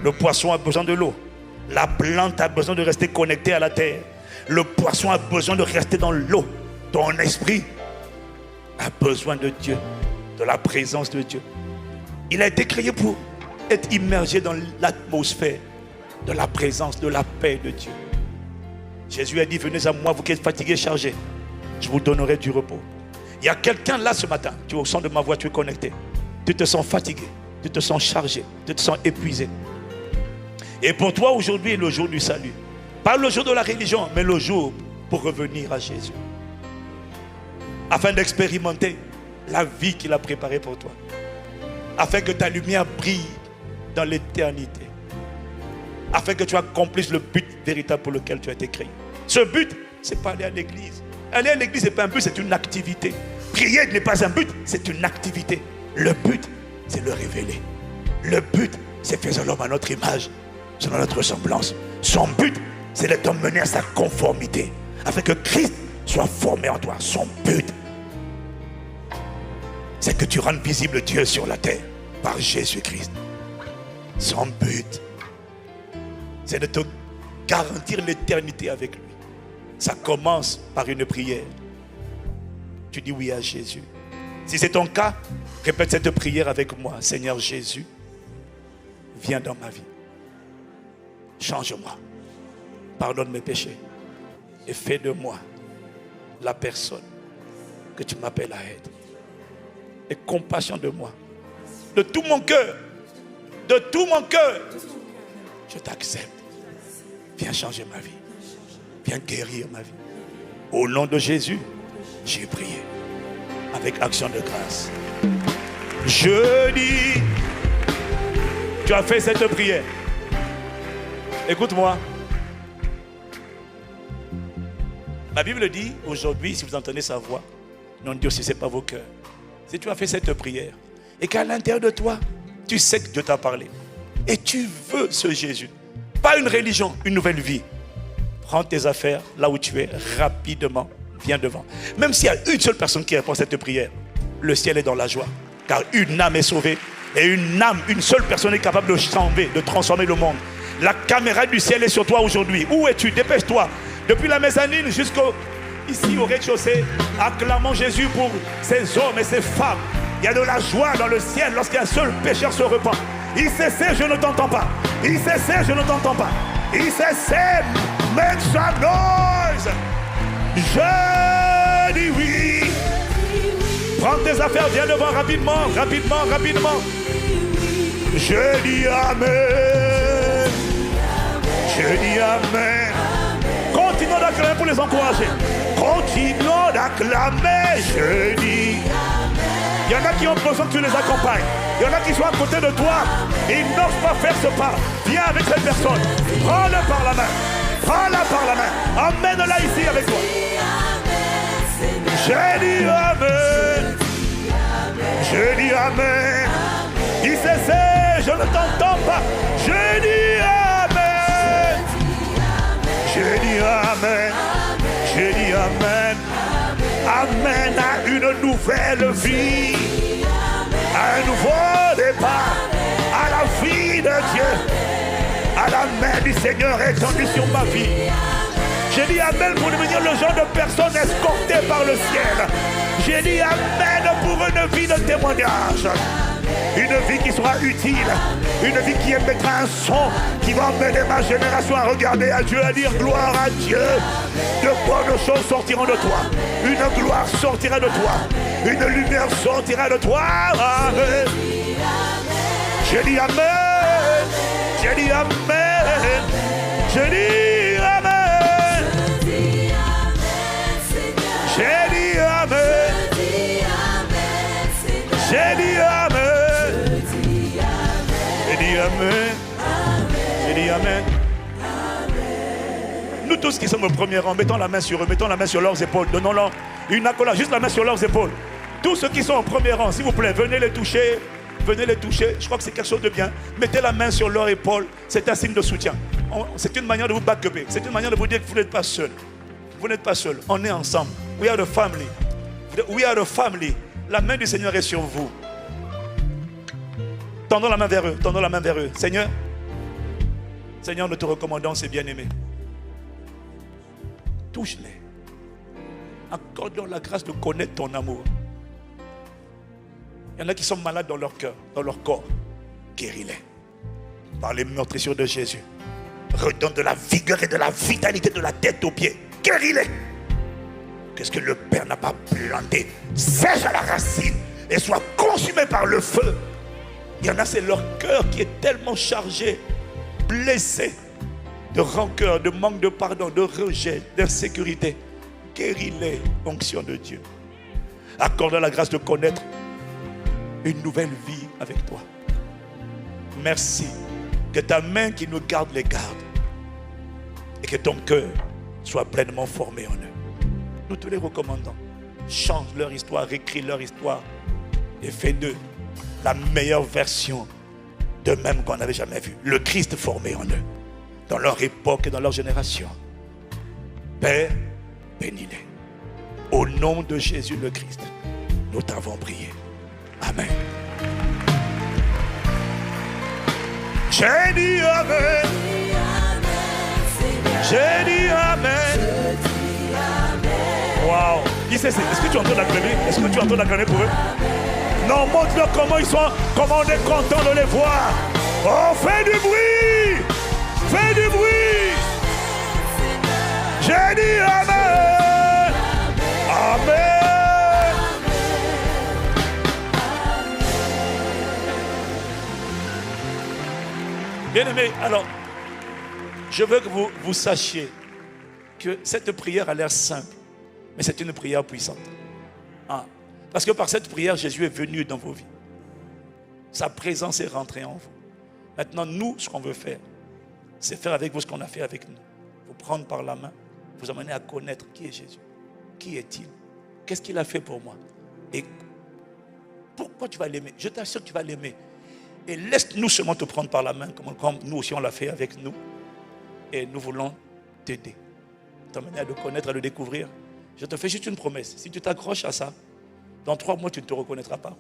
Le poisson a besoin de l'eau. La plante a besoin de rester connectée à la terre. Le poisson a besoin de rester dans l'eau. Ton esprit a besoin de Dieu, de la présence de Dieu. Il a été créé pour être immergé dans l'atmosphère de la présence, de la paix de Dieu. Jésus a dit, venez à moi, vous qui êtes fatigués, chargés, je vous donnerai du repos. Il y a quelqu'un là ce matin, tu es au son de ma voix, tu es connecté. Tu te sens fatigué, tu te sens chargé, tu te sens épuisé. Et pour toi aujourd'hui est le jour du salut. Pas le jour de la religion, mais le jour pour revenir à Jésus. Afin d'expérimenter la vie qu'il a préparée pour toi. Afin que ta lumière brille dans l'éternité. Afin que tu accomplisses le but véritable pour lequel tu as été créé. Ce but, ce n'est pas aller à l'église. Aller à l'église, ce n'est pas un but, c'est une activité. Prier n'est pas un but, c'est une activité. Le but, c'est le révéler. Le but, c'est faire l'homme à notre image, selon notre ressemblance. Son but, c'est de t'emmener à sa conformité. Afin que Christ soit formé en toi. Son but, c'est que tu rendes visible Dieu sur la terre par Jésus-Christ. Son but, c'est de te garantir l'éternité avec lui. Ça commence par une prière. Tu dis oui à Jésus. Si c'est ton cas, répète cette prière avec moi. Seigneur Jésus, viens dans ma vie. Change-moi. Pardonne mes péchés. Et fais de moi la personne que tu m'appelles à être. Et compassion de moi. De tout mon cœur. De tout mon cœur. Je t'accepte. Viens changer ma vie. Viens guérir ma vie. Au nom de Jésus, j'ai prié. Avec action de grâce. Je dis, tu as fait cette prière. Écoute-moi. La Bible dit, aujourd'hui, si vous entendez sa voix, n'endurcissez pas vos cœurs. Si tu as fait cette prière, et qu'à l'intérieur de toi, tu sais que Dieu t'a parlé, et tu veux ce Jésus, pas une religion, une nouvelle vie, prends tes affaires là où tu es, rapidement, viens devant. Même s'il y a une seule personne qui répond à cette prière, le ciel est dans la joie, car une âme est sauvée, et une seule personne est capable de changer, de transformer le monde. La caméra du ciel est sur toi aujourd'hui. Où es-tu? Dépêche-toi. Depuis la mezzanine jusqu'ici au rez-de-chaussée, acclamons Jésus pour ces hommes et ces femmes. Il y a de la joie dans le ciel lorsqu'un seul pécheur se repent. Il cesse, je ne t'entends pas. Il cesse, je ne t'entends pas. Il cesse, make some noise. Je dis oui. Prends tes affaires, viens devant rapidement, rapidement, rapidement. Je dis amen. Je dis amen. Continuons d'acclamer pour les encourager. Continuons d'acclamer. Je dis Il y en a qui ont besoin que tu les accompagnes. Il y en a qui sont à côté de toi et ils n'osent pas faire ce pas. Viens avec cette personne. Prends-le par la main. Prends-la par la main. Emmène-la ici avec toi. J'ai dit Amen. J'ai dit Amen. Il s'essaie, je ne t'entends pas. J'ai dit Amen. J'ai dit Amen. J'ai dit Amen. Amen à une nouvelle vie. À un nouveau départ. À la vie de Dieu. À la main du Seigneur étendue sur ma vie. J'ai dit Amen pour devenir le genre de personne escortée par le ciel. J'ai dit Amen pour une vie de témoignage. Une vie qui sera utile. Une vie qui émettra un son qui va emmener ma génération à regarder à Dieu, à dire gloire à Dieu. De bonnes choses sortiront de toi. Une gloire sortira de toi. Une lumière sortira de toi. Amen. J'ai dit Amen. J'ai dit Amen. J'ai dit Amen. J'ai dit Amen. J'ai dit Amen. J'ai dit Amen. J'ai dit Amen. Nous tous qui sommes au premier rang, mettons la main sur eux, mettons la main sur leurs épaules, donnons-leur une accolade, juste la main sur leurs épaules. Tous ceux qui sont au premier rang, s'il vous plaît, venez les toucher. Venez les toucher, je crois que c'est quelque chose de bien. Mettez la main sur leur épaule, c'est un signe de soutien. C'est une manière de vous back-upper. C'est une manière de vous dire que vous n'êtes pas seul. Vous n'êtes pas seul, on est ensemble. We are the family. We are the family. La main du Seigneur est sur vous. Tendons la main vers eux, tendons la main vers eux. Seigneur, Seigneur, nous te recommandons ces bien-aimés. Touche-les. Accorde-leur la grâce de connaître ton amour. Il y en a qui sont malades dans leur cœur, dans leur corps. Guéris-les. Par les meurtrissures de Jésus. Redonne de la vigueur et de la vitalité de la tête aux pieds. Guéris-les. Qu'est-ce que le Père n'a pas planté? Sèche à la racine et soit consumé par le feu. Il y en a, c'est leur cœur qui est tellement chargé, blessé, de rancœur, de manque de pardon, de rejet, d'insécurité. Guéris-les, onction de Dieu. Accorde la grâce de connaître une nouvelle vie avec toi. Merci. Que ta main qui nous garde les garde. Et que ton cœur soit pleinement formé en eux. Nous te les recommandons. Change leur histoire, réécris leur histoire. Et fais d'eux la meilleure version d'eux-mêmes qu'on n'avait jamais vue. Le Christ formé en eux. Dans leur époque et dans leur génération. Père, bénis-les. Au nom de Jésus le Christ, nous t'avons prié. Amen. J'ai dit Amen. J'ai dit Amen. Wow. Est-ce que tu entends l'acclamer? Est-ce que tu entends l'acclamer pour eux? Non, montre-leur comment ils sont, comment on est content de les voir. Oh, fais du bruit. Fais du bruit. J'ai dit Amen. Amen. Bien-aimés, alors, je veux que vous sachiez que cette prière a l'air simple, mais c'est une prière puissante. Ah, parce que par cette prière, Jésus est venu dans vos vies. Sa présence est rentrée en vous. Maintenant, nous, ce qu'on veut faire, c'est faire avec vous ce qu'on a fait avec nous. Vous prendre par la main, vous amener à connaître qui est Jésus. Qui est-il? Qu'est-ce qu'il a fait pour moi? Et pourquoi tu vas l'aimer? Je t'assure que tu vas l'aimer. Et laisse-nous seulement te prendre par la main, comme nous aussi on l'a fait avec nous. Et nous voulons t'aider, t'amener à le connaître, à le découvrir. Je te fais juste une promesse. Si tu t'accroches à ça, dans 3 mois, tu ne te reconnaîtras pas.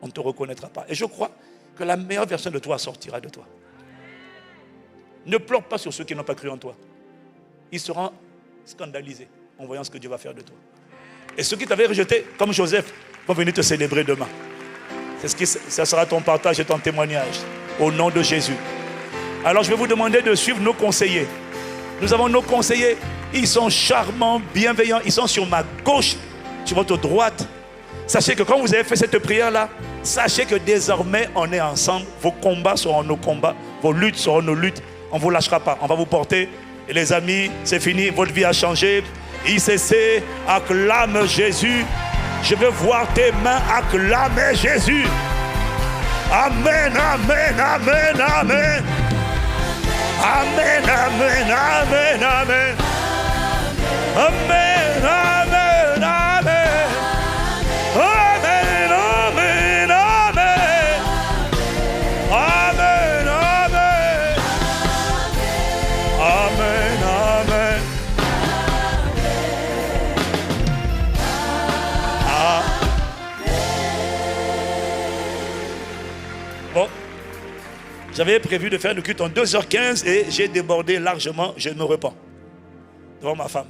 On ne te reconnaîtra pas. Et je crois que la meilleure version de toi sortira de toi. Ne pleure pas sur ceux qui n'ont pas cru en toi. Ils seront scandalisés en voyant ce que Dieu va faire de toi. Et ceux qui t'avaient rejeté, comme Joseph, vont venir te célébrer demain. Ça sera ton partage et ton témoignage. Au nom de Jésus. Alors je vais vous demander de suivre nos conseillers. Nous avons nos conseillers. Ils sont charmants, bienveillants. Ils sont sur ma gauche, sur votre droite. Sachez que quand vous avez fait cette prière-là, sachez que désormais on est ensemble. Vos combats seront nos combats. Vos luttes seront nos luttes. On ne vous lâchera pas. On va vous porter. Et les amis, c'est fini. Votre vie a changé. ICC acclame Jésus. Je veux voir tes mains acclamer Jésus. Amen, amen, amen, amen. Amen, amen, amen, amen. Amen, amen, amen. Amen, amen, amen. Amen, amen. Amen, amen. Ah. Bon. J'avais prévu de faire le culte en 2h15 et j'ai débordé largement. Je me repens devant ma femme.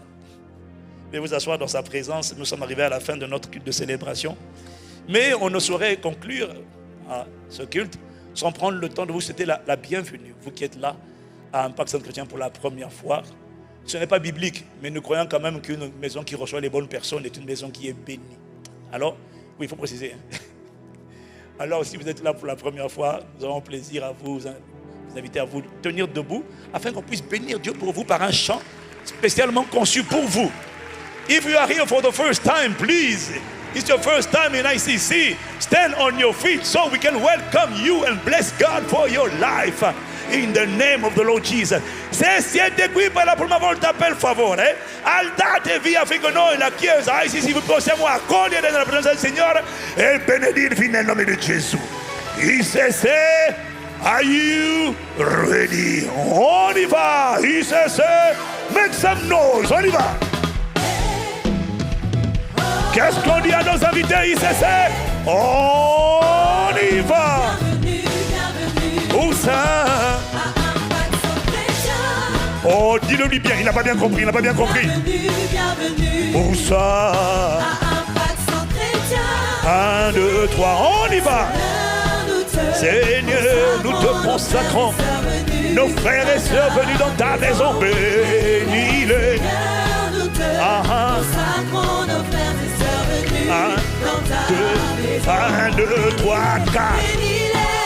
Je vais vous asseoir dans sa présence. Nous sommes arrivés à la fin de notre culte de célébration. Mais on ne saurait conclure à ce culte sans prendre le temps de vous souhaiter la bienvenue. Vous qui êtes là à Impact Centre Chrétien pour la première fois. Ce n'est pas biblique, mais nous croyons quand même qu'une maison qui reçoit les bonnes personnes est une maison qui est bénie. Alors, oui, il faut préciser. Alors, si vous êtes là pour la première fois, nous aurons plaisir à vous inviter à vous tenir debout afin qu'on puisse bénir Dieu pour vous par un chant spécialement conçu pour vous. If you are here for the first time, please, it's your first time in ICC, stand on your feet so we can welcome you and bless God for your life in the name of the Lord Jesus. Se siete qui per la prima volta, per favore, alzatevi affinché noi, la Chiesa ICC, vi possiamo accogliere nella presenza del Signore e benedirvi nel nome di Gesù. ICC, are you ready? On y va, ICC, make some noise, on y va. Qu'est-ce qu'on dit à nos invités ICC? On y va. Où ça? Oh, dis-le-lui bien, il n'a pas bien compris, il n'a pas bien compris. Où ça? 1, 2, 3, on y va. Seigneur, nous te consacrons nos frères et sœurs venus dans ta maison, bénis-les. 1, 2, 3, 4.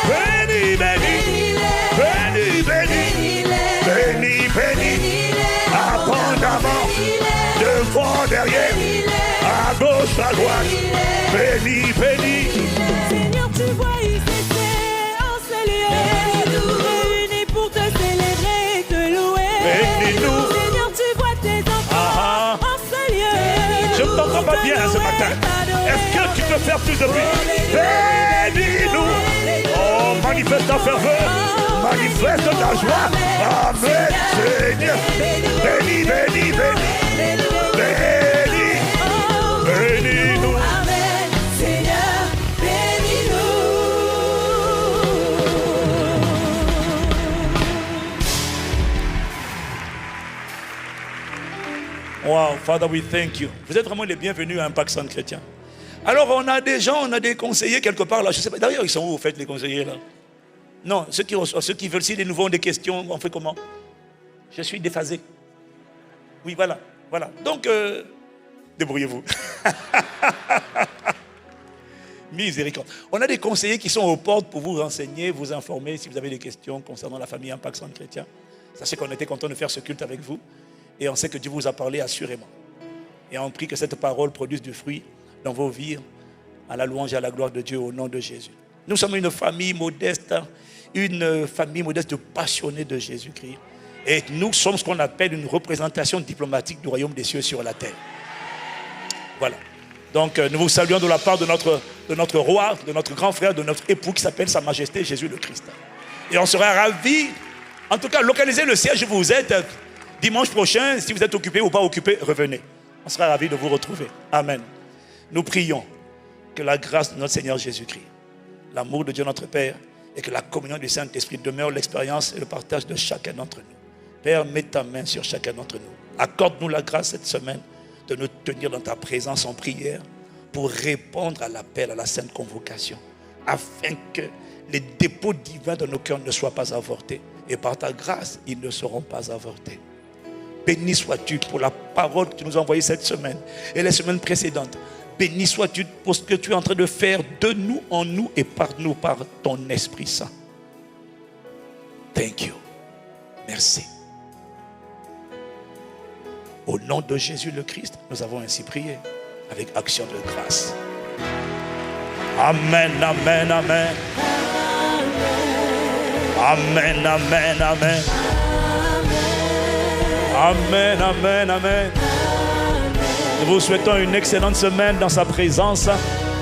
Bénis, bénis, bénis, bénis, bénis, bénis, abondamment, devant, derrière, à gauche, à droite, bénis, bénis. Seigneur, tu vois ICC en ce lieu, réunis pour te célébrer, te louer. Bénis-nous. Seigneur, tu vois tes enfants en ce lieu. Je ne t'entends pas bien ce matin. Est-ce que tu peux faire plus de bruit? Bénis-nous. Oh, manifeste ta ferveur, manifeste ta joie. Amen, Seigneur. Bénis, bénis, bénis, bénis, bénis-nous. Amen, Seigneur, bénis-nous. Wow, Father, we thank you. Vous êtes vraiment les bienvenus à Impact Centre Chrétien. Alors, on a des gens, on a des conseillers quelque part là. Je sais pas. D'ailleurs, ils sont où, vous faites les conseillers là? Non, ceux qui reçoivent, ceux qui veulent, si les nouveaux ont des questions, on fait comment? Je suis déphasé. Oui, voilà, voilà. Donc, débrouillez-vous. Miséricorde. On a des conseillers qui sont aux portes pour vous renseigner, vous informer si vous avez des questions concernant la famille Impact Centre Chrétien. Sachez qu'on était content de faire ce culte avec vous et on sait que Dieu vous a parlé assurément. Et on prie que cette parole produise du fruit dans vos vies, à la louange et à la gloire de Dieu au nom de Jésus. Nous sommes une famille modeste de passionnés de Jésus-Christ. Et nous sommes ce qu'on appelle une représentation diplomatique du royaume des cieux sur la terre. Voilà. Donc nous vous saluons de la part de notre roi, de notre grand frère, de notre époux qui s'appelle Sa Majesté Jésus le Christ. Et on sera ravis, en tout cas localisez le siège où vous êtes dimanche prochain. Si vous êtes occupé ou pas occupé, revenez. On sera ravis de vous retrouver. Amen. Nous prions que la grâce de notre Seigneur Jésus-Christ, l'amour de Dieu notre Père et que la communion du Saint-Esprit demeure l'expérience et le partage de chacun d'entre nous. Père, mets ta main sur chacun d'entre nous. Accorde-nous la grâce cette semaine de nous tenir dans ta présence en prière pour répondre à l'appel à la sainte convocation, afin que les dépôts divins de nos cœurs ne soient pas avortés. Et par ta grâce, ils ne seront pas avortés. Béni sois-tu pour la parole que tu nous as envoyée cette semaine et les semaines précédentes. Béni sois-tu pour ce que tu es en train de faire de nous, en nous et par nous, par ton Esprit Saint. Thank you. Merci. Au nom de Jésus le Christ, nous avons ainsi prié. avec action de grâce. Amen, amen, amen. Amen, amen, amen. Amen, amen, amen. Nous vous souhaitons une excellente semaine dans sa présence.